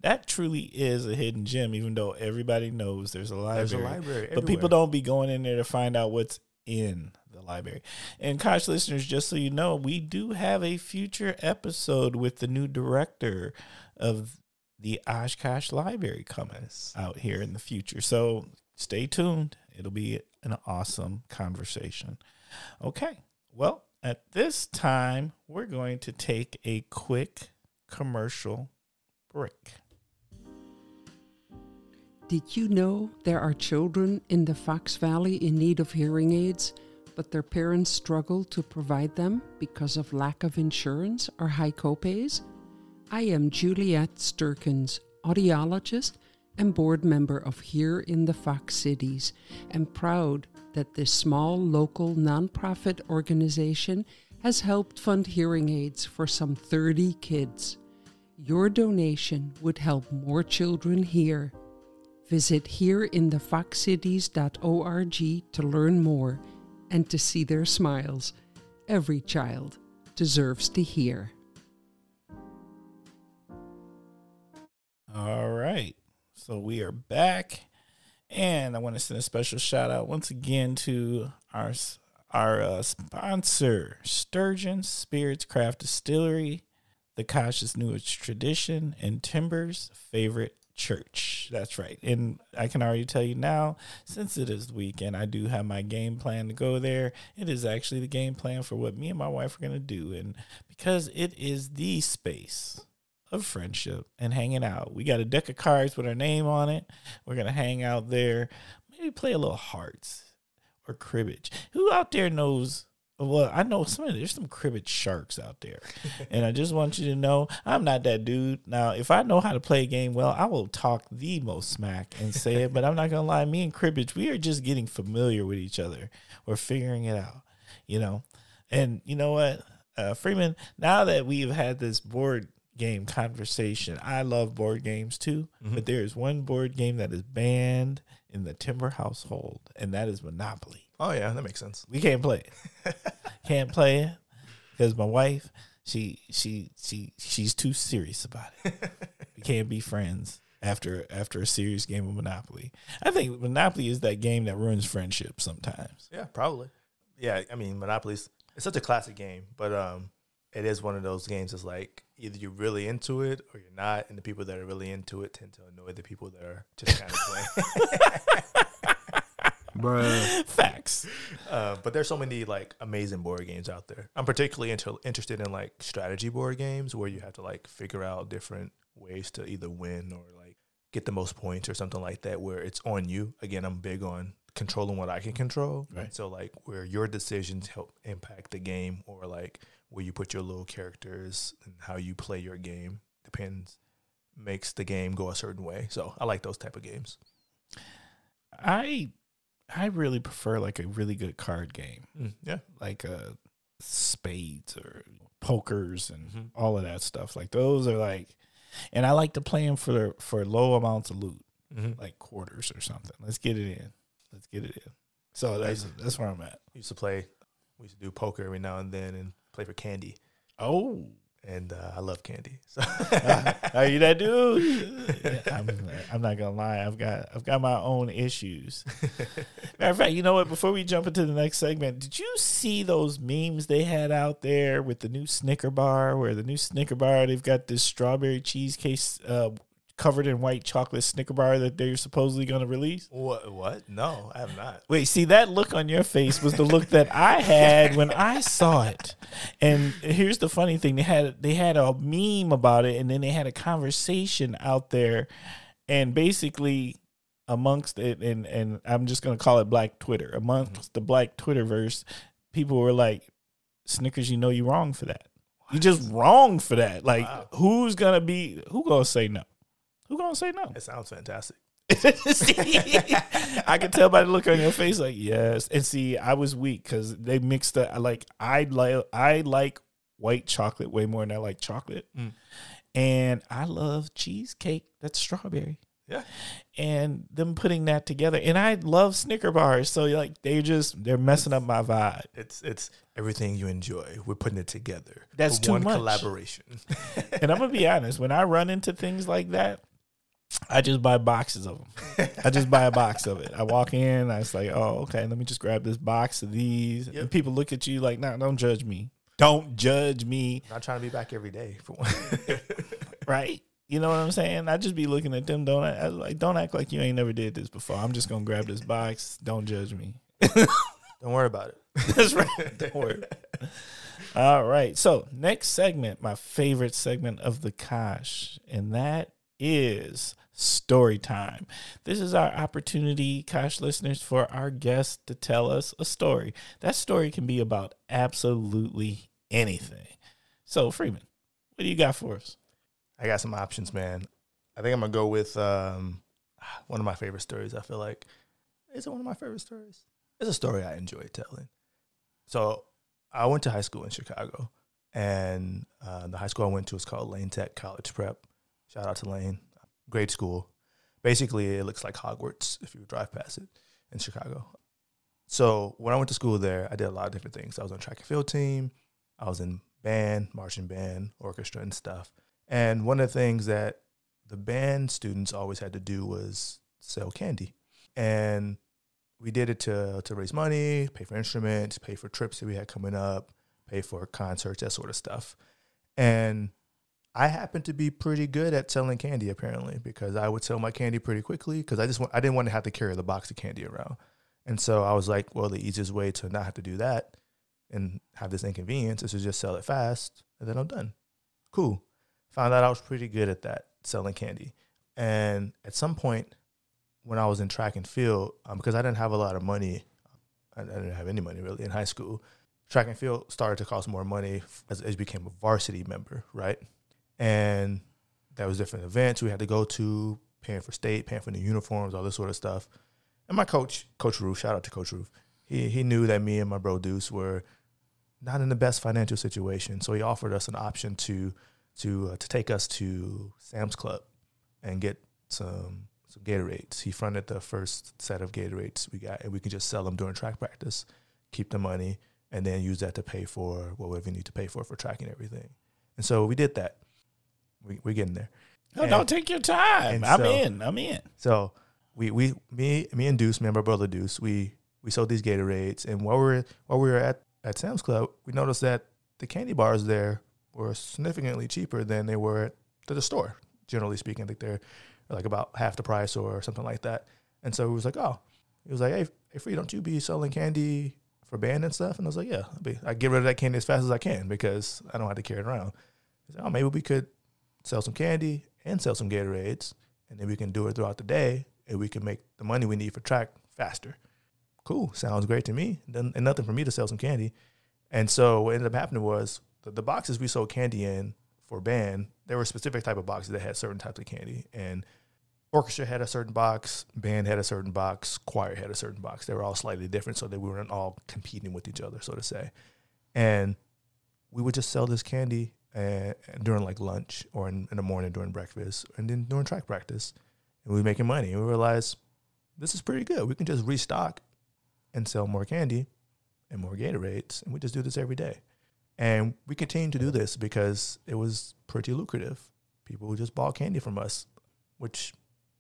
Speaker 1: That truly is a hidden gem, even though everybody knows there's a library.
Speaker 2: There's a library everywhere.
Speaker 1: But people don't be going in there to find out what's in the library. And Kosh listeners, just so you know, we do have a future episode with the new director of the Oshkosh Library coming out here in the future. So stay tuned. It'll be an awesome conversation. Okay. Well, at this time, we're going to take a quick commercial break.
Speaker 3: Did you know there are children in the Fox Valley in need of hearing aids, but their parents struggle to provide them because of lack of insurance or high copays? I am Juliette Sturkins, audiologist and board member of Here in the Fox Cities, and proud that this small local nonprofit organization has helped fund hearing aids for some 30 kids. Your donation would help more children hear. Visit hereinthefoxcities.org to learn more and to see their smiles. Every child deserves to hear.
Speaker 1: All right. So we are back. And I want to send a special shout out once again to our sponsor, Sturgeon Spirits Craft Distillery, the Kosh's newest tradition, and Timber's favorite church. That's right. And I can already tell you now, since it is the weekend, I do have my game plan to go there. It is actually the game plan for what me and my wife are going to do. And because it is the space of friendship and hanging out, we got a deck of cards with our name on it. We're going to hang out there, maybe play a little hearts or cribbage. Who out there knows? Well, I know there's some cribbage sharks out there. And I just want you to know, I'm not that dude. Now, if I know how to play a game well, I will talk the most smack and say it. But I'm not going to lie. Me and cribbage, we are just getting familiar with each other. We're figuring it out, And you know what, Freeman, now that we've had this board game conversation, I love board games too. Mm-hmm. But there is one board game that is banned in the Timber household, and that is Monopoly.
Speaker 2: Oh, yeah, that makes sense.
Speaker 1: We can't play it. Can't play it because my wife, she's too serious about it. We can't be friends after a serious game of Monopoly. I think Monopoly is that game that ruins friendships sometimes.
Speaker 2: Yeah, probably. Yeah, I mean, Monopoly's it's such a classic game, but it is one of those games that's like either you're really into it or you're not, and the people that are really into it tend to annoy the people that are just kind of playing.
Speaker 1: Bruh. Facts.
Speaker 2: But there's so many like amazing board games out there. I'm particularly interested in like strategy board games where you have to like figure out different ways to either win or like get the most points or something like that, where it's on you. Again, I'm big on controlling what I can control. Right. So like where your decisions help impact the game, or like where you put your little characters and how you play your game makes the game go a certain way. So I like those type of games.
Speaker 1: I really prefer like a really good card game.
Speaker 2: Yeah.
Speaker 1: Like spades or pokers and all of that stuff. Like those are like, and I like to play them for low amounts of loot, like quarters or something. Let's get it in. So that's where I'm at.
Speaker 2: We used to do poker every now and then and play for candy.
Speaker 1: Oh.
Speaker 2: And I love candy. So.
Speaker 1: Are you that dude? I'm not gonna lie. I've got my own issues. Matter of fact, you know what? Before we jump into the next segment, did you see those memes they had out there with the new Snicker bar? Where the new Snicker bar, they've got this strawberry cheesecake covered in white chocolate Snicker bar that they're supposedly going to release.
Speaker 2: What? No, I have not.
Speaker 1: Wait, see, that look on your face was the look that I had when I saw it. And here's the funny thing. They had a meme about it, and then they had a conversation out there, and basically amongst it, and I'm just going to call it Black Twitter. Amongst the Black Twitterverse, people were like, Snickers, you know you're wrong for that. You're just wrong for that. Like, wow. Who gonna say no? Who gonna say no?
Speaker 2: It sounds fantastic.
Speaker 1: I can tell by the look on your face, like, yes. And see, I was weak because they mixed it. I like white chocolate way more than I like chocolate. And I love cheesecake that's strawberry.
Speaker 2: Yeah.
Speaker 1: And them putting that together. And I love Snicker bars. So like they're messing up my vibe.
Speaker 2: It's everything you enjoy. We're putting it together.
Speaker 1: That's too
Speaker 2: one
Speaker 1: much.
Speaker 2: collaboration.
Speaker 1: And I'm gonna be honest, when I run into things like that, I just buy boxes of them. I just buy a box of it. I walk in, I was like, oh, okay, let me just grab this box of these.
Speaker 2: Yep.
Speaker 1: And people look at you like, no, don't judge me. Don't judge me.
Speaker 2: Not trying to be back every day for one.
Speaker 1: Right? You know what I'm saying? I just be looking at them. Don't act like you ain't never did this before. I'm just gonna grab this box. Don't judge me.
Speaker 2: Don't worry about it.
Speaker 1: That's right. Don't worry. All right. So next segment, my favorite segment of the Kosh, and that is story time. This is our opportunity, Kosh listeners, for our guests to tell us a story. That story can be about absolutely anything. So Freeman, what do you got for us?
Speaker 2: I got some options, man. I think I'm going to go with one of my favorite stories. I feel like, is it one of my favorite stories? It's a story I enjoy telling. So I went to high school in Chicago, and the high school I went to is called Lane Tech College Prep. Shout out to Lane. Great school. Basically, it looks like Hogwarts if you drive past it in Chicago. So when I went to school there, I did a lot of different things. I was on track and field team. I was in band, marching band, orchestra and stuff. And one of the things that the band students always had to do was sell candy. And we did it to raise money, pay for instruments, pay for trips that we had coming up, pay for concerts, that sort of stuff. And I happened to be pretty good at selling candy, apparently, because I would sell my candy pretty quickly because I didn't want to have to carry the box of candy around. And so I was like, well, the easiest way to not have to do that and have this inconvenience is to just sell it fast, and then I'm done. Cool. Found out I was pretty good at that, selling candy. And at some point when I was in track and field, because I didn't have a lot of money, I didn't have any money really in high school, track and field started to cost more money as you became a varsity member, right? And there was different events we had to go to, paying for state, paying for new uniforms, all this sort of stuff. And my coach, Coach Roof, shout out to Coach Roof, he knew that me and my bro Deuce were not in the best financial situation. So he offered us an option to take us to Sam's Club and get some Gatorades. He fronted the first set of Gatorades we got, and we could just sell them during track practice, keep the money, and then use that to pay for whatever we need to pay for track and everything. And so we did that. We're getting there.
Speaker 1: No, don't take your time. I'm in.
Speaker 2: So me and Deuce, me and my brother Deuce, we sold these Gatorades, and while we were at Sam's Club, we noticed that the candy bars there were significantly cheaper than they were at the store. Generally speaking, I think they're like about half the price or something like that. And so he was like, hey, Free, don't you be selling candy for band and stuff? And I was like, yeah, I get rid of that candy as fast as I can because I don't have to carry it around. He said, maybe we could sell some candy and sell some Gatorades, and then we can do it throughout the day, and we can make the money we need for track faster. Cool, sounds great to me. And nothing for me to sell some candy. And so what ended up happening was the boxes we sold candy in for band, there were specific type of boxes that had certain types of candy. And orchestra had a certain box, band had a certain box, choir had a certain box. They were all slightly different so that we weren't all competing with each other, so to say. And we would just sell this candy during like lunch or in the morning during breakfast and then during track practice. And we were making money. And we realized this is pretty good. We can just restock and sell more candy and more Gatorades. And we just do this every day. And we continued to do this because it was pretty lucrative. People just bought candy from us, which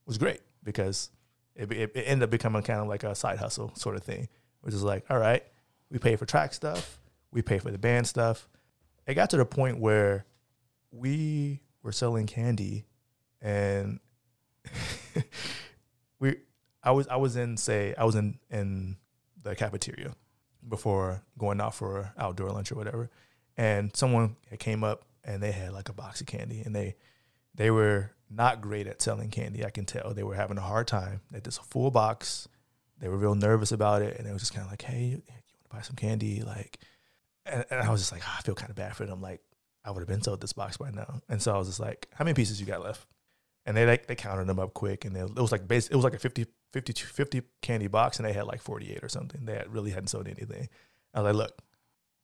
Speaker 2: was great because it ended up becoming kind of like a side hustle sort of thing, which is like, all right, we pay for track stuff. We pay for the band stuff. It got to the point where we were selling candy and I was in the cafeteria before going out for outdoor lunch or whatever. And someone came up and they had like a box of candy, and they were not great at selling candy. I can tell they were having a hard time. They had this full box. They were real nervous about it. And they was just kind of like, hey, you want to buy some candy? Like, and I was just like, I feel kind of bad for them. Like, I would have been sold this box by now. And so I was just like, how many pieces you got left? And they counted them up quick. And it was like a 50 candy box, and they had like 48 or something. They really hadn't sold anything. I was like, look,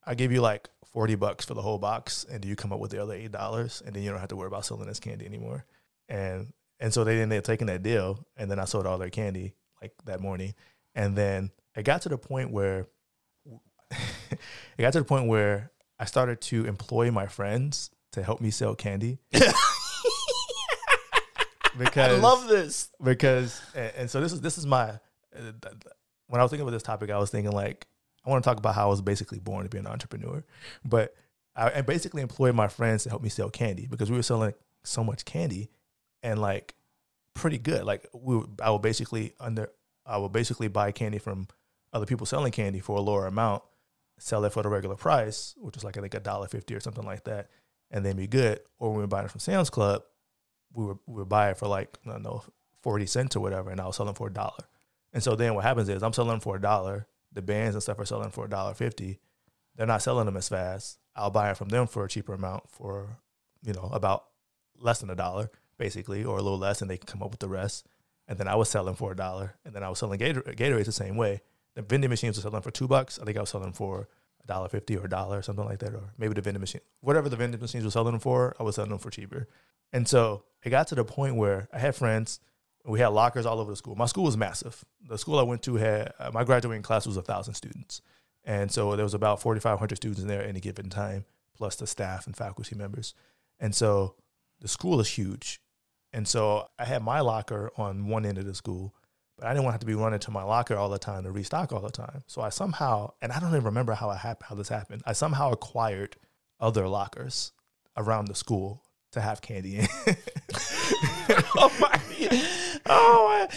Speaker 2: I give you like $40 for the whole box, and you come up with the other $8, and then you don't have to worry about selling this candy anymore. And so they ended up taking that deal, and then I sold all their candy like that morning. And then it got to the point where I started to employ my friends to help me sell candy. Because
Speaker 1: I love this.
Speaker 2: Because and so this is my when I was thinking about this topic, I was thinking like I want to talk about how I was basically born to be an entrepreneur, but I basically employed my friends to help me sell candy because we were selling so much candy and like pretty good. Like I would basically buy candy from other people selling candy for a lower amount, sell it for the regular price, which is like I think $1.50 or something like that, and then be good. Or when we were buying it from Sam's Club, we would buy it for like, I don't know, 40 cents or whatever, and I was selling for $1. And so then what happens is I'm selling them for $1. The bands and stuff are selling for $1.50. They're not selling them as fast. I'll buy it from them for a cheaper amount for, about less than $1, basically, or a little less, and they can come up with the rest. And then I was selling for $1, and then I was selling Gatorades the same way. The vending machines were selling for $2. I think I was selling for $1.50 or $1, something like that, or maybe the vending machine, whatever the vending machines were selling them for, I was selling them for cheaper. And so it got to the point where I had friends. We had lockers all over the school. My school was massive. The school I went to had, my graduating class was 1,000 students. And so there was about 4,500 students in there at any given time, plus the staff and faculty members. And so the school is huge. And so I had my locker on one end of the school, but I didn't want to have to be running to my locker all the time to restock all the time. So I somehow, and I don't even remember how this happened, I somehow acquired other lockers around the school to have candy in.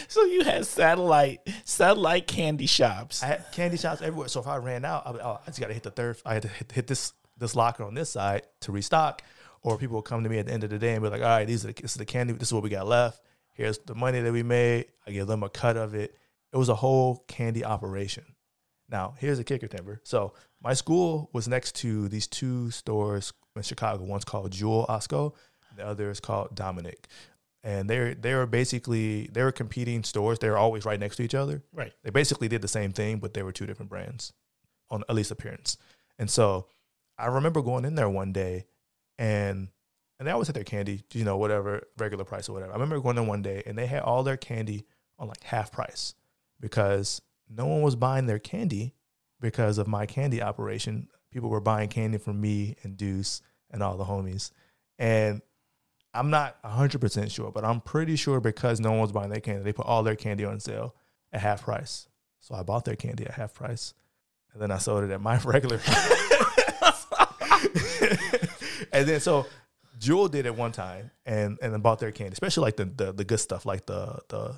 Speaker 1: So you had satellite candy shops.
Speaker 2: I had candy shops everywhere. So if I ran out, I just got to hit the third. I had to hit this locker on this side to restock. Or people would come to me at the end of the day and be like, all right, this is the candy. This is what we got left. Here's the money that we made. I give them a cut of it. It was a whole candy operation. Now, here's the kicker, Timber. So my school was next to these two stores in Chicago. One's called Jewel Osco. The other is called Dominic. And they were competing stores. They were always right next to each other.
Speaker 1: Right.
Speaker 2: They basically did the same thing, but they were two different brands, on at least appearance. And so I remember going in there one day, and they always had their candy, whatever, regular price or whatever. I remember going in one day, and they had all their candy on like half price because no one was buying their candy because of my candy operation. People were buying candy from me and Deuce and all the homies. And I'm not 100% sure, but I'm pretty sure because no one was buying their candy, they put all their candy on sale at half price. So I bought their candy at half price, and then I sold it at my regular price. And then so Jewel did it one time and then bought their candy, especially like the good stuff, like the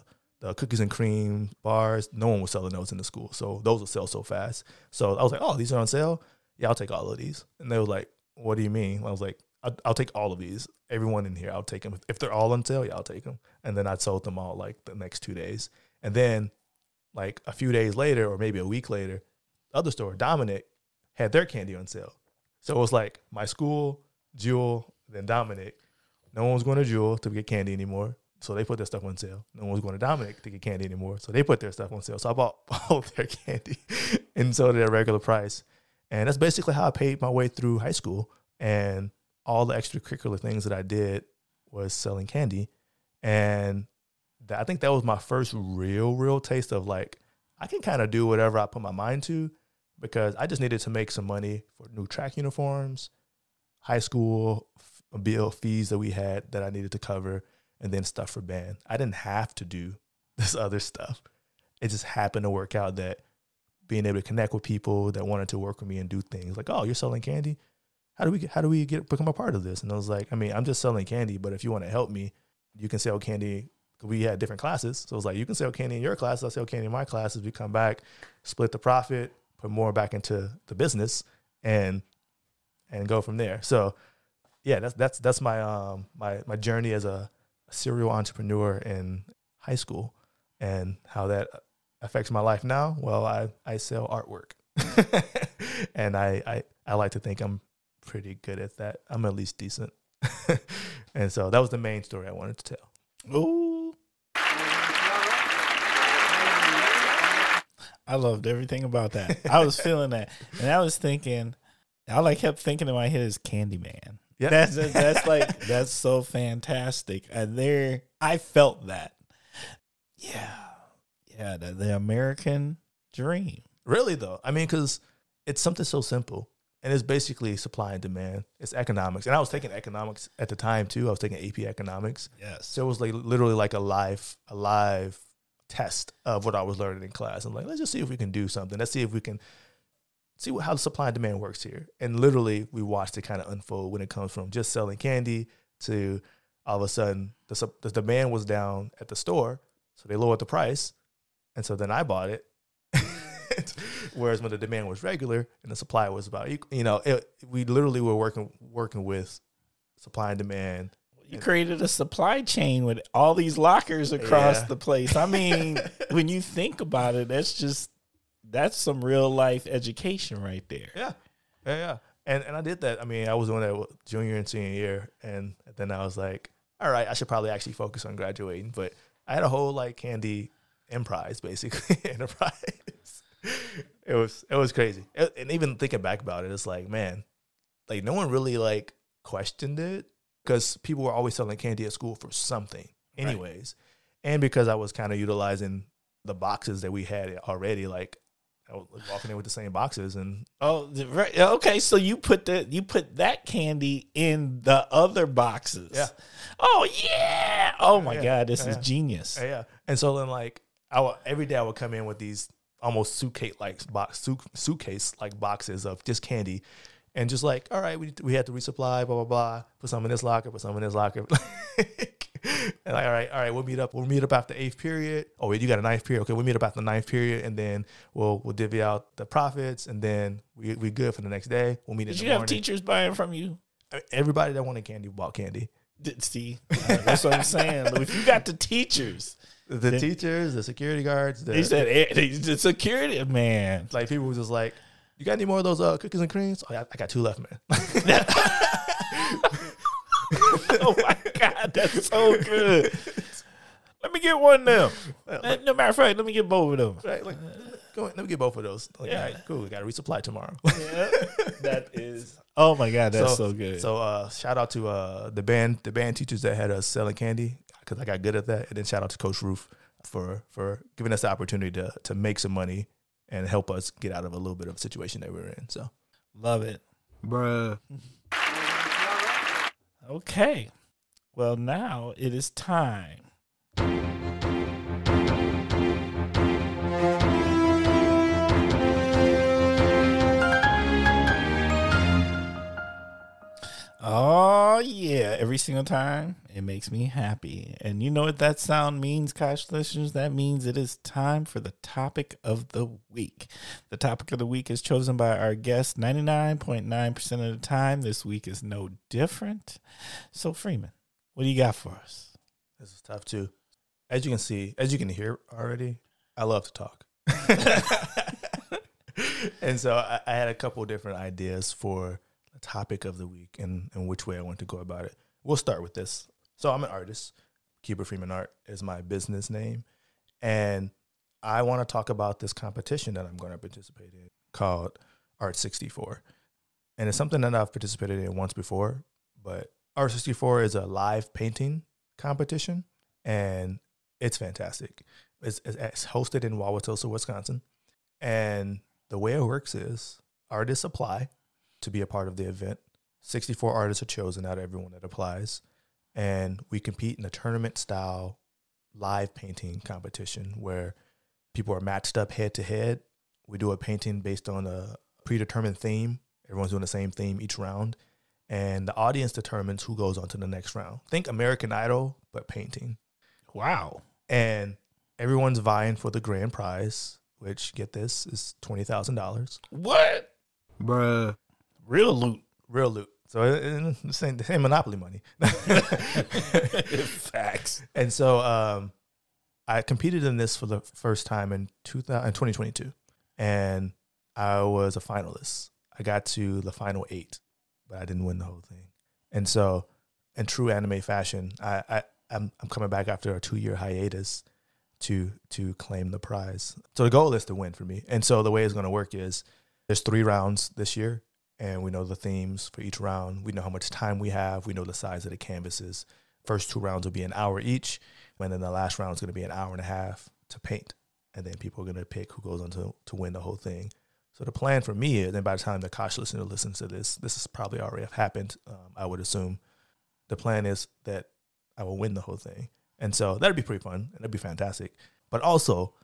Speaker 2: cookies and cream bars. No one was selling those in the school, so those would sell so fast. So I was like, oh, these are on sale? Yeah, I'll take all of these. And they were like, what do you mean? I was like, I'll take all of these. Everyone in here, I'll take them. If they're all on sale, yeah, I'll take them. And then I sold them all like the next 2 days. And then like a few days later, or maybe a week later, the other store, Dominic, had their candy on sale. So it was like my school, Jewel, then Dominic. No one was going to Jewel to get candy anymore, so they put their stuff on sale. No one was going to Dominic to get candy anymore, so they put their stuff on sale. So I bought all of their candy and sold it at a regular price. And that's basically how I paid my way through high school. And all the extracurricular things that I did was selling candy. And I think that was my first real taste of like, I can kind of do whatever I put my mind to, because I just needed to make some money for new track uniforms, high school bill fees that we had that I needed to cover, and then stuff for band. I didn't have to do this other stuff. It just happened to work out that being able to connect with people that wanted to work with me and do things like, oh, you're selling candy? How do we become a part of this? And I was like, I mean, I'm just selling candy, but if you want to help me, you can sell candy. We had different classes. So it was like, you can sell candy in your class. I'll sell candy in my classes. We come back, split the profit, put more back into the business, and go from there. So yeah, that's my my journey as a serial entrepreneur in high school, and how that affects my life now. Well, I sell artwork, and I like to think I'm pretty good at that. I'm at least decent. And so that was the main story I wanted to tell.
Speaker 1: Ooh. I loved everything about that. I was feeling that. And I was thinking, All I kept thinking in my head is Candyman.
Speaker 2: Yeah.
Speaker 1: That's like, that's so fantastic. And I felt that. Yeah. Yeah. The American dream.
Speaker 2: Really, though. I mean, because it's something so simple. And it's basically supply and demand. It's economics. And I was taking economics at the time, too. I was taking AP economics.
Speaker 1: Yes.
Speaker 2: So it was like literally like a live test of what I was learning in class. I'm like, let's just see if we can do something. Let's see if we can see how the supply and demand works here. And literally, we watched it kind of unfold when it comes from just selling candy to all of a sudden the demand was down at the store. So they lowered the price. And so then I bought it. Whereas when the demand was regular and the supply was about equal, we literally were working with supply and demand.
Speaker 1: You created a supply chain with all these lockers across the place. I mean, when you think about it, that's some real life education right there.
Speaker 2: Yeah. And I did that. I mean, I was doing that junior and senior year, and then I was like, all right, I should probably actually focus on graduating. But I had a whole like candy enterprise, basically enterprise. It was crazy. And even thinking back about it, it's like, man, like no one really like questioned it because people were always selling candy at school for something anyways. Right. And because I was kind of utilizing the boxes that we had already, like I was walking in with the same boxes and
Speaker 1: okay, so you put that candy in the other boxes.
Speaker 2: Yeah.
Speaker 1: Oh yeah. Oh my God, this is genius.
Speaker 2: Yeah. And so then like every day I would come in with these almost suitcase like boxes of just candy, and just like, all right, we had to resupply, blah blah blah. Put some in this locker, put some in this locker. And like, all right, we'll meet up after 8th period. Oh wait, you got a 9th period? Okay, we'll meet up after the 9th period, and then we'll divvy out the profits, and then we good for the next day. We'll meet.
Speaker 1: Did you have teachers buying from you?
Speaker 2: Everybody that wanted candy bought candy.
Speaker 1: See, that's what I'm saying. If you got the teachers.
Speaker 2: The teachers, the security guards.
Speaker 1: He said the security man.
Speaker 2: Like people were just like, "You got any more of those cookies and creams?" Oh, I got 2 left, man.
Speaker 1: Oh my God, that's so good. Let me get one of them. No matter of fact, let me get both of them.
Speaker 2: Right, like, go ahead, let me get both of those. Like, all right, cool. We got to resupply tomorrow.
Speaker 1: Yeah, that is. Oh my God, that's so good.
Speaker 2: So shout out to the band teachers that had us selling candy, because I got good at that. And then shout out to Coach Roof for giving us the opportunity to make some money and help us get out of a little bit of a situation that we were in. So
Speaker 1: love it,
Speaker 2: bruh.
Speaker 1: Okay, well now it is time. Oh, yeah. Every single time, it makes me happy. And you know what that sound means, Kosh listeners? That means it is time for the topic of the week. The topic of the week is chosen by our guest 99.9% of the time. This week is no different. So, Freeman, what do you got for us?
Speaker 2: This is tough, too. As you can hear already, I love to talk. And so I had a couple different ideas for topic of the week and which way I want to go about it. We'll start with this. So I'm an artist. Kiba Freeman Art is my business name. And I want to talk about this competition that I'm going to participate in called Art 64. And it's something that I've participated in once before, but Art 64 is a live painting competition, and it's fantastic. It's hosted in Wauwatosa, Wisconsin. And the way it works is artists apply to be a part of the event. 64 artists are chosen out of everyone that applies. And we compete in a tournament-style live painting competition where people are matched up head-to-head. We do a painting based on a predetermined theme. Everyone's doing the same theme each round. And the audience determines who goes on to the next round. Think American Idol, but painting.
Speaker 1: Wow.
Speaker 2: And everyone's vying for the grand prize, which, get this, is $20,000.
Speaker 1: What?
Speaker 2: Bruh.
Speaker 1: Real loot.
Speaker 2: So this ain't Monopoly money.
Speaker 1: Facts.
Speaker 2: And so I competed in this for the first time in 2022. And I was a finalist. I got to the final 8, but I didn't win the whole thing. And so in true anime fashion, I'm coming back after a 2-year hiatus to claim the prize. So the goal is to win for me. And so the way it's going to work is there's 3 rounds this year. and we know the themes for each round. We know how much time we have. We know the size of the canvases. First 2 rounds will be an hour each, and then the last round is going to be an hour and a half to paint. And then people are going to pick who goes on to win the whole thing. So the plan for me is, and by the time the Kosh listener listens to this is probably already have happened, I would assume. The plan is that I will win the whole thing. And so that'd be pretty fun, and that'd be fantastic. But also,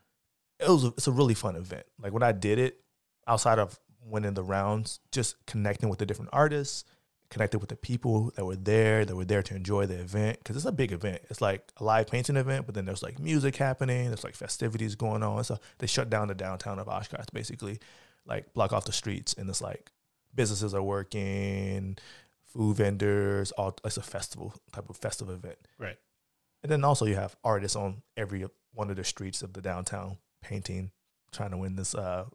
Speaker 2: it's a really fun event. Like when I did it, outside of winning the rounds, just connecting with the different artists, connected with the people that were there to enjoy the event, because it's a big event. It's like a live painting event, but then there's like music happening, there's like festivities going on. So they shut down the downtown of Oshkosh, basically, like block off the streets, and it's like businesses are working, food vendors, all. It's a festival type of festive event,
Speaker 1: Right.
Speaker 2: and then also you have artists on every one of the streets of the downtown painting, trying to win this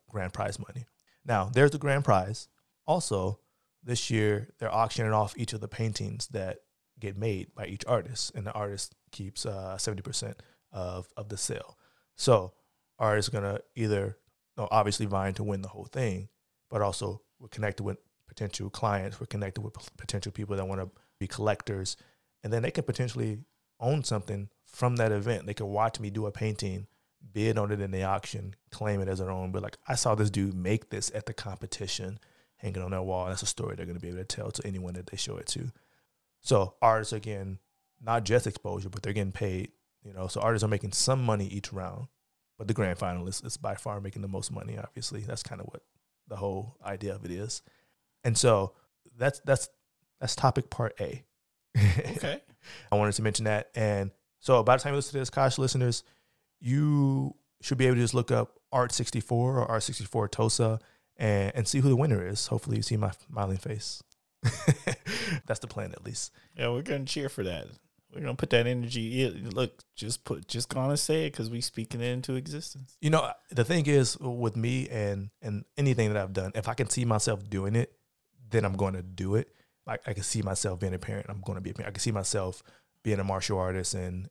Speaker 2: grand prize money. Now, there's the grand prize. Also, this year, they're auctioning off each of the paintings that get made by each artist, and the artist keeps 70% of the sale. So artists are going to either, obviously vying to win the whole thing, but also we're connected with potential clients. We're connected with potential people that want to be collectors, and then they could potentially own something from that event. They could watch me do a painting, bid on it in the auction, claim it as their own, but like, I saw this dude make this at the competition, hanging on their wall. That's a story they're going to be able to tell to anyone that they show it to. So artists are getting not just exposure, but they're getting paid, so artists are making some money each round, but the grand final is by far making the most money. Obviously, that's kind of what the whole idea of it is. And so that's topic part A.
Speaker 1: Okay.
Speaker 2: I wanted to mention that. And so by the time you listen to this, Kosh listeners, you should be able to just look up Art64 or Art64 Tosa and see who the winner is. Hopefully you see my smiling face. That's the plan, at least.
Speaker 1: Yeah, we're going to cheer for that. We're going to put that energy. Look, just going to say it because we speaking it into existence.
Speaker 2: The thing is with me and anything that I've done, if I can see myself doing it, then I'm going to do it. I can see myself being a parent. I'm going to be a parent. I can see myself being a martial artist and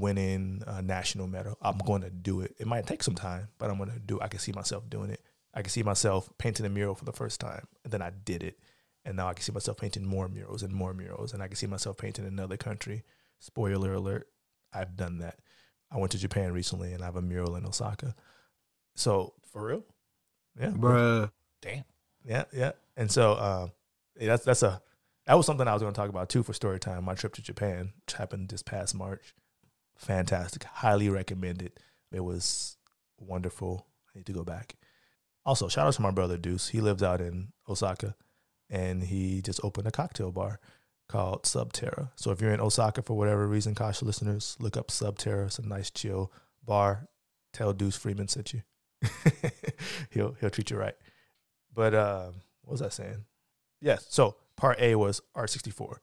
Speaker 2: winning a national medal. I'm going to do it. It might take some time, but I'm going to do it. I can see myself doing it. I can see myself painting a mural for the first time, and then I did it. And now I can see myself painting more murals, and I can see myself painting in another country. Spoiler alert, I've done that. I went to Japan recently, and I have a mural in Osaka. So
Speaker 1: For real?
Speaker 2: yeah,
Speaker 3: Bruh.
Speaker 1: Damn.
Speaker 2: yeah. And so that was something I was going to talk about too for story time. My trip to Japan, which happened this past March. Fantastic. Highly recommended. It was wonderful. I need to go back. Also, shout out to my brother Deuce. He lives out in Osaka, and he just opened a cocktail bar called Subterra. So if you're in Osaka for whatever reason, Kosh listeners, look up Subterra. It's a nice chill bar. Tell Deuce Freeman sent you. He'll treat you right. But what was I saying? Yes. So part A was Art64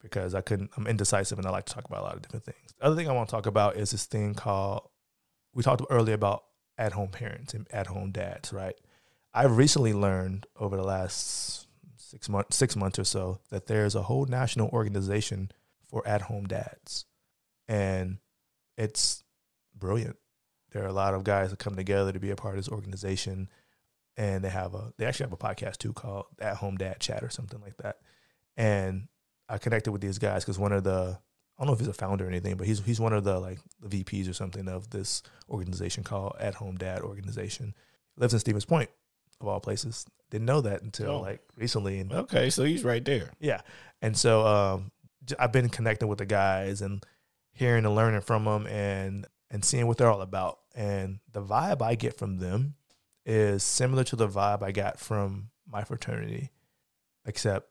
Speaker 2: because I'm indecisive and I like to talk about a lot of different things. The other thing I want to talk about is this thing called, we talked earlier about at-home parents and at-home dads, right? I've recently learned over the last 6 months or so that there's a whole national organization for at-home dads. And it's brilliant. There are a lot of guys that come together to be a part of this organization. And they actually have a podcast too called At Home Dad Chat or something like that. And I connected with these guys because one of the, I don't know if he's a founder or anything, but he's one of the the VPs or something of this organization called At Home Dad Organization. He lives in Stevens Point, of all places. Didn't know that until recently. And
Speaker 1: Okay, so he's right there.
Speaker 2: yeah. And so I've been connecting with the guys and hearing and learning from them and seeing what they're all about. And the vibe I get from them is similar to the vibe I got from my fraternity, except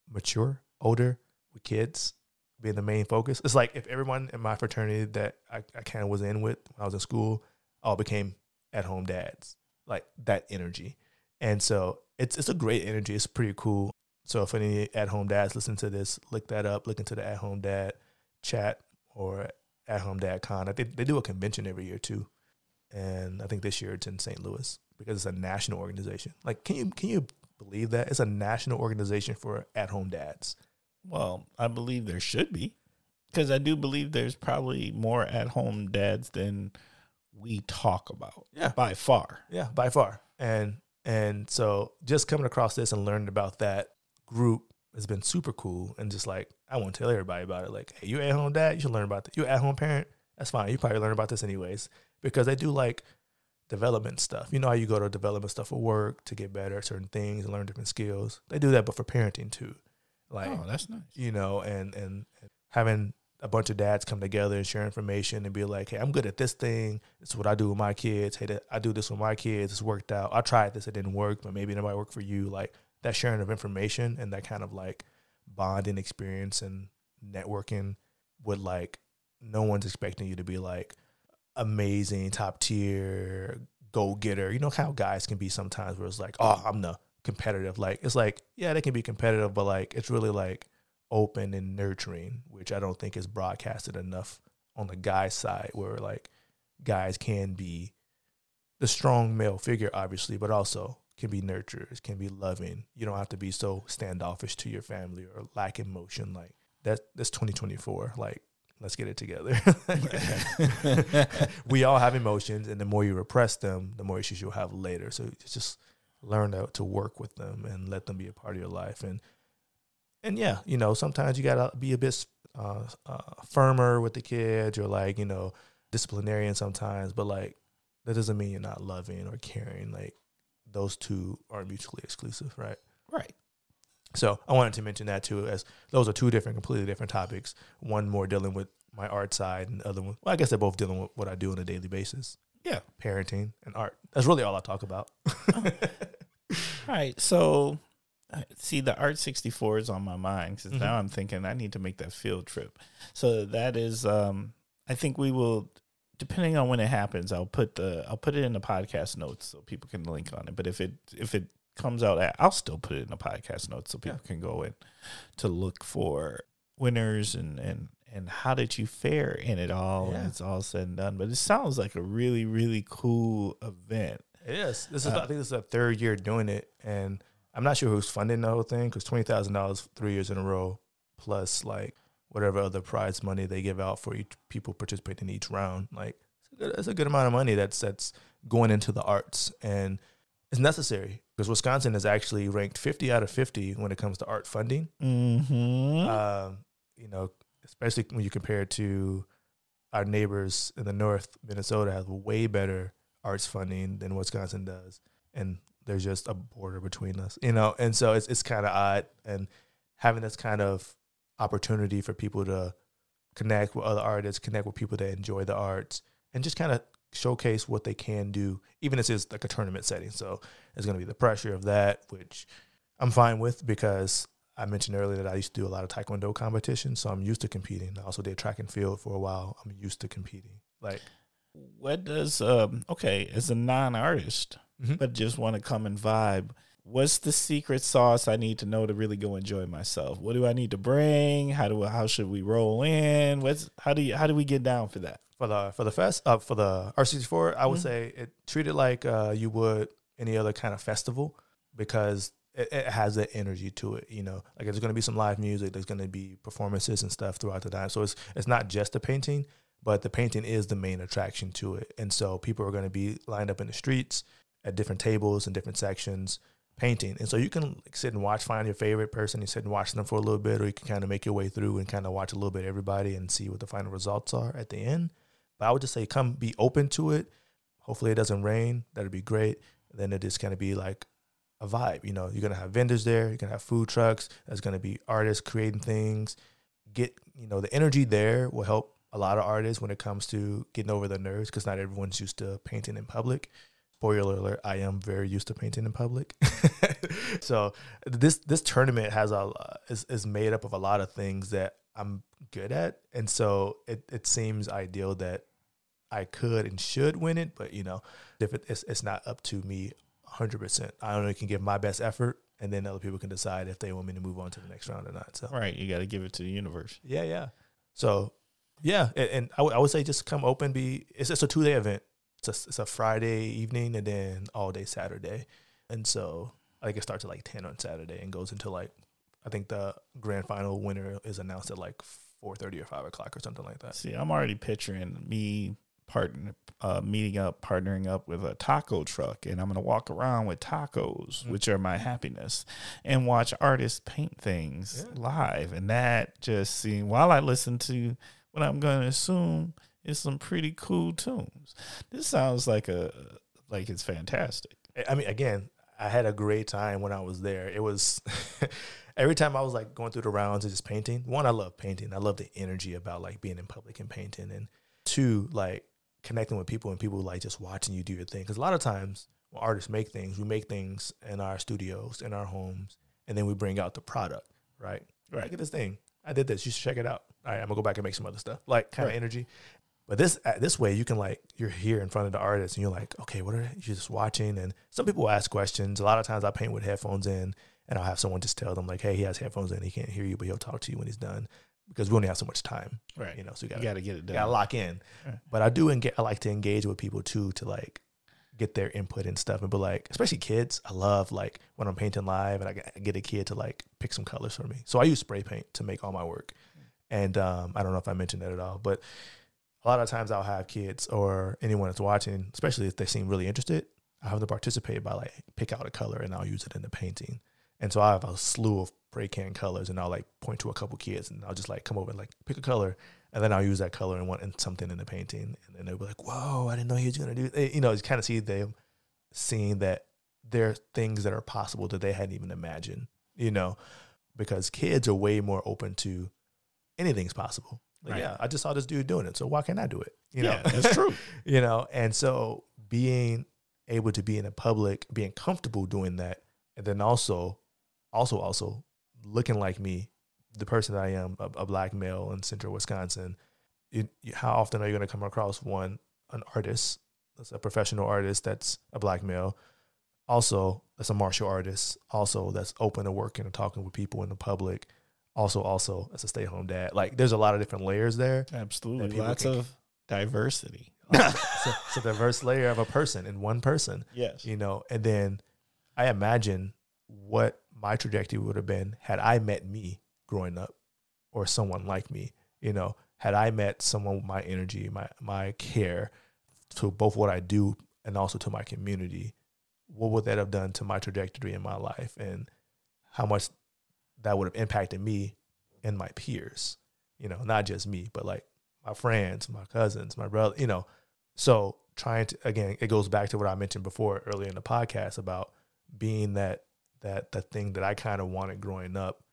Speaker 2: mature, older, with kids being the main focus. It's like if everyone in my fraternity that I kind of was in with when I was in school all became at-home dads, like that energy. And so it's a great energy. It's pretty cool. So if any at-home dads listen to this, look that up. Look into the At-Home Dad Chat or At-Home Dad Con. I think they do a convention every year too. And I think this year it's in St. Louis because it's a national organization. Like, can you believe that? It's a national organization for at-home dads.
Speaker 1: Well, I believe there should be, because I do believe there's probably more at-home dads than we talk about.
Speaker 2: Yeah.
Speaker 1: By far.
Speaker 2: Yeah, by far. And And so just coming across this and learning about that group has been super cool. And just like, I want to tell everybody about it. Like, hey, you at home dad, you should learn about that. You at home parent, that's fine. You probably learn about this anyways, because they do like development stuff. You know how you go to development stuff for work to get better at certain things and learn different skills. They do that, but for parenting too. Like,
Speaker 1: Oh, that's nice.
Speaker 2: you know, and having a bunch of dads come together and share information and be like, hey, I'm good at this thing. This is what I do with my kids. Hey, I do this with my kids. It's worked out. I tried this. It didn't work, but maybe it might work for you. Like that sharing of information and that kind of like bonding experience and networking with like, no one's expecting you to be like amazing, top tier, go getter. You know how guys can be sometimes where it's like, oh, I'm the competitive. Like, it's like, yeah, they can be competitive, but like, it's really like open and nurturing, which I don't think is broadcasted enough on the guy's side, where like guys can be the strong male figure, obviously, but also can be nurturers, can be loving. You don't have to be so standoffish to your family or lack emotion. Like that's 2024. Like, let's get it together. We all have emotions, and the more you repress them, the more issues you'll have later. So just learn to work with them and let them be a part of your life. And yeah, you know, sometimes you gotta be a bit firmer with the kids, or like, you know, disciplinarian sometimes. But like, that doesn't mean you're not loving or caring. Like, those two are mutually exclusive, right?
Speaker 1: Right.
Speaker 2: So I wanted to mention that too, as those are two completely different topics. One more dealing with my art side, and the other one, well, I guess they're both dealing with what I do on a daily basis.
Speaker 1: Yeah.
Speaker 2: Parenting and art. That's really all I talk about.
Speaker 1: All right. So, see, the Art 64 is on my mind, because now I'm thinking I need to make that field trip. So that is, I think we will, depending on when it happens, I'll put it in the podcast notes so people can link on it. But if it comes out, I'll still put it in the podcast notes so people can go in to look for winners and how did you fare in it all when it's all said and done. But it sounds like a really, really cool event.
Speaker 2: It is. I think this is our third year doing it, and I'm not sure who's funding the whole thing, because $20,000 3 years in a row, plus like whatever other prize money they give out for each people participating in each round. Like, it's a good amount of money that's going into the arts, and it's necessary, because Wisconsin is actually ranked 50 out of 50 when it comes to art funding.
Speaker 1: Mm-hmm.
Speaker 2: You know, especially when you compare it to our neighbors in the north. Minnesota has way better arts funding than Wisconsin does, and there's just a border between us, you know. And so it's kind of odd, and having this kind of opportunity for people to connect with other artists, connect with people that enjoy the arts, and just kind of showcase what they can do, even if it's like a tournament setting. So there's going to be the pressure of that, which I'm fine with, because I mentioned earlier that I used to do a lot of Taekwondo competitions, so I'm used to competing. I also did track and field for a while. I'm used to competing. Like,
Speaker 1: what does, as a non-artist, but just want to come and vibe, what's the secret sauce I need to know to really go enjoy myself? What do I need to bring? How should we roll in? How do we get down for that?
Speaker 2: For the fest, for the R64, I would say treat it like you would any other kind of festival, because it has that energy to it. You know, like, there's going to be some live music, there's going to be performances and stuff throughout the time. So it's not just the painting, but the painting is the main attraction to it. And so people are going to be lined up in the streets at different tables and different sections painting. And so you can like sit and watch, find your favorite person, you sit and watch them for a little bit, or you can kind of make your way through and kind of watch a little bit of everybody and see what the final results are at the end. But I would just say, come be open to it. Hopefully it doesn't rain. That'd be great. Then it is going to be like a vibe. You know, you're going to have vendors there. You're going to have food trucks. There's going to be artists creating things. The energy there will help a lot of artists when it comes to getting over their nerves, because not everyone's used to painting in public. Spoiler alert, I am very used to painting in public. So this tournament is made up of a lot of things that I'm good at. And so it seems ideal that I could and should win it, but you know, if it's not up to me 100%. I only can give my best effort, and then other people can decide if they want me to move on to the next round or not. So
Speaker 1: right, you got to give it to the universe.
Speaker 2: Yeah. So yeah, and I would say just come open. It's a 2-day event. It's a Friday evening and then all day Saturday, and so I think it starts at like 10 on Saturday and goes into like, I think the grand final winner is announced at like 4:30 or 5 o'clock or something like that.
Speaker 1: See, I'm already picturing me partnering up with a taco truck, and I'm going to walk around with tacos, which are my happiness, and watch artists paint things live. And that just seemed, while I listen to what I'm going to assume is some pretty cool tunes, this sounds like it's fantastic.
Speaker 2: I mean, again, I had a great time when I was there. It was every time I was like going through the rounds of just painting. One, I love painting. I love the energy about like being in public and painting. And two, like connecting with people and people like just watching you do your thing. Because a lot of times when artists make things, we make things in our studios, in our homes, and then we bring out the product, right? Look at this thing. I did this. You should check it out. All right, I'm going to go back and make some other stuff. Like kind of energy. But this way, you can like, you're here in front of the artist and you're like, okay, what are they? You're just watching. And some people ask questions. A lot of times I paint with headphones in, and I'll have someone just tell them like, hey, he has headphones in. He can't hear you, but he'll talk to you when he's done, because we only have so much time.
Speaker 1: Right.
Speaker 2: You know, so you
Speaker 1: got to get it done.
Speaker 2: You got to lock in. Right. But I like to engage with people too, to like get their input and stuff. And but like, especially kids, I love like when I'm painting live and I get a kid to like pick some colors for me. So I use spray paint to make all my work. And I don't know if I mentioned that at all, but a lot of times I'll have kids or anyone that's watching, especially if they seem really interested, I have them participate by like pick out a color and I'll use it in the painting. And so I have a slew of spray can colors, and I'll like point to a couple kids and I'll just like come over and like pick a color, and then I'll use that color and something in the painting. And then they'll be like, whoa, I didn't know he was going to do it. You know, you kind of see them seeing that there are things that are possible that they hadn't even imagined, you know, because kids are way more open to anything's possible. Like, yeah, I just saw this dude doing it, so why can't I do it? You know,
Speaker 1: that's true.
Speaker 2: You know, and so being able to be in the public, being comfortable doing that, and then also looking like me, the person that I am, a black male in Central Wisconsin. How often are you going to come across an artist that's a professional artist that's a black male, also that's a martial artist, also that's open to working and talking with people in the public, also as a stay-at-home dad. Like, there's a lot of different layers there.
Speaker 1: Absolutely. Lots of diversity.
Speaker 2: It's a diverse layer of a person in one person.
Speaker 1: Yes.
Speaker 2: You know, and then I imagine what my trajectory would have been had I met me growing up, or someone like me. You know, had I met someone with my energy, my care to both what I do and also to my community, what would that have done to my trajectory in my life, and how much that would have impacted me and my peers, you know, not just me, but like my friends, my cousins, my brother, you know. So trying to, again, it goes back to what I mentioned before earlier in the podcast about being that thing that I kind of wanted growing up.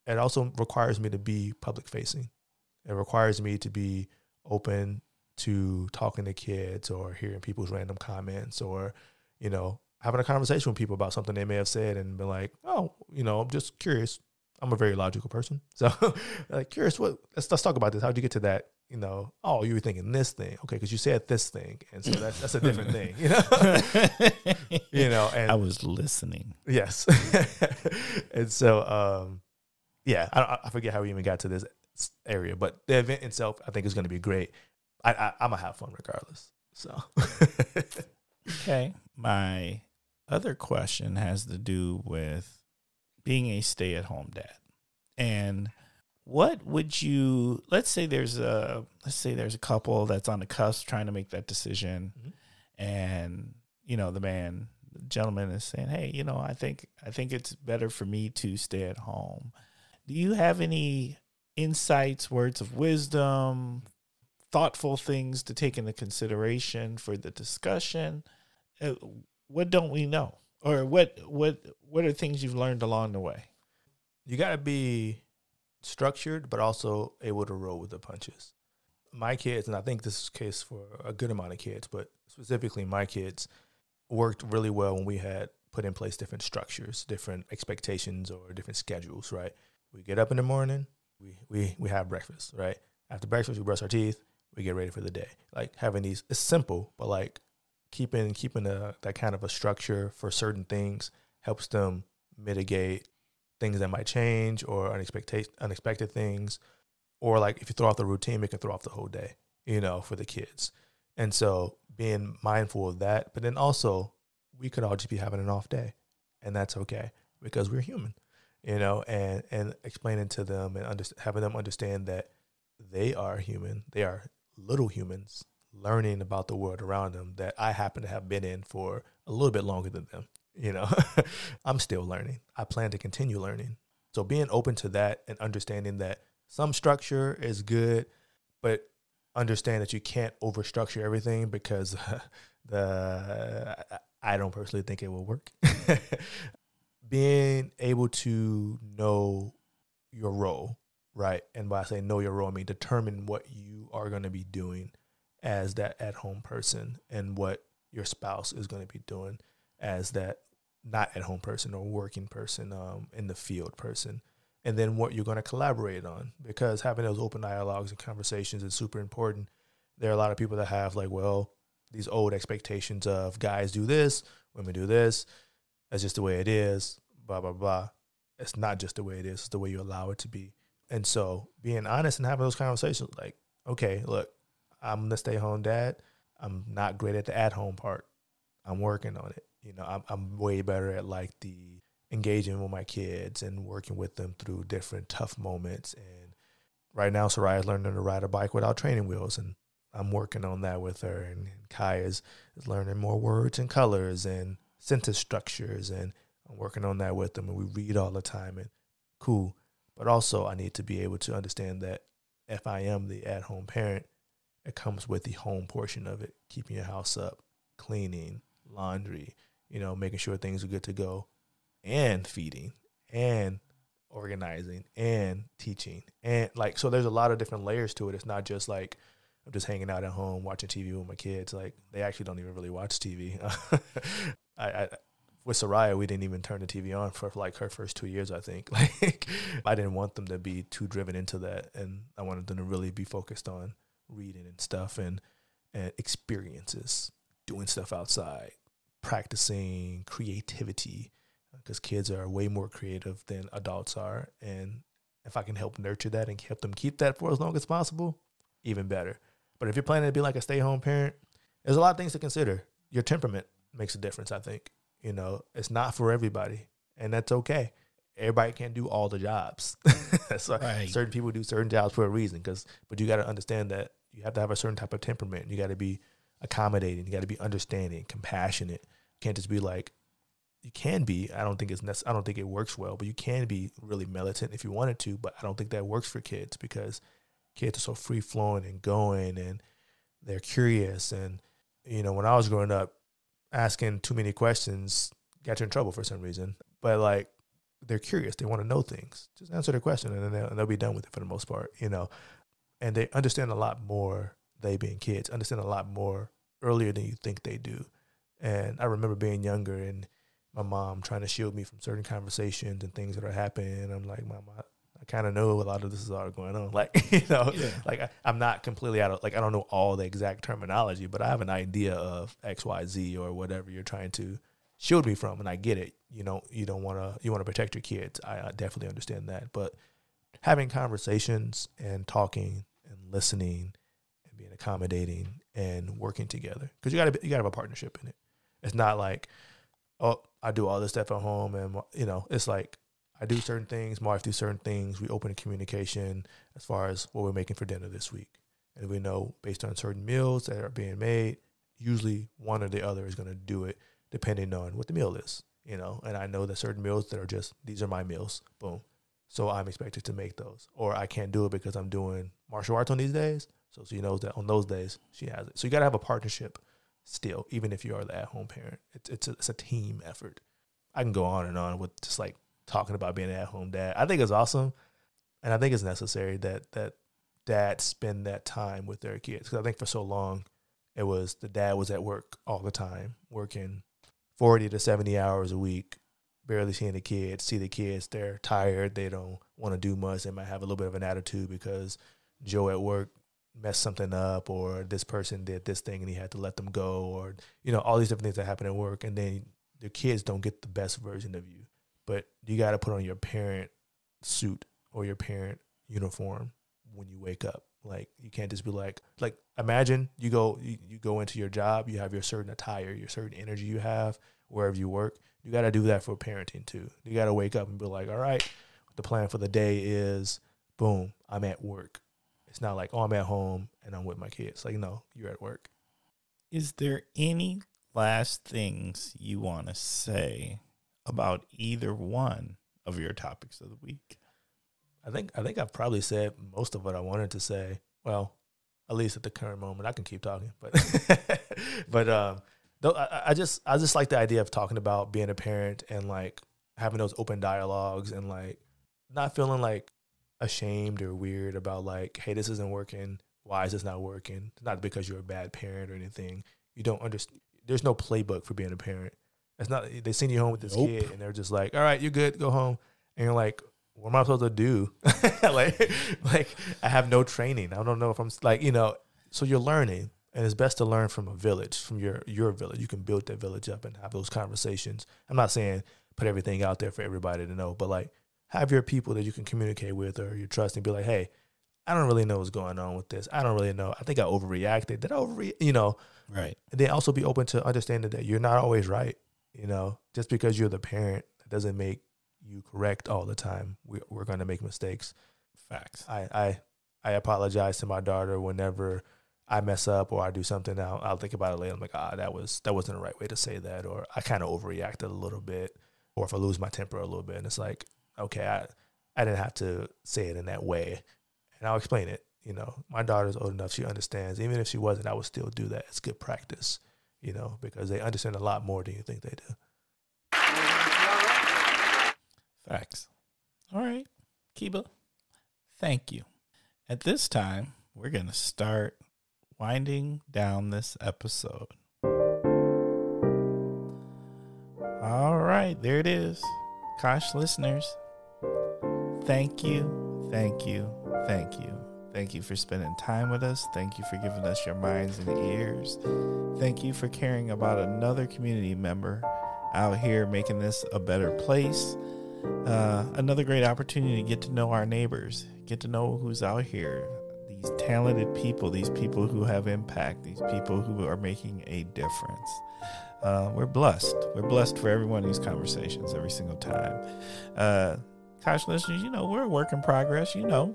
Speaker 2: It also requires me to be public facing. It requires me to be open to talking to kids or hearing people's random comments, or, you know, having a conversation with people about something they may have said and be like, oh, you know, I'm just curious. I'm a very logical person. So like, curious, let's talk about this. How'd you get to that? You know, oh, you were thinking this thing. Okay, because you said this thing. And so that's a different thing, you know? You know, and
Speaker 1: I was listening. Yes.
Speaker 2: And so, yeah, I forget how we even got to this area, but the event itself, I think, is going to be great. I'm going to have fun regardless. So,
Speaker 1: okay. My other question has to do with being a stay-at-home dad. And what would you, let's say there's a couple that's on the cusp trying to make that decision. Mm-hmm. And, you know, the gentleman is saying, hey, you know, I think it's better for me to stay at home. Do you have any insights, words of wisdom, thoughtful things to take into consideration for the discussion? What don't we know? Or what are things you've learned along the way?
Speaker 2: You got to be structured, but also able to roll with the punches. My kids, and I think this is the case for a good amount of kids, but specifically my kids, worked really well when we had put in place different structures, different expectations, or different schedules, right? We get up in the morning, we have breakfast, right? After breakfast, we brush our teeth, we get ready for the day. Like, having these, it's simple, but like keeping that kind of a structure for certain things helps them mitigate things that might change, or unexpected things, or like if you throw off the routine, it can throw off the whole day, you know, for the kids. And so being mindful of that, but then also we could all just be having an off day, and that's okay because we're human, you know, and explaining to them and having them understand that they are human. They are little humans learning about the world around them that I happen to have been in for a little bit longer than them. You know, I'm still learning. I plan to continue learning. So being open to that and understanding that some structure is good, but understand that you can't overstructure everything because I don't personally think it will work. Being able to know your role, right? And by saying know your role, I mean determine what you are going to be doing as that at-home person and what your spouse is going to be doing as that not at-home person or working person, in the field person. And then what you're going to collaborate on, because having those open dialogues and conversations is super important. There are a lot of people that have like, well, these old expectations of guys do this, women do this. That's just the way it is, blah, blah, blah. It's not just the way it is. It's the way you allow it to be. And so being honest and having those conversations like, okay, look, I'm the stay-home dad. I'm not great at the at-home part. I'm working on it. You know, I'm way better at like the engaging with my kids and working with them through different tough moments. And right now, Soraya's learning to ride a bike without training wheels, and I'm working on that with her. And Kai is learning more words and colors and sentence structures, and I'm working on that with them. And we read all the time, and cool. But also, I need to be able to understand that if I am the at-home parent, it comes with the home portion of it, keeping your house up, cleaning, laundry, you know, making sure things are good to go, and feeding, and organizing, and teaching. And like, so there's a lot of different layers to it. It's not just like, I'm just hanging out at home watching TV with my kids. Like, they actually don't even really watch TV. With Soraya, we didn't even turn the TV on for like her first 2 years, I think. Like, I didn't want them to be too driven into that. And I wanted them to really be focused on reading and stuff and experiences, doing stuff outside, practicing creativity, because kids are way more creative than adults are. And if I can help nurture that and help them keep that for as long as possible, even better. But if you're planning to be like a stay-home parent, there's a lot of things to consider. Your temperament makes a difference, I think. You know, it's not for everybody, and that's okay. Everybody can't do all the jobs. So right. Certain people do certain jobs for a reason, but you got to understand that you have to have a certain type of temperament. You got to be accommodating. You got to be understanding, compassionate. You can't just be like, you can be. I don't think it works well, but you can be really militant if you wanted to. But I don't think that works for kids, because kids are so free flowing and going, and they're curious. And you know, when I was growing up, asking too many questions got you in trouble for some reason. But like, they're curious. They want to know things. Just answer the question, and then they'll be done with it for the most part, you know. And they understand a lot more, they being kids, understand a lot more earlier than you think they do. And I remember being younger and my mom trying to shield me from certain conversations and things that are happening. And I'm like, Mom, I kind of know a lot of this is all going on. Like, you know, yeah. Like I'm not completely out of, like, I don't know all the exact terminology, but I have an idea of X, Y, Z, or whatever you're trying to shield me from. And I get it. You know, you want to protect your kids. I definitely understand that. But having conversations and talking and listening and being accommodating and working together, because you gotta have a partnership in it. It's not like, oh, I do all this stuff at home, and you know, it's like I do certain things, my wife do certain things. We open communication as far as what we're making for dinner this week, and we know based on certain meals that are being made, usually one or the other is going to do it depending on what the meal is, you know. And I know that certain meals that are just, these are my meals, boom. So I'm expected to make those, or I can't do it because I'm doing martial arts on these days. So she knows that on those days she has it. So you got to have a partnership still, even if you are the at-home parent. It's a team effort. I can go on and on with just like talking about being an at-home dad. I think it's awesome, and I think it's necessary that dads spend that time with their kids. Because I think for so long, it was the dad was at work all the time, working 40 to 70 hours a week, barely seeing the kids. See the kids, they're tired, they don't want to do much. They might have a little bit of an attitude because Joe at work messed something up, or this person did this thing and he had to let them go, or, you know, all these different things that happen at work. And then the kids don't get the best version of you. But you got to put on your parent suit or your parent uniform when you wake up. Like, you can't just be like imagine you go into your job, you have your certain attire, your certain energy you have wherever you work. You got to do that for parenting too. You got to wake up and be like, all right, the plan for the day is, boom, I'm at work. It's not like, oh, I'm at home and I'm with my kids. Like, no, you're at work.
Speaker 1: Is there any last things you want to say about either one of your topics of the week?
Speaker 2: I think I've probably said most of what I wanted to say. Well, at least at the current moment. I can keep talking, but I just like the idea of talking about being a parent and like having those open dialogues and like not feeling like ashamed or weird about like, hey, this isn't working. Why is this not working? It's not because you're a bad parent or anything. You don't understand. There's no playbook for being a parent. It's not. They send you home with this kid and they're just like, all right, you're good. Go home. And you're like, what am I supposed to do? like I have no training. I don't know if I'm like, so you're learning, and it's best to learn from a village, from your village. You can build that village up and have those conversations. I'm not saying put everything out there for everybody to know, but like have your people that you can communicate with or you trust and be like, hey, I don't really know what's going on with this. I don't really know. I think I overreacted. Did I
Speaker 1: Right.
Speaker 2: And then also be open to understanding that you're not always right. Just because you're the parent, that doesn't make you correct all the time. We're going to make mistakes.
Speaker 1: Facts.
Speaker 2: I apologize to my daughter whenever I mess up or I do something. I'll think about it later. I'm like, that wasn't the right way to say that, or I kind of overreacted a little bit, or if I lose my temper a little bit, and it's like, okay, I didn't have to say it in that way, and I'll explain it. My daughter's old enough; she understands. Even if she wasn't, I would still do that. It's good practice, because they understand a lot more than you think they do.
Speaker 1: Facts. All right, Kiba, thank you. At this time, we're going to start winding down this episode. All right, there it is. Kosh listeners, thank you, thank you, thank you. Thank you for spending time with us. Thank you for giving us your minds and ears. Thank you for caring about another community member out here making this a better place. Another great opportunity to get to know our neighbors, get to know who's out here, these talented people, these people who have impact, these people who are making a difference. We're blessed. We're blessed for every one of these conversations every single time. Kosh listeners, we're a work in progress, and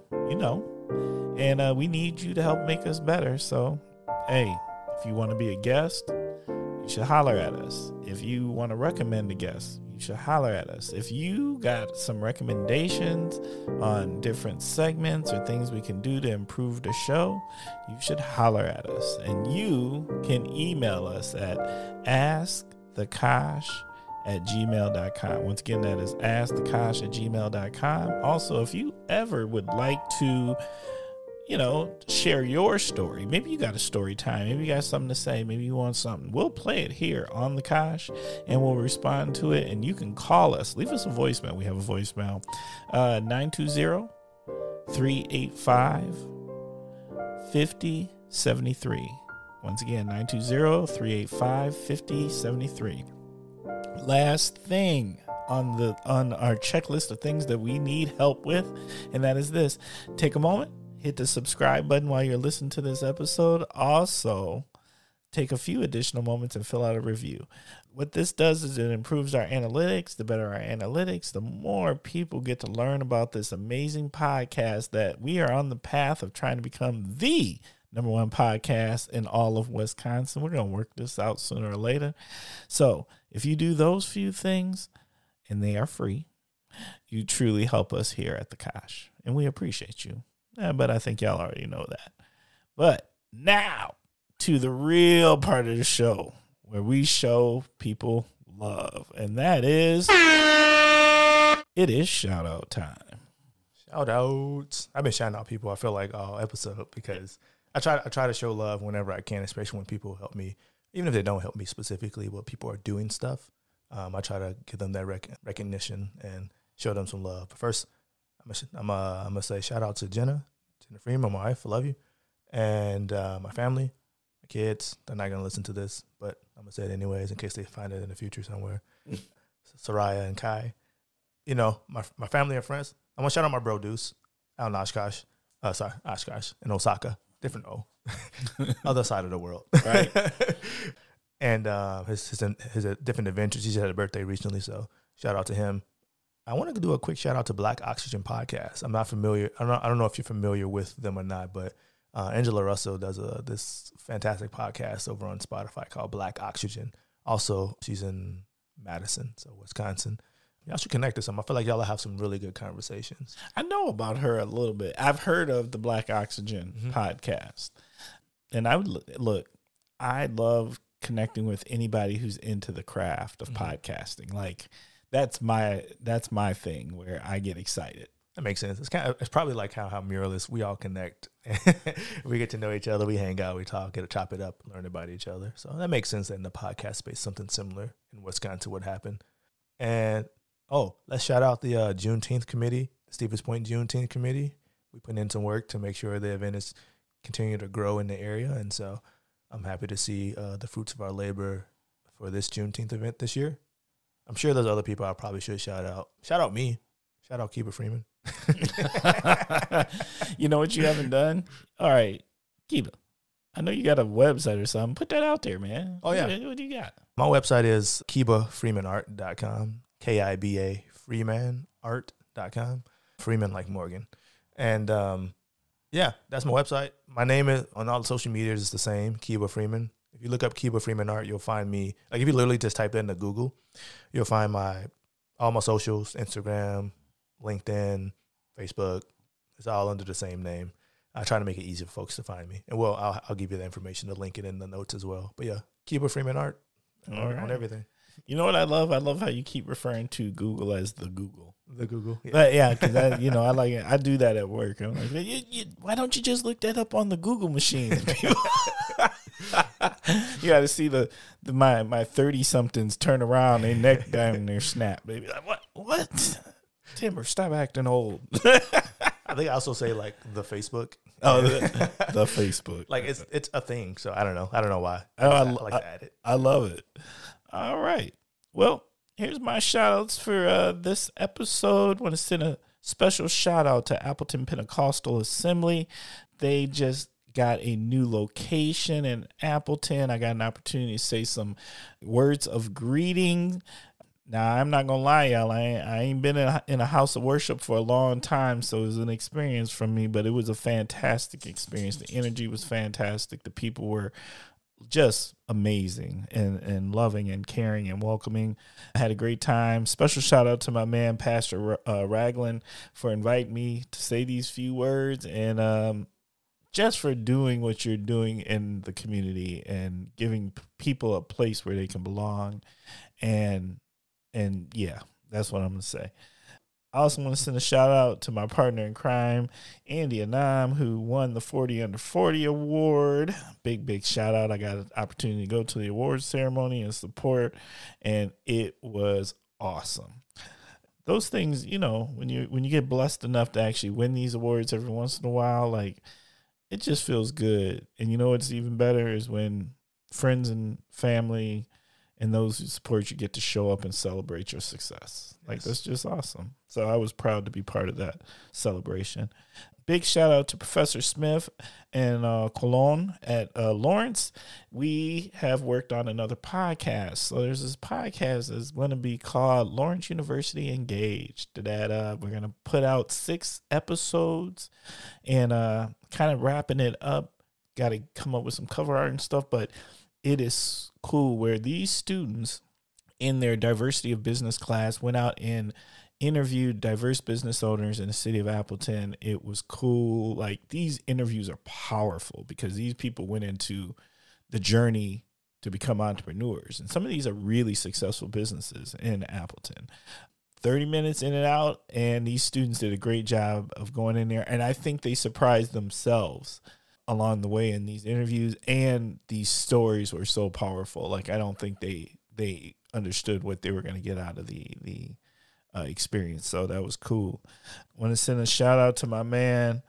Speaker 1: we need you to help make us better. So, hey, if you want to be a guest, you should holler at us. If you want to recommend a guest, you should holler at us. If you got some recommendations on different segments or things we can do to improve the show, you should holler at us. And you can email us at askthekosh@gmail.com. Once again, that is askthekosh@gmail.com. Also, if you ever would like to share your story. Maybe you got a story time. Maybe you got something to say. Maybe you want something. We'll play it here on the Kosh and we'll respond to it. And you can call us. Leave us a voicemail. We have a voicemail. 920-385-5073. Once again, 920-385-5073. Last thing on our checklist of things that we need help with, and that is this. Take a moment. Hit the subscribe button while you're listening to this episode. Also, take a few additional moments and fill out a review. What this does is it improves our analytics. The better our analytics, the more people get to learn about this amazing podcast that we are on the path of trying to become the #1 podcast in all of Wisconsin. We're going to work this out sooner or later. So if you do those few things, and they are free, you truly help us here at the Kosh, and we appreciate you. But I think y'all already know that. But now to the real part of the show where we show people love. And that is, it is shout out time.
Speaker 2: Shout outs. I've been shouting out people, I feel like, all episode because I try to show love whenever I can, especially when people help me, even if they don't help me specifically, but people are doing stuff. I try to give them that recognition and show them some love. But first, I'm gonna say shout out to Jenna Freeman, my wife. I love you, and my family, my kids. They're not gonna listen to this, but I'm gonna say it anyways in case they find it in the future somewhere. Soraya and Kai, my family and friends. I want to shout out my bro Deuce out in Oshkosh. Oshkosh in Osaka, different other side of the world, right? And his different adventures. He just had a birthday recently, so shout out to him. I want to do a quick shout out to Black Oxygen Podcast. I'm not familiar. I don't know if you're familiar with them or not, but Angela Russell does this fantastic podcast over on Spotify called Black Oxygen. Also, she's in Madison, so Wisconsin. Y'all should connect to some. I feel like y'all will have some really good conversations.
Speaker 1: I know about her a little bit. I've heard of the Black Oxygen podcast. And I would look, I love connecting with anybody who's into the craft of podcasting. Like that's my thing where I get excited.
Speaker 2: That makes sense. It's probably like how Murals, we all connect. We get to know each other. We hang out. We talk, chop it up, learn about each other. So that makes sense that in the podcast space, something similar in Wisconsin would happen. And, let's shout out the Juneteenth committee, the Stevens Point Juneteenth committee. We put in some work to make sure the event is continuing to grow in the area. And so I'm happy to see the fruits of our labor for this Juneteenth event this year. I'm sure there's other people I probably should shout out. Shout out me. Shout out Kiba Freeman.
Speaker 1: You know what you haven't done? All right, Kiba, I know you got a website or something. Put that out there, man.
Speaker 2: Oh, yeah.
Speaker 1: What do you got?
Speaker 2: My website is KibaFreemanArt.com. KIBA FreemanArt.com. Freeman like Morgan. And that's my website. My name is on all the social medias is the same, Kiba Freeman. If you look up Kiba Freeman Art, you'll find me. Like if you literally just type that into Google, you'll find all my socials, Instagram, LinkedIn, Facebook. It's all under the same name. I try to make it easy for folks to find me. And I'll give you the information to link it in the notes as well. But yeah, Kiba Freeman Art on everything.
Speaker 1: You know what I love? I love how you keep referring to Google as the Google.
Speaker 2: The Google.
Speaker 1: Yeah, but yeah, because I like it. I do that at work. I'm like, why don't you just look that up on the Google machine? You got to see my 30-somethings turn around, they neck down, their snap. Baby, like, what? Timber, stop acting old.
Speaker 2: I think I also say like the Facebook.
Speaker 1: Oh, the Facebook.
Speaker 2: Like it's a thing. So I don't know why.
Speaker 1: I
Speaker 2: like to add it.
Speaker 1: I love it. All right. Well, here's my shout outs for this episode. Want to send a special shout out to Appleton Pentecostal Assembly. They just got a new location in Appleton. I got an opportunity to say some words of greeting. Now, I'm not going to lie, y'all. I ain't been in a house of worship for a long time, so it was an experience for me, but it was a fantastic experience. The energy was fantastic. The people were just amazing and loving and caring and welcoming. I had a great time. Special shout out to my man, Pastor Ragland, for inviting me to say these few words and just for doing what you're doing in the community and giving people a place where they can belong. And yeah, that's what I'm going to say. I also want to send a shout out to my partner in crime, Andy Anam, who won the 40 Under 40 award. Big shout out. I got an opportunity to go to the awards ceremony and support, and it was awesome. Those things, when you get blessed enough to actually win these awards every once in a while, like it just feels good. And you know what's even better is when friends and family and those who support you get to show up and celebrate your success. Like, that's just awesome. So I was proud to be part of that celebration. Big shout out to Professor Smith and Cologne at Lawrence. We have worked on another podcast. So there's this podcast that's going to be called Lawrence University Engaged. That we're going to put out 6 episodes and kind of wrapping it up. Got to come up with some cover art and stuff, but it is cool where these students in their diversity of business class went out and interviewed diverse business owners in the city of Appleton. It was cool. Like, these interviews are powerful because these people went into the journey to become entrepreneurs. And some of these are really successful businesses in Appleton. 30 minutes in and out, and these students did a great job of going in there. And I think they surprised themselves along the way in these interviews, and these stories were so powerful. Like, I don't think they understood what they were going to get out of the experience. So that was cool. I want to send a shout out to my man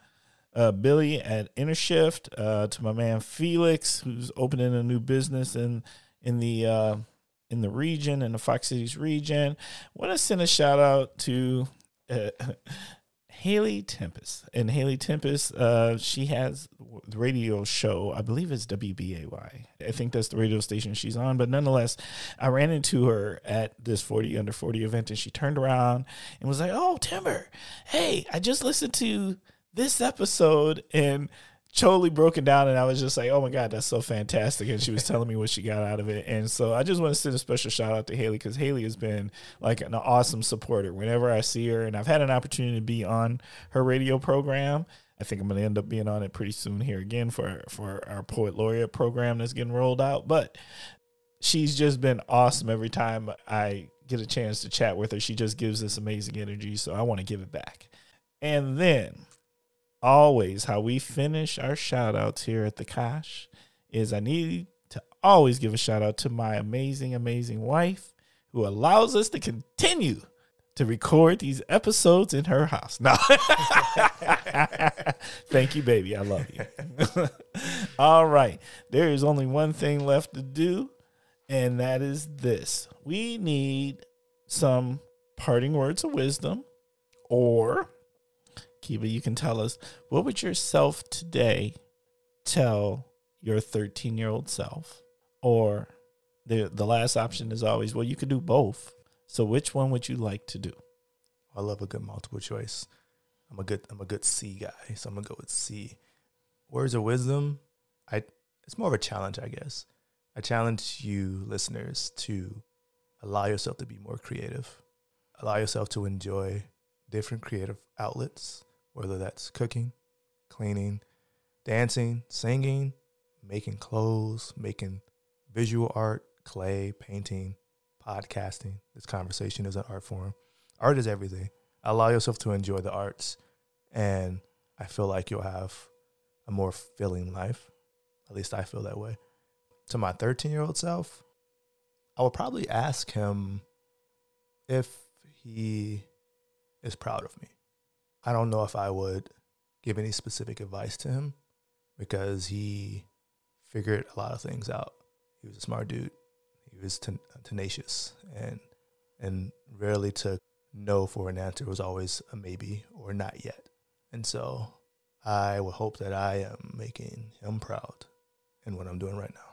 Speaker 1: Billy at InterShift, to my man Felix, who's opening a new business in the region, in the Fox Cities region. I want to send a shout out to Haley Tempest. And Haley Tempest, she has the radio show, I believe it's WBAY. I think that's the radio station she's on. But nonetheless, I ran into her at this 40 Under 40 event, and she turned around and was like, "Oh, Timber, hey, I just listened to this episode," and totally broken down, and I was just like, "Oh my God, that's so fantastic!" And she was telling me what she got out of it, and so I just want to send a special shout out to Haley, because Haley has been like an awesome supporter whenever I see her, and I've had an opportunity to be on her radio program. I think I'm going to end up being on it pretty soon here again for our Poet Laureate program that's getting rolled out. But she's just been awesome every time I get a chance to chat with her. She just gives this amazing energy, so I want to give it back. And then, always, how we finish our shout outs here at the Kosh is I need to always give a shout out to my amazing, amazing wife, who allows us to continue to record these episodes in her house. No. Thank you, baby. I love you. All right. There is only one thing left to do, and that is this. We need some parting words of wisdom, or Kiba, you can tell us, what would your self today tell your 13-year-old self? Or the last option is always, well, you could do both. So which one would you like to do?
Speaker 2: I love a good multiple choice. I'm a good C guy, so I'm gonna go with C. Words of wisdom, it's more of a challenge, I guess. I challenge you listeners to allow yourself to be more creative. Allow yourself to enjoy different creative outlets, whether that's cooking, cleaning, dancing, singing, making clothes, making visual art, clay, painting, podcasting. This conversation is an art form. Art is everything. Allow yourself to enjoy the arts, and I feel like you'll have a more fulfilling life. At least I feel that way. To my 13-year-old self, I would probably ask him if he is proud of me. I don't know if I would give any specific advice to him, because he figured a lot of things out. He was a smart dude. He was tenacious, and rarely took no for an answer. It was always a maybe or not yet. And so I would hope that I am making him proud in what I'm doing right now.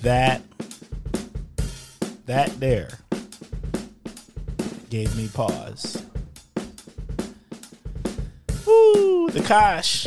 Speaker 1: That there gave me pause. Woo, the Kosh.